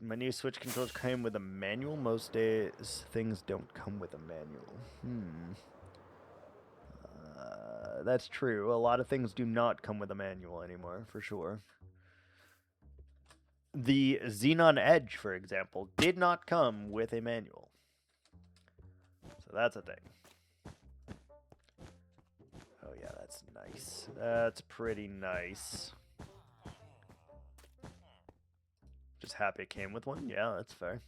My new Switch controls came with a manual. Most days, things don't come with a manual. That's true. A lot of things do not come with a manual anymore, for sure. The Xenon Edge, for example, did not come with a manual. So that's a thing. Oh yeah, that's nice. That's pretty nice. Just happy it came with one? Yeah, that's fair.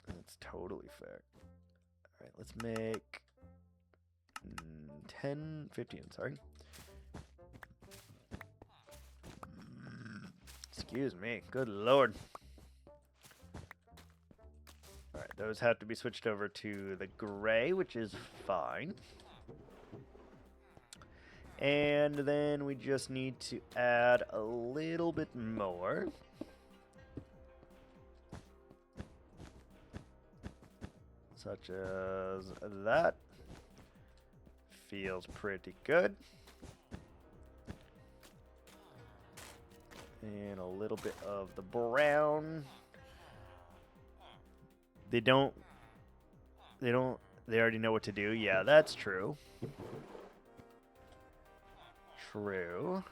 That's totally fair. Alright, let's make 15, sorry. Excuse me, good lord. Alright, those have to be switched over to the gray, which is fine. And then we just need to add a little bit more. Such as that. Feels pretty good. And a little bit of the brown. They already know what to do. Yeah, that's true. True.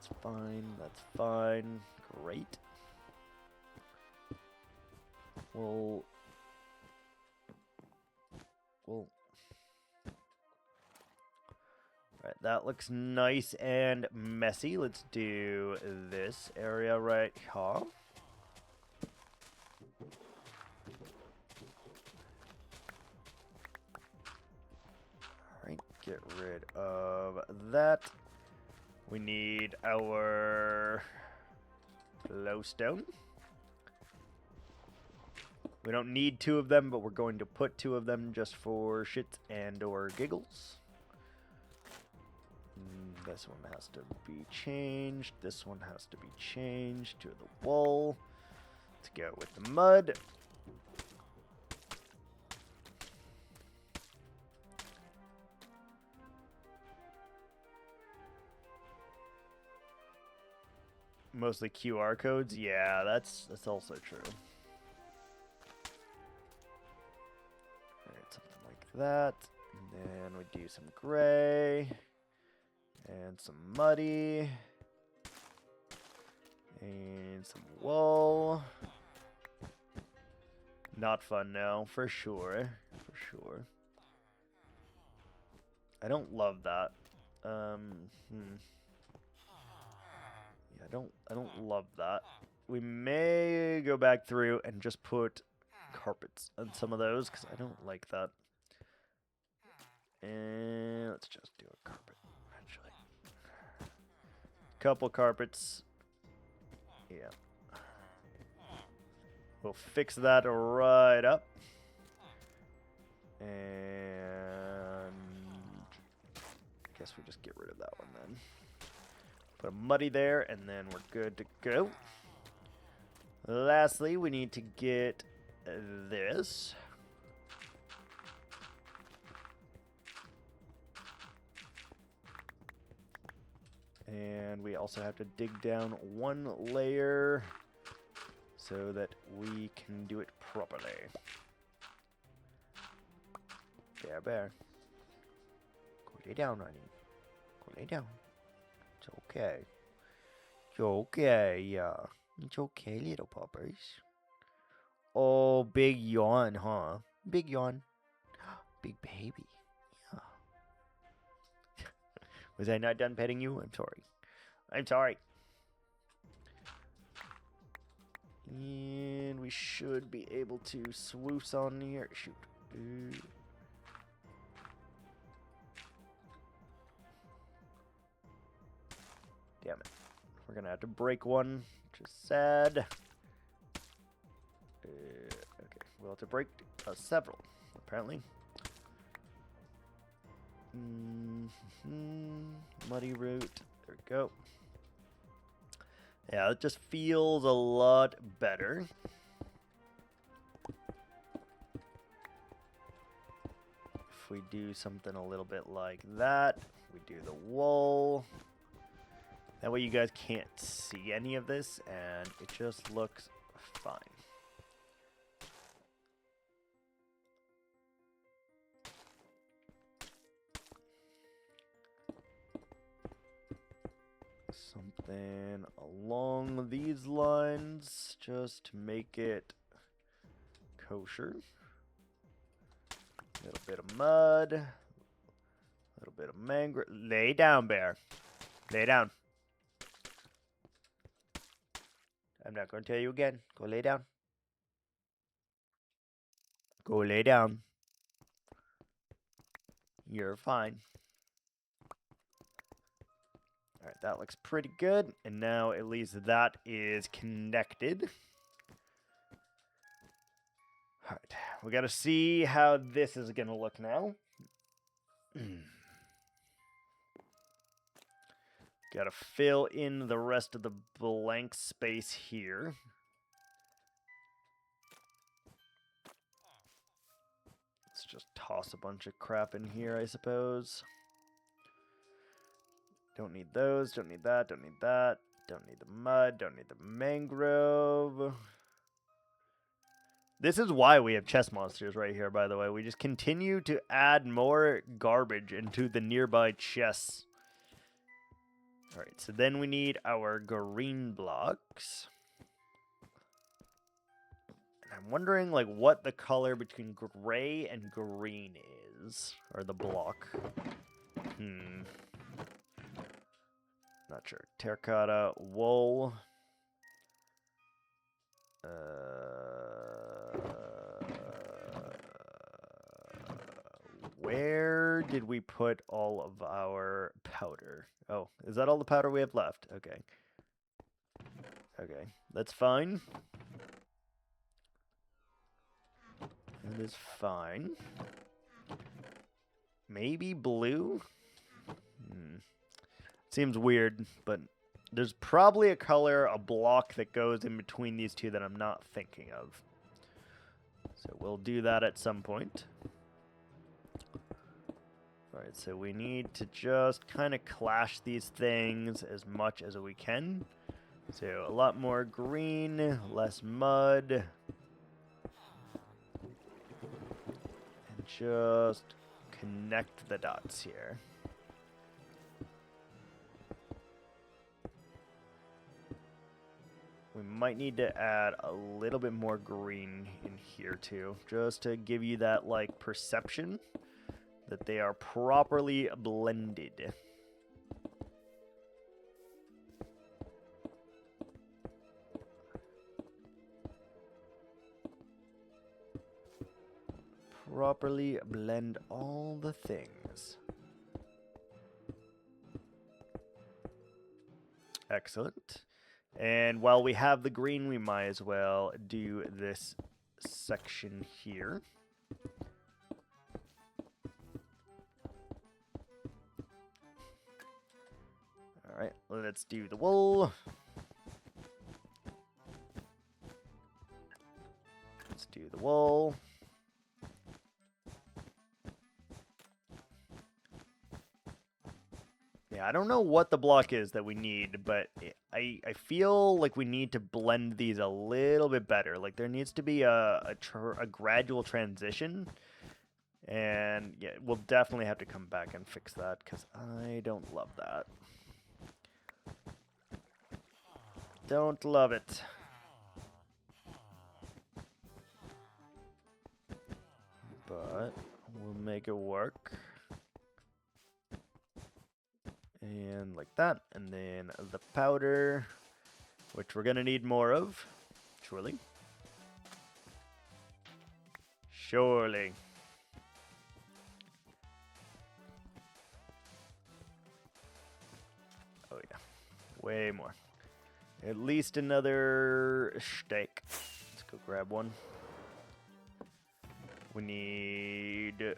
That's fine. That's fine. Great. Well... Alright, that looks nice and messy. Let's do this area right here. Alright, get rid of that. We need our glowstone. We don't need 2 of them, but we're going to put 2 of them just for shits and or giggles. This one has to be changed. This one has to be changed to the wool. Let's go with the mud. Mostly QR codes. Yeah, that's also true. Alright, something like that. And then we do some gray. And some muddy. And some wool. Not fun now, for sure. For sure. I don't love that. Yeah, I don't love that. We may go back through and just put carpets on some of those, because I don't like that. And let's just do a carpet. Couple carpets. Yeah. We'll fix that right up. And I guess we just get rid of that one then. Put a muddy there, and then we're good to go. Lastly, we need to get this. And we also have to dig down 1 layer so that we can do it properly. Bear. Go lay down, honey. Go lay down. It's okay. It's okay, yeah. It's okay, little puppers. Oh, big yawn, huh? Big yawn. Big baby. Was I not done petting you? I'm sorry. I'm sorry. And we should be able to swoosh on here. Shoot. Damn it. We're going to have to break one, which is sad. Okay. We'll have to break several, apparently. Muddy root. There we go. Yeah, it just feels a lot better. If we do something a little bit like that, we do the wool. That way you guys can't see any of this, and it just looks fine. Something along these lines, just to make it kosher. A little bit of mud, a little bit of mangrove. Lay down, bear. Lay down. I'm not going to tell you again. Go lay down. Go lay down. You're fine. Alright, that looks pretty good. And now at least that is connected. Alright, we gotta see how this is gonna look now. Gotta fill in the rest of the blank space here. Let's just toss a bunch of crap in here, I suppose. Don't need those, don't need that, don't need that. Don't need the mud, don't need the mangrove. This is why we have chest monsters right here, by the way. We just continue to add more garbage into the nearby chests. Alright, so then we need our green blocks. And I'm wondering, like, what the color between gray and green is. Or the block. Not sure. Terracotta, wool. Where did we put all of our powder? Oh, is that all the powder we have left? Okay. Okay, that's fine. That is fine. Maybe blue? Seems weird, but there's probably a color, a block that goes in between these two that I'm not thinking of. So we'll do that at some point. Alright, so we need to just kind of clash these things as much as we can. So a lot more green, less mud. And just connect the dots here. We might need to add a little bit more green in here too, just to give you that like perception that they are properly blended. Properly blend all the things. Excellent. And while we have the green, we might as well do this section here. All right, let's do the wool. Let's do the wool. Yeah, I don't know what the block is that we need, but I feel like we need to blend these a little bit better. Like there needs to be a gradual transition, and yeah, we'll definitely have to come back and fix that because I don't love that. Don't love it. But we'll make it work. And like that. And then the powder, which we're going to need more of. Surely. Surely. Oh yeah. Way more. At least another steak. Let's go grab one. We need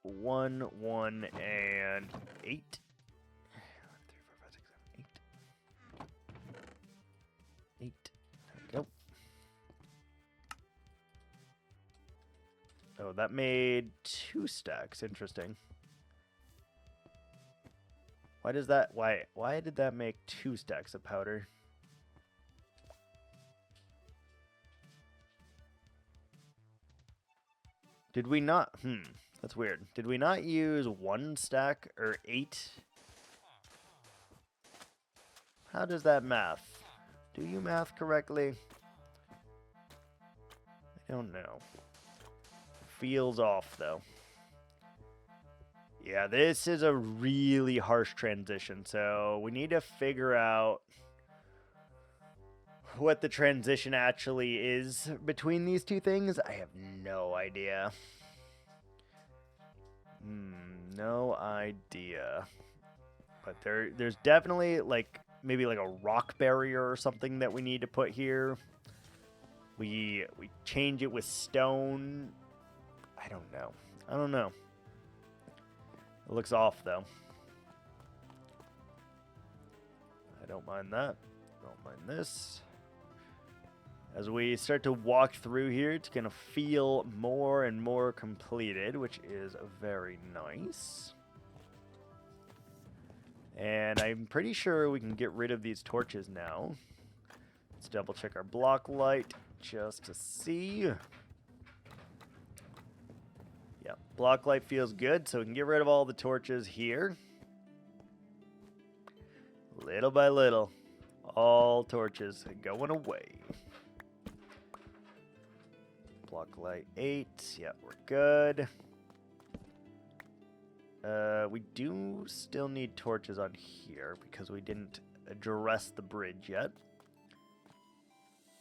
1, 1, and 8. 8. There we go. Oh, that made 2 stacks. Interesting. Why does that? Why did that make 2 stacks of powder? Did we not? That's weird. Did we not use 1 stack or 8? How does that math? Do you math correctly? I don't know. Feels off, though. Yeah, this is a really harsh transition, so we need to figure out what the transition actually is between these two things. I have no idea. No idea. But there's definitely, like, maybe like a rock barrier or something that we need to put here. We change it with stone. I don't know. I don't know. It looks off, though. I don't mind that. Don't mind this. As we start to walk through here, it's going to feel more and more completed, which is very nice. And I'm pretty sure we can get rid of these torches now. Let's double check our block light just to see. Yeah, block light feels good, so we can get rid of all the torches here. Little by little. All torches going away. Block light 8. Yeah, we're good. We do still need torches on here because we didn't address the bridge yet.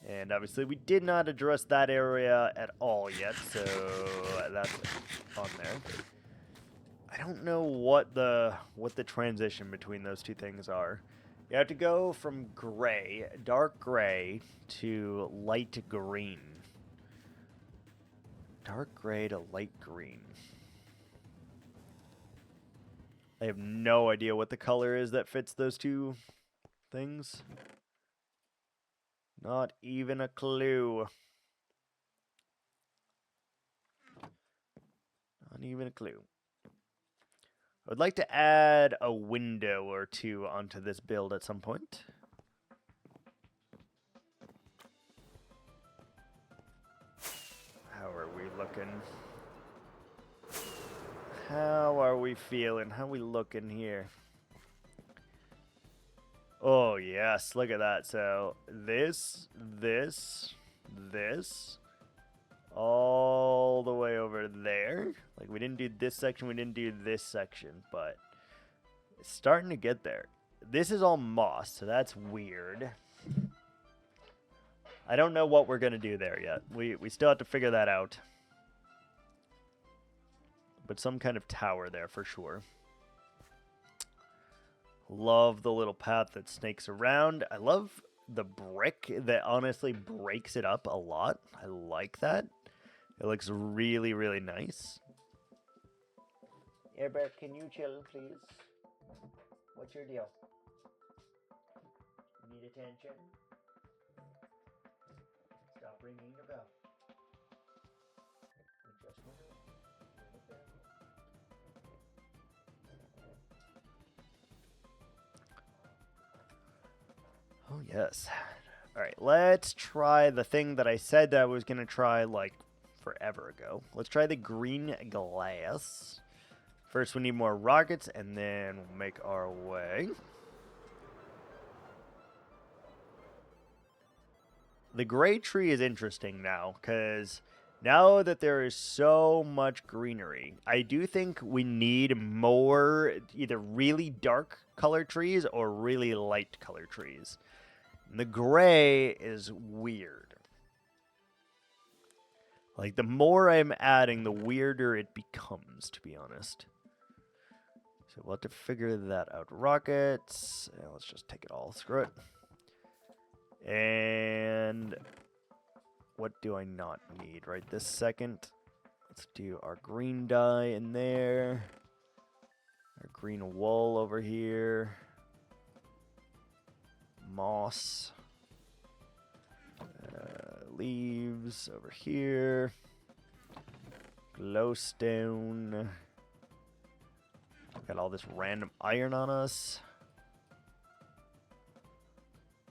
And obviously we did not address that area at all yet, so that's on there. I don't know what the transition between those two things are. You have to go from gray, dark gray, to light green. Dark gray to light green. I have no idea what the color is that fits those two things. Not even a clue. Not even a clue. I would like to add a window or two onto this build at some point. How are we looking? How are we feeling? How are we looking here? Oh, yes. Look at that. So, this, all the way over there. Like, we didn't do this section, we didn't do this section, but it's starting to get there. This is all moss, so that's weird. I don't know what we're going to do there yet. We still have to figure that out. But some kind of tower there for sure. Love the little path that snakes around. I love the brick that honestly breaks it up a lot. I like that. It looks really, really nice. Airbear, can you chill, please? What's your deal? You need attention? Stop ringing your bell. We just want to ring the bell. Oh, yes. All right, let's try the thing that I said that I was going to try, like, forever ago. Let's try the green glass. First, we need more rockets, and then we'll make our way. The gray tree is interesting now, because now that there is so much greenery, I do think we need more either really dark colored trees or really light colored trees. And the gray is weird. Like, the more I'm adding, the weirder it becomes, to be honest. So we'll have to figure that out. Rockets. Yeah, let's just take it all. Screw it. And what do I not need right this second? Let's do our green dye in there. Our green wool over here. Moss. Leaves over here. Glowstone. Got all this random iron on us.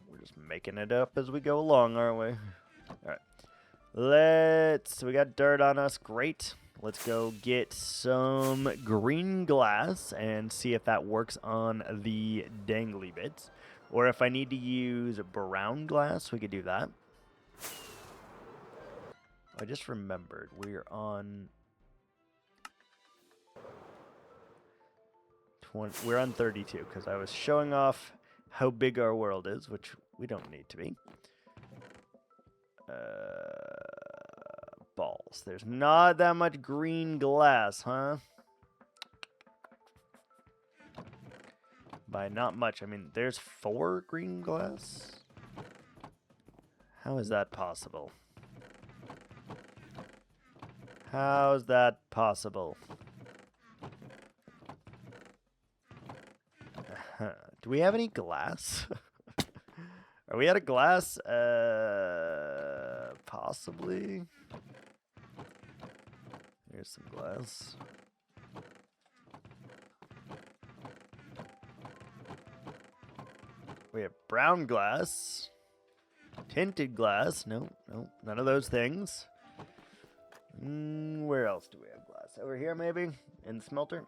We're just making it up as we go along, aren't we? Alright. We got dirt on us. Great. Let's go get some green glass and see if that works on the dangly bits. Or if I need to use brown glass, we could do that. I just remembered we're on 20, we're on 32 because I was showing off how big our world is, which we don't need to be. Balls. There's not that much green glass, huh? By not much, I mean there's 4 green glass. How is that possible? How's that possible? Do we have any glass? Are we out of glass? Possibly. Here's some glass. We have brown glass. Tinted glass. No, none of those things. Where else do we have glass? Over here, maybe? In the smelter?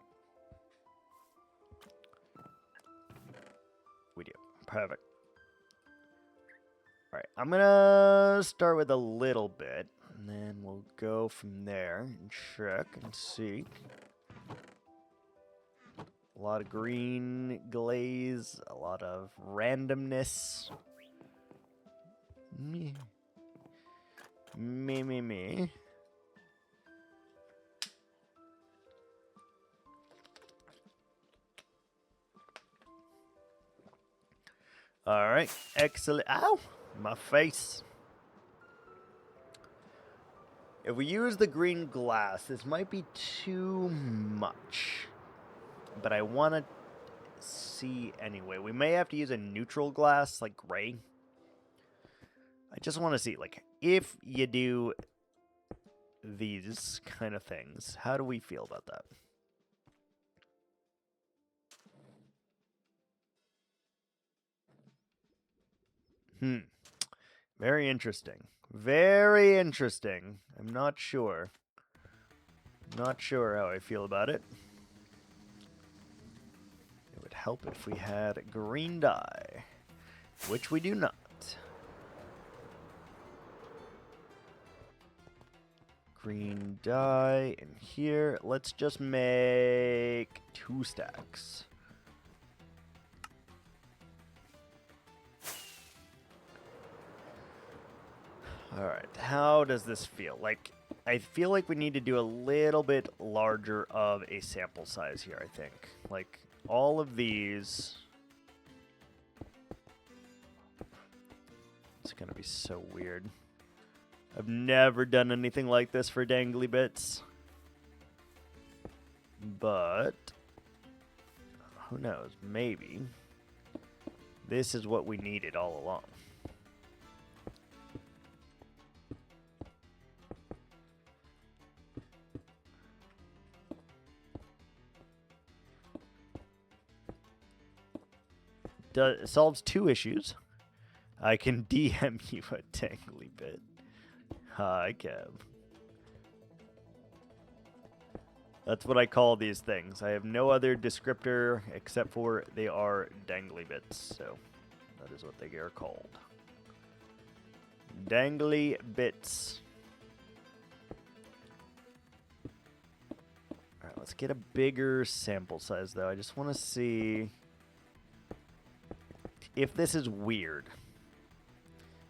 We do. Perfect. All right, I'm gonna start with a little bit, and then we'll go from there and check and seek. A lot of green glaze, a lot of randomness. Me. All right, excellent. Ow, my face. If we use the green glass, this might be too much. But I want to see anyway. We may have to use a neutral glass, like gray. I just want to see, like, if you do these kind of things, how do we feel about that? Very interesting. Very interesting. I'm not sure. Not sure how I feel about it. It would help if we had green dye, which we do not. Green dye in here. Let's just make 2 stacks. Alright, how does this feel? Like, I feel like we need to do a little bit larger of a sample size here, I think. Like, all of these... It's gonna be so weird. I've never done anything like this for dangly bits. But... who knows? Maybe. This is what we needed all along. It solves 2 issues. I can DM you a dangly bit. Hi, Kev. That's what I call these things. I have no other descriptor except for they are dangly bits. So that is what they are called. Dangly bits. Alright, let's get a bigger sample size though. I just want to see if this is weird.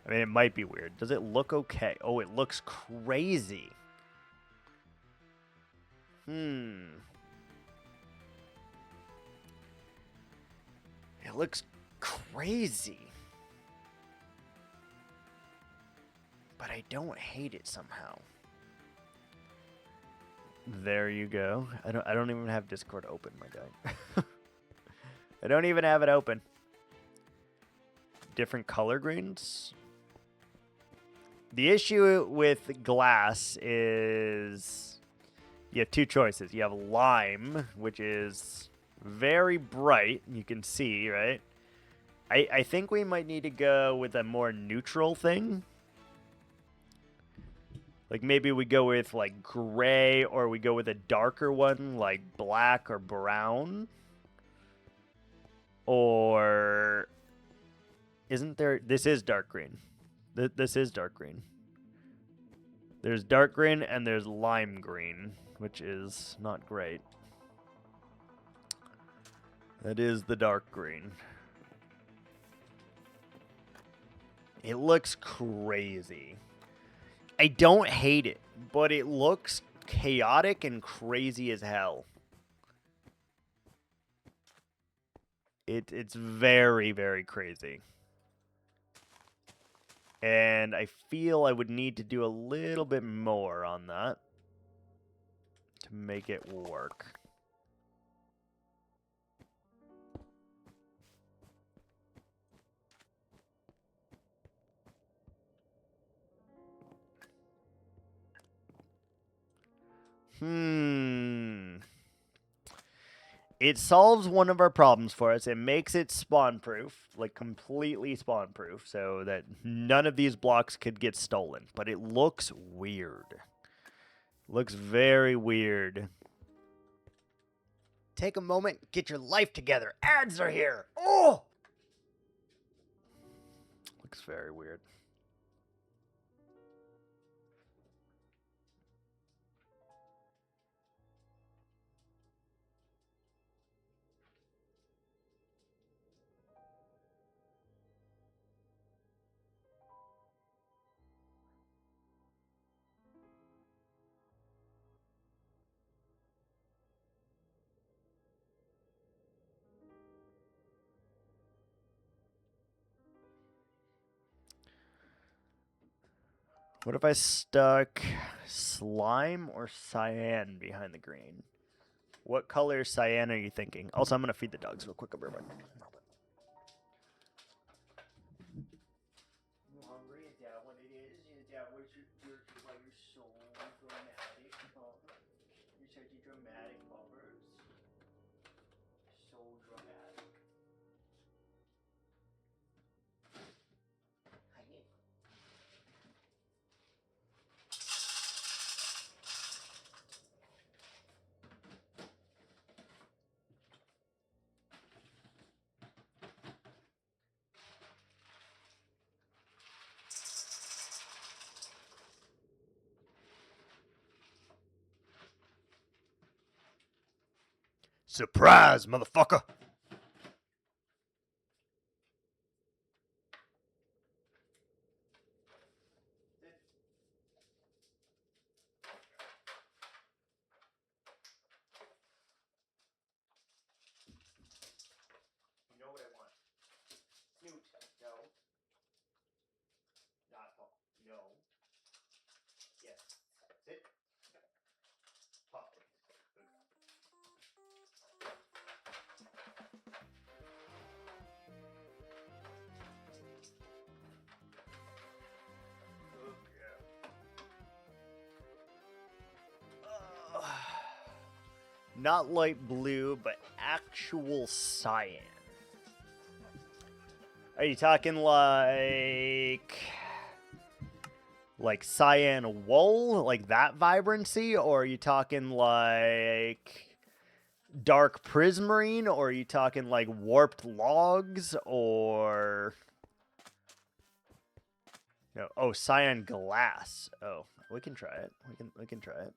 I mean, it might be weird. Does it look okay? Oh, it looks crazy. It looks crazy. But I don't hate it somehow. There you go. I don't even have Discord open, my guy. I don't even have it open. Different color greens. The issue with glass is you have 2 choices. You have lime, which is very bright. You can see, right? I think we might need to go with a more neutral thing. Like maybe we go with like gray, or we go with a darker one like black or brown. Or isn't there... This is dark green. This is dark green. There's dark green and there's lime green, which is not great. That is the dark green. It looks crazy. I don't hate it, but it looks chaotic and crazy as hell. It's very, very crazy. And I feel I would need to do a little bit more on that to make it work. It solves one of our problems for us. It makes it spawn-proof, like completely spawn-proof, so that none of these blocks could get stolen. But it looks weird. Looks very weird. Take a moment, get your life together. Ads are here. Oh! Looks very weird. What if I stuck slime or cyan behind the green? What color cyan are you thinking? Also, I'm going to feed the dogs real quick. I'll be right back. You hungry? Is that what it is? Is that what why you're so dramatic? Huh? You're such a dramatic lovers. So dramatic. Surprise, motherfucker! You know what I want? Snoot. No. Not Paul. No. Yes. Sit. Pop. Not light blue, but actual cyan. Are you talking like cyan wool, like that vibrancy, or are you talking like dark prismarine, or are you talking like warped logs, or no? Oh, cyan glass. Oh, we can try it. We can try it.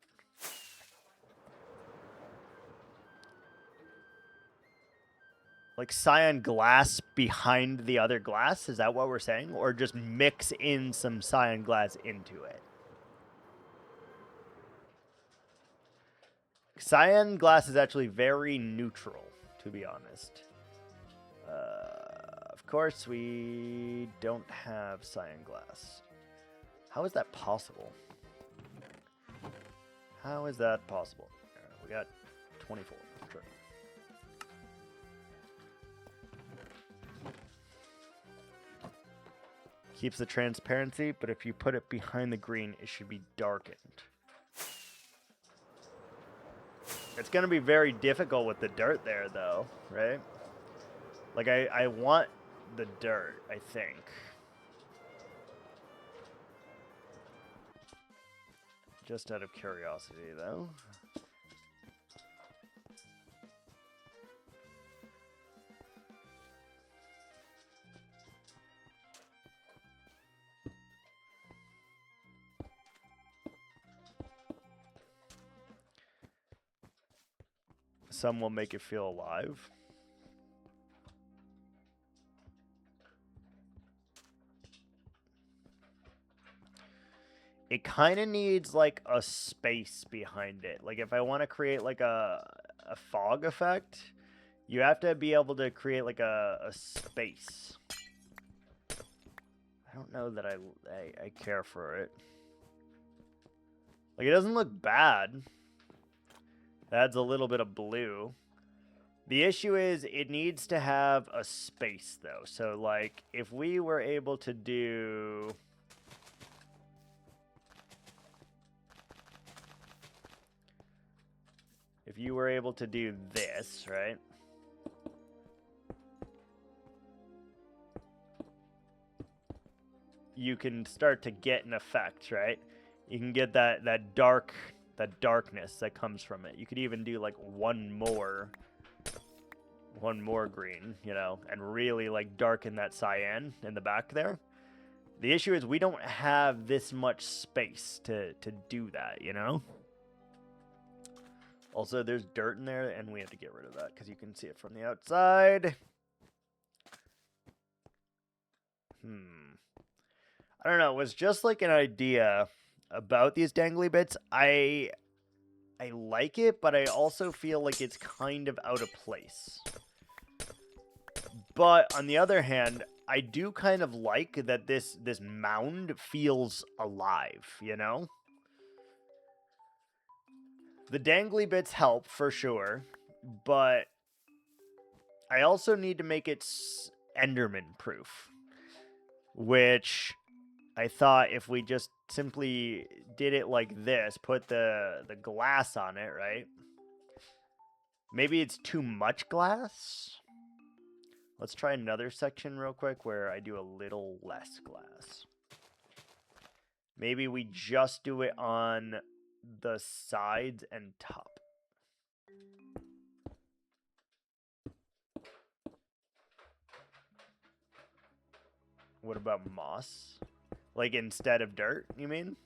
Like cyan glass behind the other glass? Is that what we're saying? Or just mix in some cyan glass into it? Cyan glass is actually very neutral, to be honest. Of course, we don't have cyan glass. How is that possible? How is that possible? We got 24. Sure. Keeps the transparency, but if you put it behind the green, it should be darkened. It's going to be very difficult with the dirt there, though, right? Like, I want the dirt, I think. Just out of curiosity, though. Some will make it feel alive. It kind of needs like a space behind it. Like if I want to create like a fog effect, you have to be able to create like a space. I don't know that I care for it. Like it doesn't look bad. It adds a little bit of blue. The issue is it needs to have a space though. So like if we were able to do... If you were able to do this, right? You can start to get an effect, right? You can get that darkness that comes from it. You could even do like one more green, you know, and really like darken that cyan in the back there. The issue is we don't have this much space to do that, you know? Also, there's dirt in there, and we have to get rid of that because you can see it from the outside. I don't know. It was just like an idea about these dangly bits. I like it, but I also feel like it's kind of out of place. But on the other hand, I do kind of like that this mound feels alive, you know? The dangly bits help for sure, but I also need to make it Enderman proof, which I thought if we just simply did it like this, put the glass on it, right? Maybe it's too much glass. Let's try another section real quick where I do a little less glass. Maybe we just do it on the sides and top. What about moss? Like instead of dirt, you mean?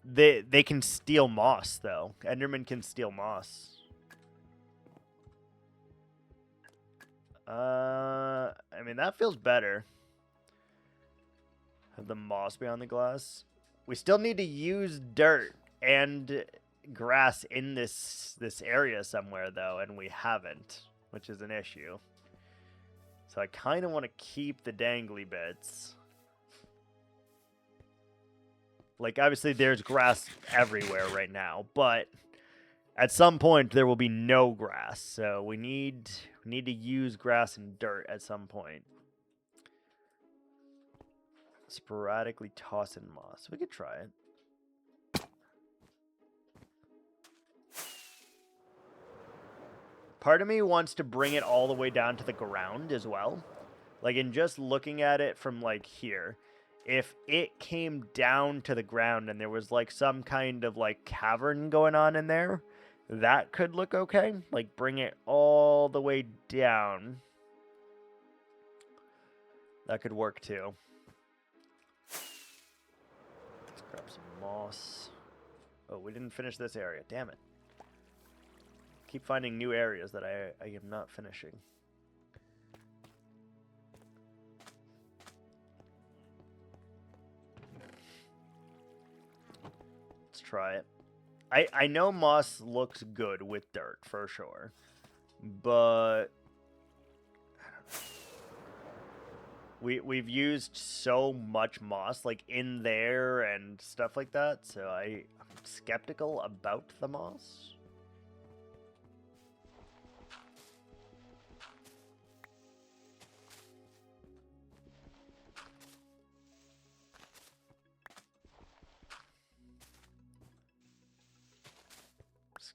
They can steal moss though. Enderman can steal moss. I mean that feels better. Have the moss be on the glass. We still need to use dirt and grass in this area somewhere though, and we haven't, which is an issue. So I kind of want to keep the dangly bits. Like obviously there's grass everywhere right now, but at some point there will be no grass. So we need to use grass and dirt at some point. Sporadically toss in moss. We could try it. Part of me wants to bring it all the way down to the ground as well. Like in just looking at it from like here, if it came down to the ground and there was like some kind of like cavern going on in there, that could look okay. Like bring it all the way down. That could work too. Let's grab some moss. Oh, we didn't finish this area. Damn it. Keep finding new areas that I am not finishing. Let's try it. I know moss looks good with dirt for sure, but we've used so much moss like in there and stuff like that, so I'm skeptical about the moss.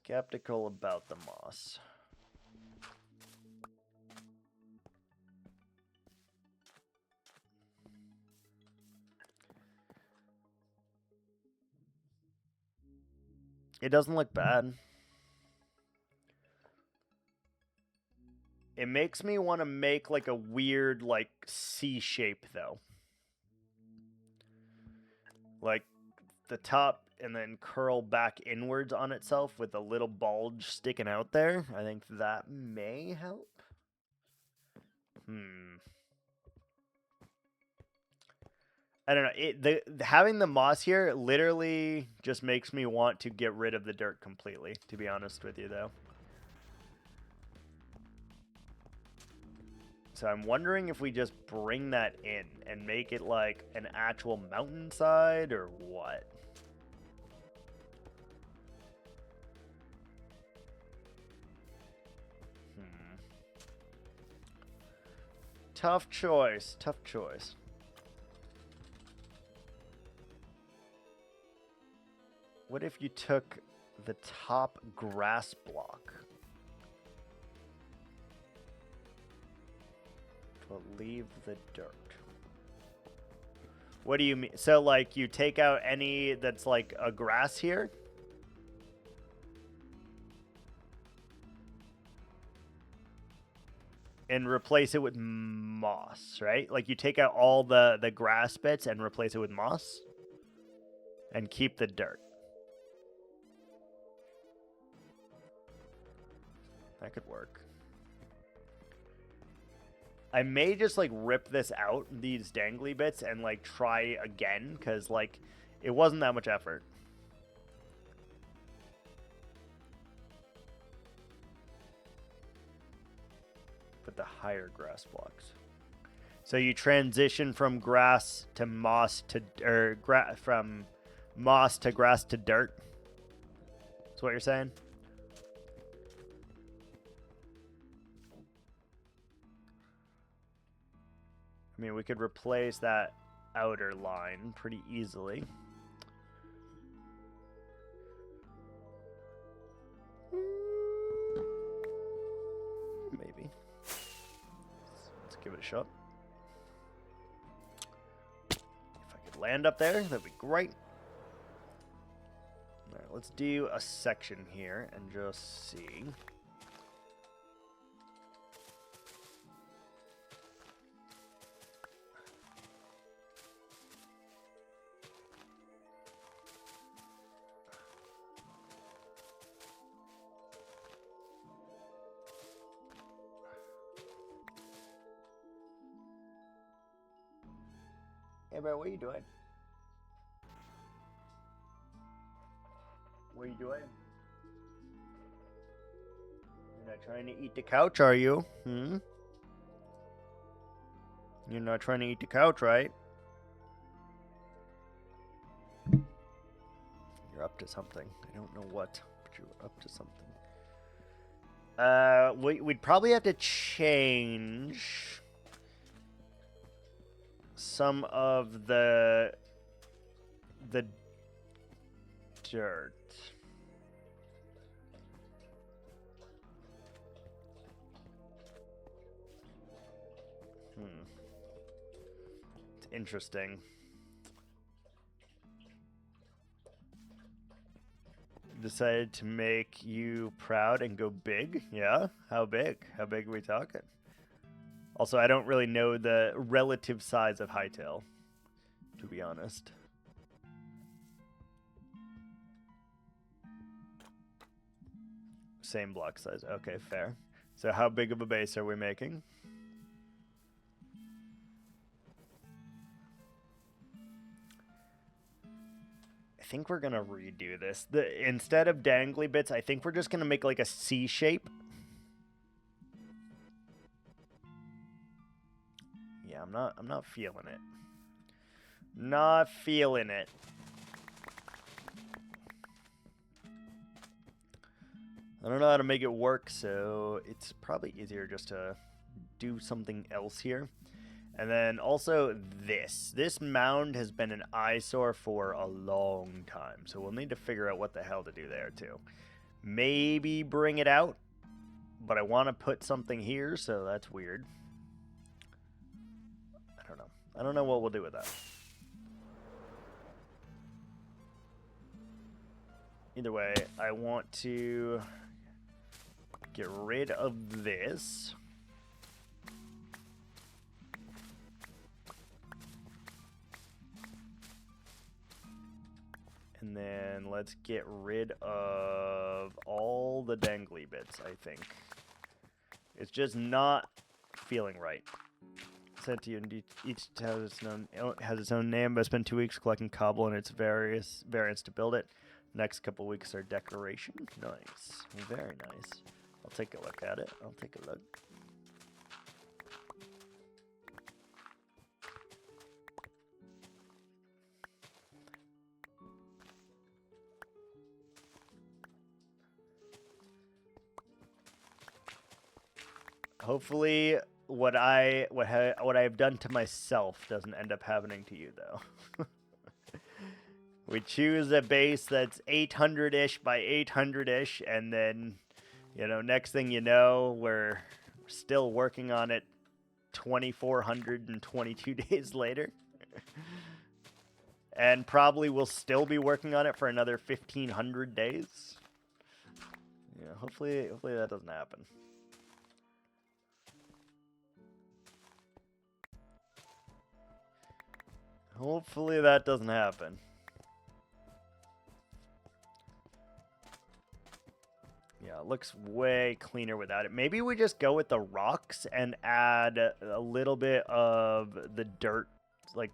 Skeptical about the moss. It doesn't look bad. It makes me want to make like a weird like C shape though. Like the top and then curl back inwards on itself with a little bulge sticking out there. I think that may help. I don't know. Having the moss here literally just makes me want to get rid of the dirt completely, to be honest with you, though. So I'm wondering if we just bring that in and make it like an actual mountainside or what. Tough choice. Tough choice. What if you took the top grass block, but leave the dirt? What do you mean? So, like, you take out any that's like a grass here? and replace it with moss, right? Like you take out all the grass bits and replace it with moss and keep the dirt. That could work. I may just like rip this out, these dangly bits, and like try again, because like it wasn't that much effort. But the higher grass blocks. So you transition from grass to moss to from moss to grass to dirt. That's what you're saying? I mean, we could replace that outer line pretty easily. Maybe. Let's give it a shot. If I could land up there, that'd be great. All right, let's do a section here and just see. Hey, bro, what are you doing? What are you doing? You're not trying to eat the couch, are you? Hmm? You're not trying to eat the couch, right? You're up to something. I don't know what, but you're up to something. We'd probably have to change some of the dirt. It's interesting. Decided to make you proud and go big? Yeah? How big? How big are we talking? Also, I don't really know the relative size of Hightail, to be honest. Same block size. Okay, fair. So how big of a base are we making? I think we're going to redo this. Instead of dangly bits, I think we're just going to make like a C shape. Yeah, I'm not feeling it. Not feeling it. I don't know how to make it work, so it's probably easier just to do something else here. And then also this. This mound has been an eyesore for a long time, so we'll need to figure out what the hell to do there too. Maybe bring it out, but I want to put something here, so that's weird. I don't know. I don't know what we'll do with that. Either way, I want to get rid of this. And then let's get rid of all the dangly bits, I think. It's just not feeling right. Sent to you, and each has its own name, but I spent 2 weeks collecting cobble and its various variants to build it. Next couple weeks are decoration. Nice. Very nice. I'll take a look at it. I'll take a look. Hopefully what I've done to myself doesn't end up happening to you though. We choose a base that's 800-ish by 800-ish, and then, you know, next thing you know, we're still working on it 2,422 days later. And probably we'll still be working on it for another 1,500 days. Yeah, hopefully that doesn't happen. Hopefully that doesn't happen. Yeah, it looks way cleaner without it. Maybe we just go with the rocks and add a little bit of the dirt, like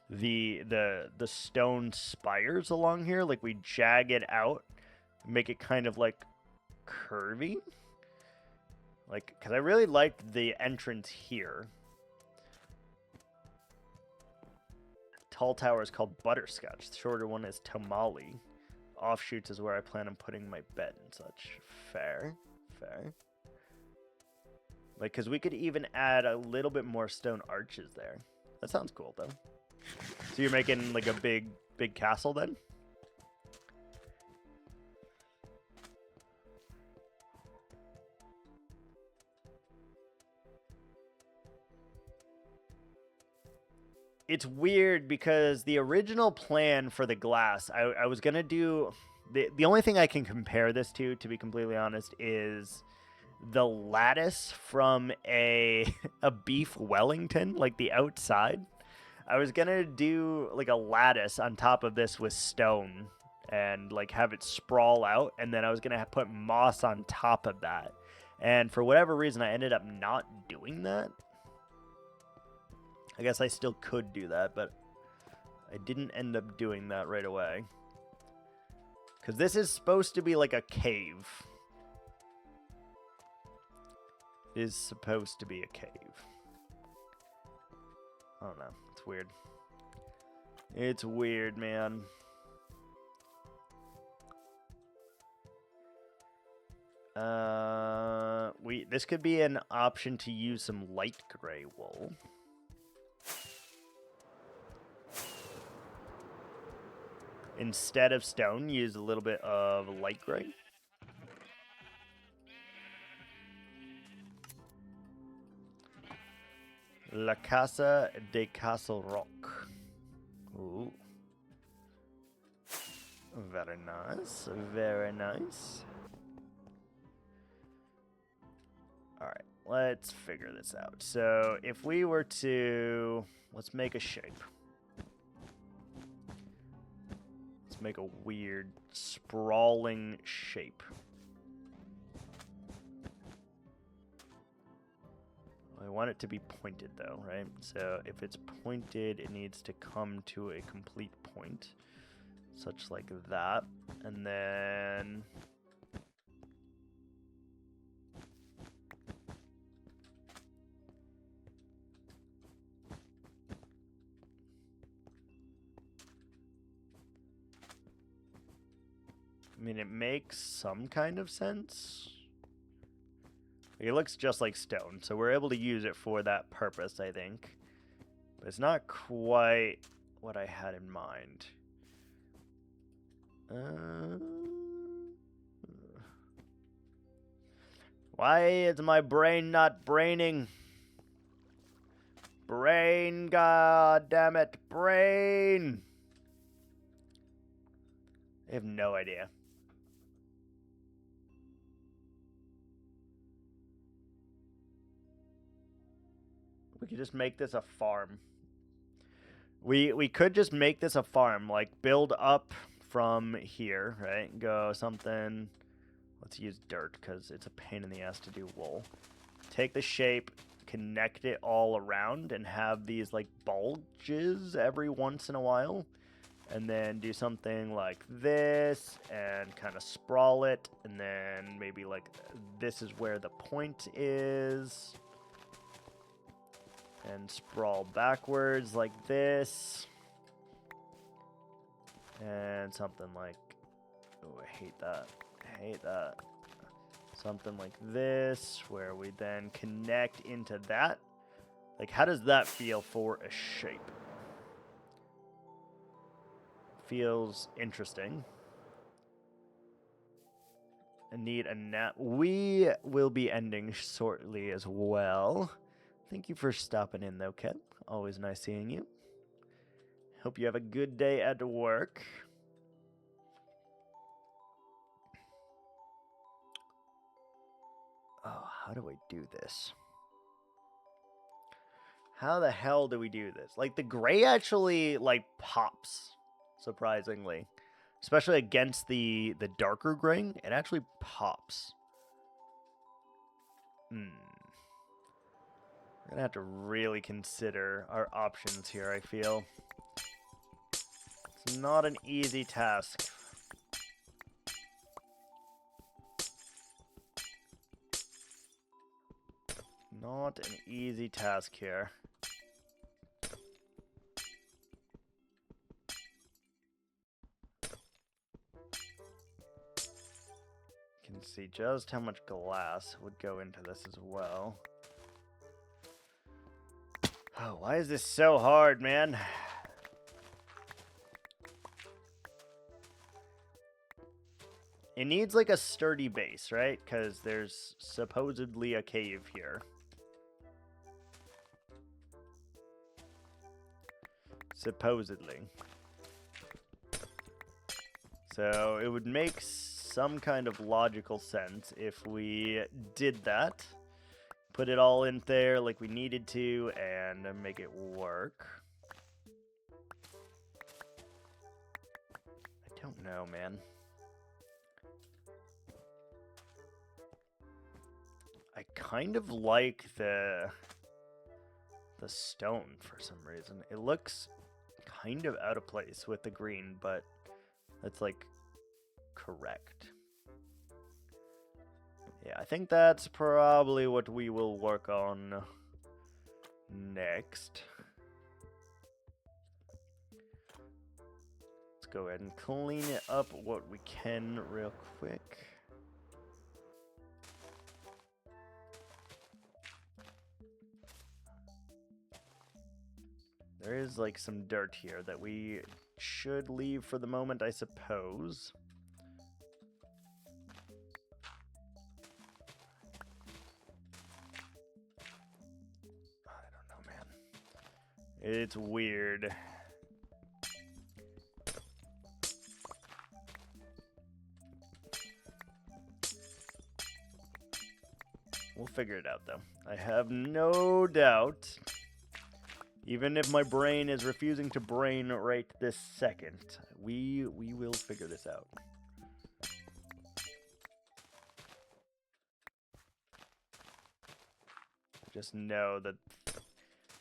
the stone spires along here. Like we jag it out, make it kind of like curvy. Like, because I really like the entrance here. Tall tower is called Butterscotch. The shorter one is Tamale. Offshoots is where I plan on putting my bed and such. Fair. Fair. Like, because we could even add a little bit more stone arches there. That sounds cool, though. So you're making, like, a big castle, then? It's weird because the original plan for the glass, I was going to do... The only thing I can compare this to be completely honest, is the lattice from a beef Wellington, like the outside. I was going to do like a lattice on top of this with stone and like have it sprawl out. And then I was going to put moss on top of that. And for whatever reason, I ended up not doing that. I guess I still could do that, but I didn't end up doing that right away. Because this is supposed to be like a cave. It is supposed to be a cave. I don't know. It's weird. It's weird, man. This could be an option to use some light gray wool. Instead of stone, use a little bit of light gray. La Casa de Castle Rock. Ooh. Very nice. Very nice. Alright, let's figure this out. So, if we were to... Let's make a shape. Make a weird sprawling shape. I want it to be pointed though, right? So if it's pointed, it needs to come to a complete point, such like that. And then I mean, it makes some kind of sense. It looks just like stone, so we're able to use it for that purpose, I think. But it's not quite what I had in mind. Why is my brain not braining? Brain, goddammit, brain! I have no idea. We could just make this a farm. We could just make this a farm, like build up from here, right? Go something. Let's use dirt because it's a pain in the ass to do wool. Take the shape, connect it all around, and have these like bulges every once in a while. And then do something like this and kind of sprawl it. And then maybe like this is where the point is. And sprawl backwards like this. And something like... Oh, I hate that. I hate that. Something like this, where we then connect into that. Like, how does that feel for a shape? Feels interesting. I need a nap. We will be ending shortly as well. Thank you for stopping in, though, Kev. Always nice seeing you. Hope you have a good day at work. Oh, how do I do this? How the hell do we do this? Like, the gray actually, like, pops, surprisingly. Especially against the darker gray, it actually pops. We're gonna have to really consider our options here, I feel. It's not an easy task. Not an easy task here. You can see just how much glass would go into this as well. Oh, why is this so hard, man? It needs like a sturdy base, right? Because there's supposedly a cave here. Supposedly. So it would make some kind of logical sense if we did that. Put it all in there like we needed to and make it work. I don't know, man. I kind of like the stone for some reason. It looks kind of out of place with the green, but that's like correct. Yeah, I think that's probably what we will work on next. Let's go ahead and clean it up what we can real quick. There is like some dirt here that we should leave for the moment, I suppose. I don't know, man. It's weird. We'll figure it out, though. I have no doubt. Even if my brain is refusing to brain right this second, we will figure this out. Just know that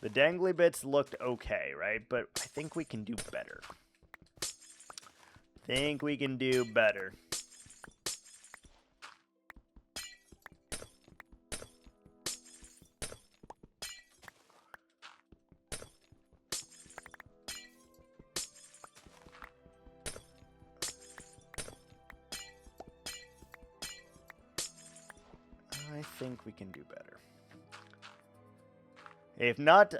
the dangly bits looked okay, right? But I think we can do better. Think we can do better. I think we can do better. If not,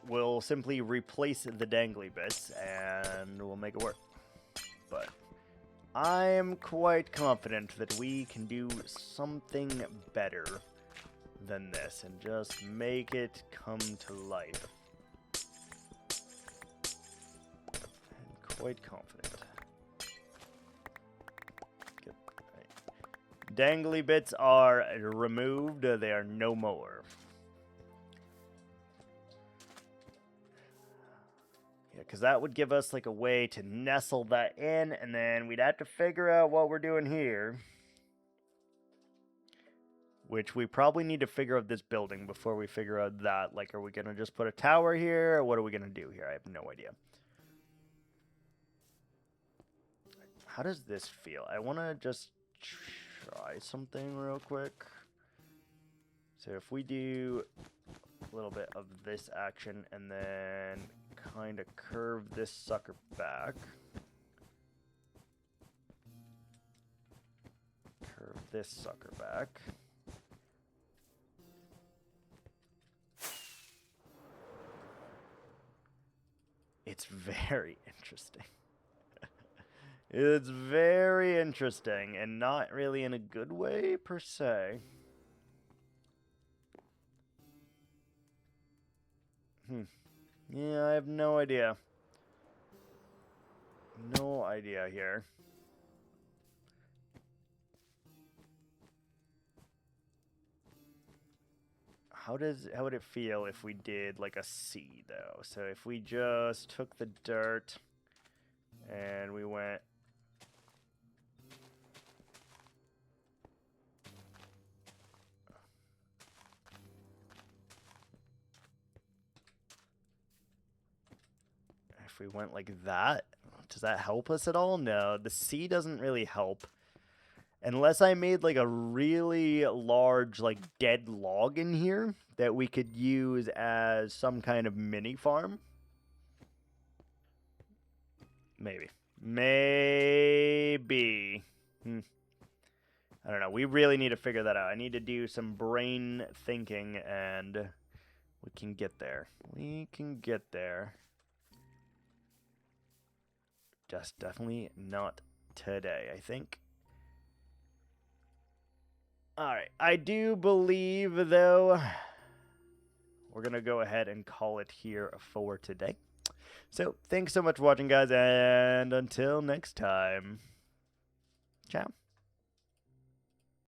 we'll simply replace the dangly bits and we'll make it work. But I'm quite confident that we can do something better than this and just make it come to life. I'm quite confident. Dangly bits are removed. They are no more. Yeah, because that would give us like a way to nestle that in, and then we'd have to figure out what we're doing here. Which we probably need to figure out this building before we figure out that. Like, are we going to just put a tower here, or what are we going to do here? I have no idea. How does this feel? I want to just try something real quick. So if we do a little bit of this action and then kind of curve this sucker back. Curve this sucker back. It's very interesting. It's very interesting, and not really in a good way, per se. Yeah, I have no idea. No idea here. how would it feel if we did like a C though? So if we just took the dirt and we went if we went like that, does that help us at all? No, the C doesn't really help. Unless I made like a really large like dead log in here that we could use as some kind of mini farm. Maybe. Maybe. I don't know. We really need to figure that out. I need to do some brain thinking and we can get there. We can get there. Just definitely not today, I think. Alright, I do believe, though, we're going to go ahead and call it here for today. So, thanks so much for watching, guys, and until next time, ciao.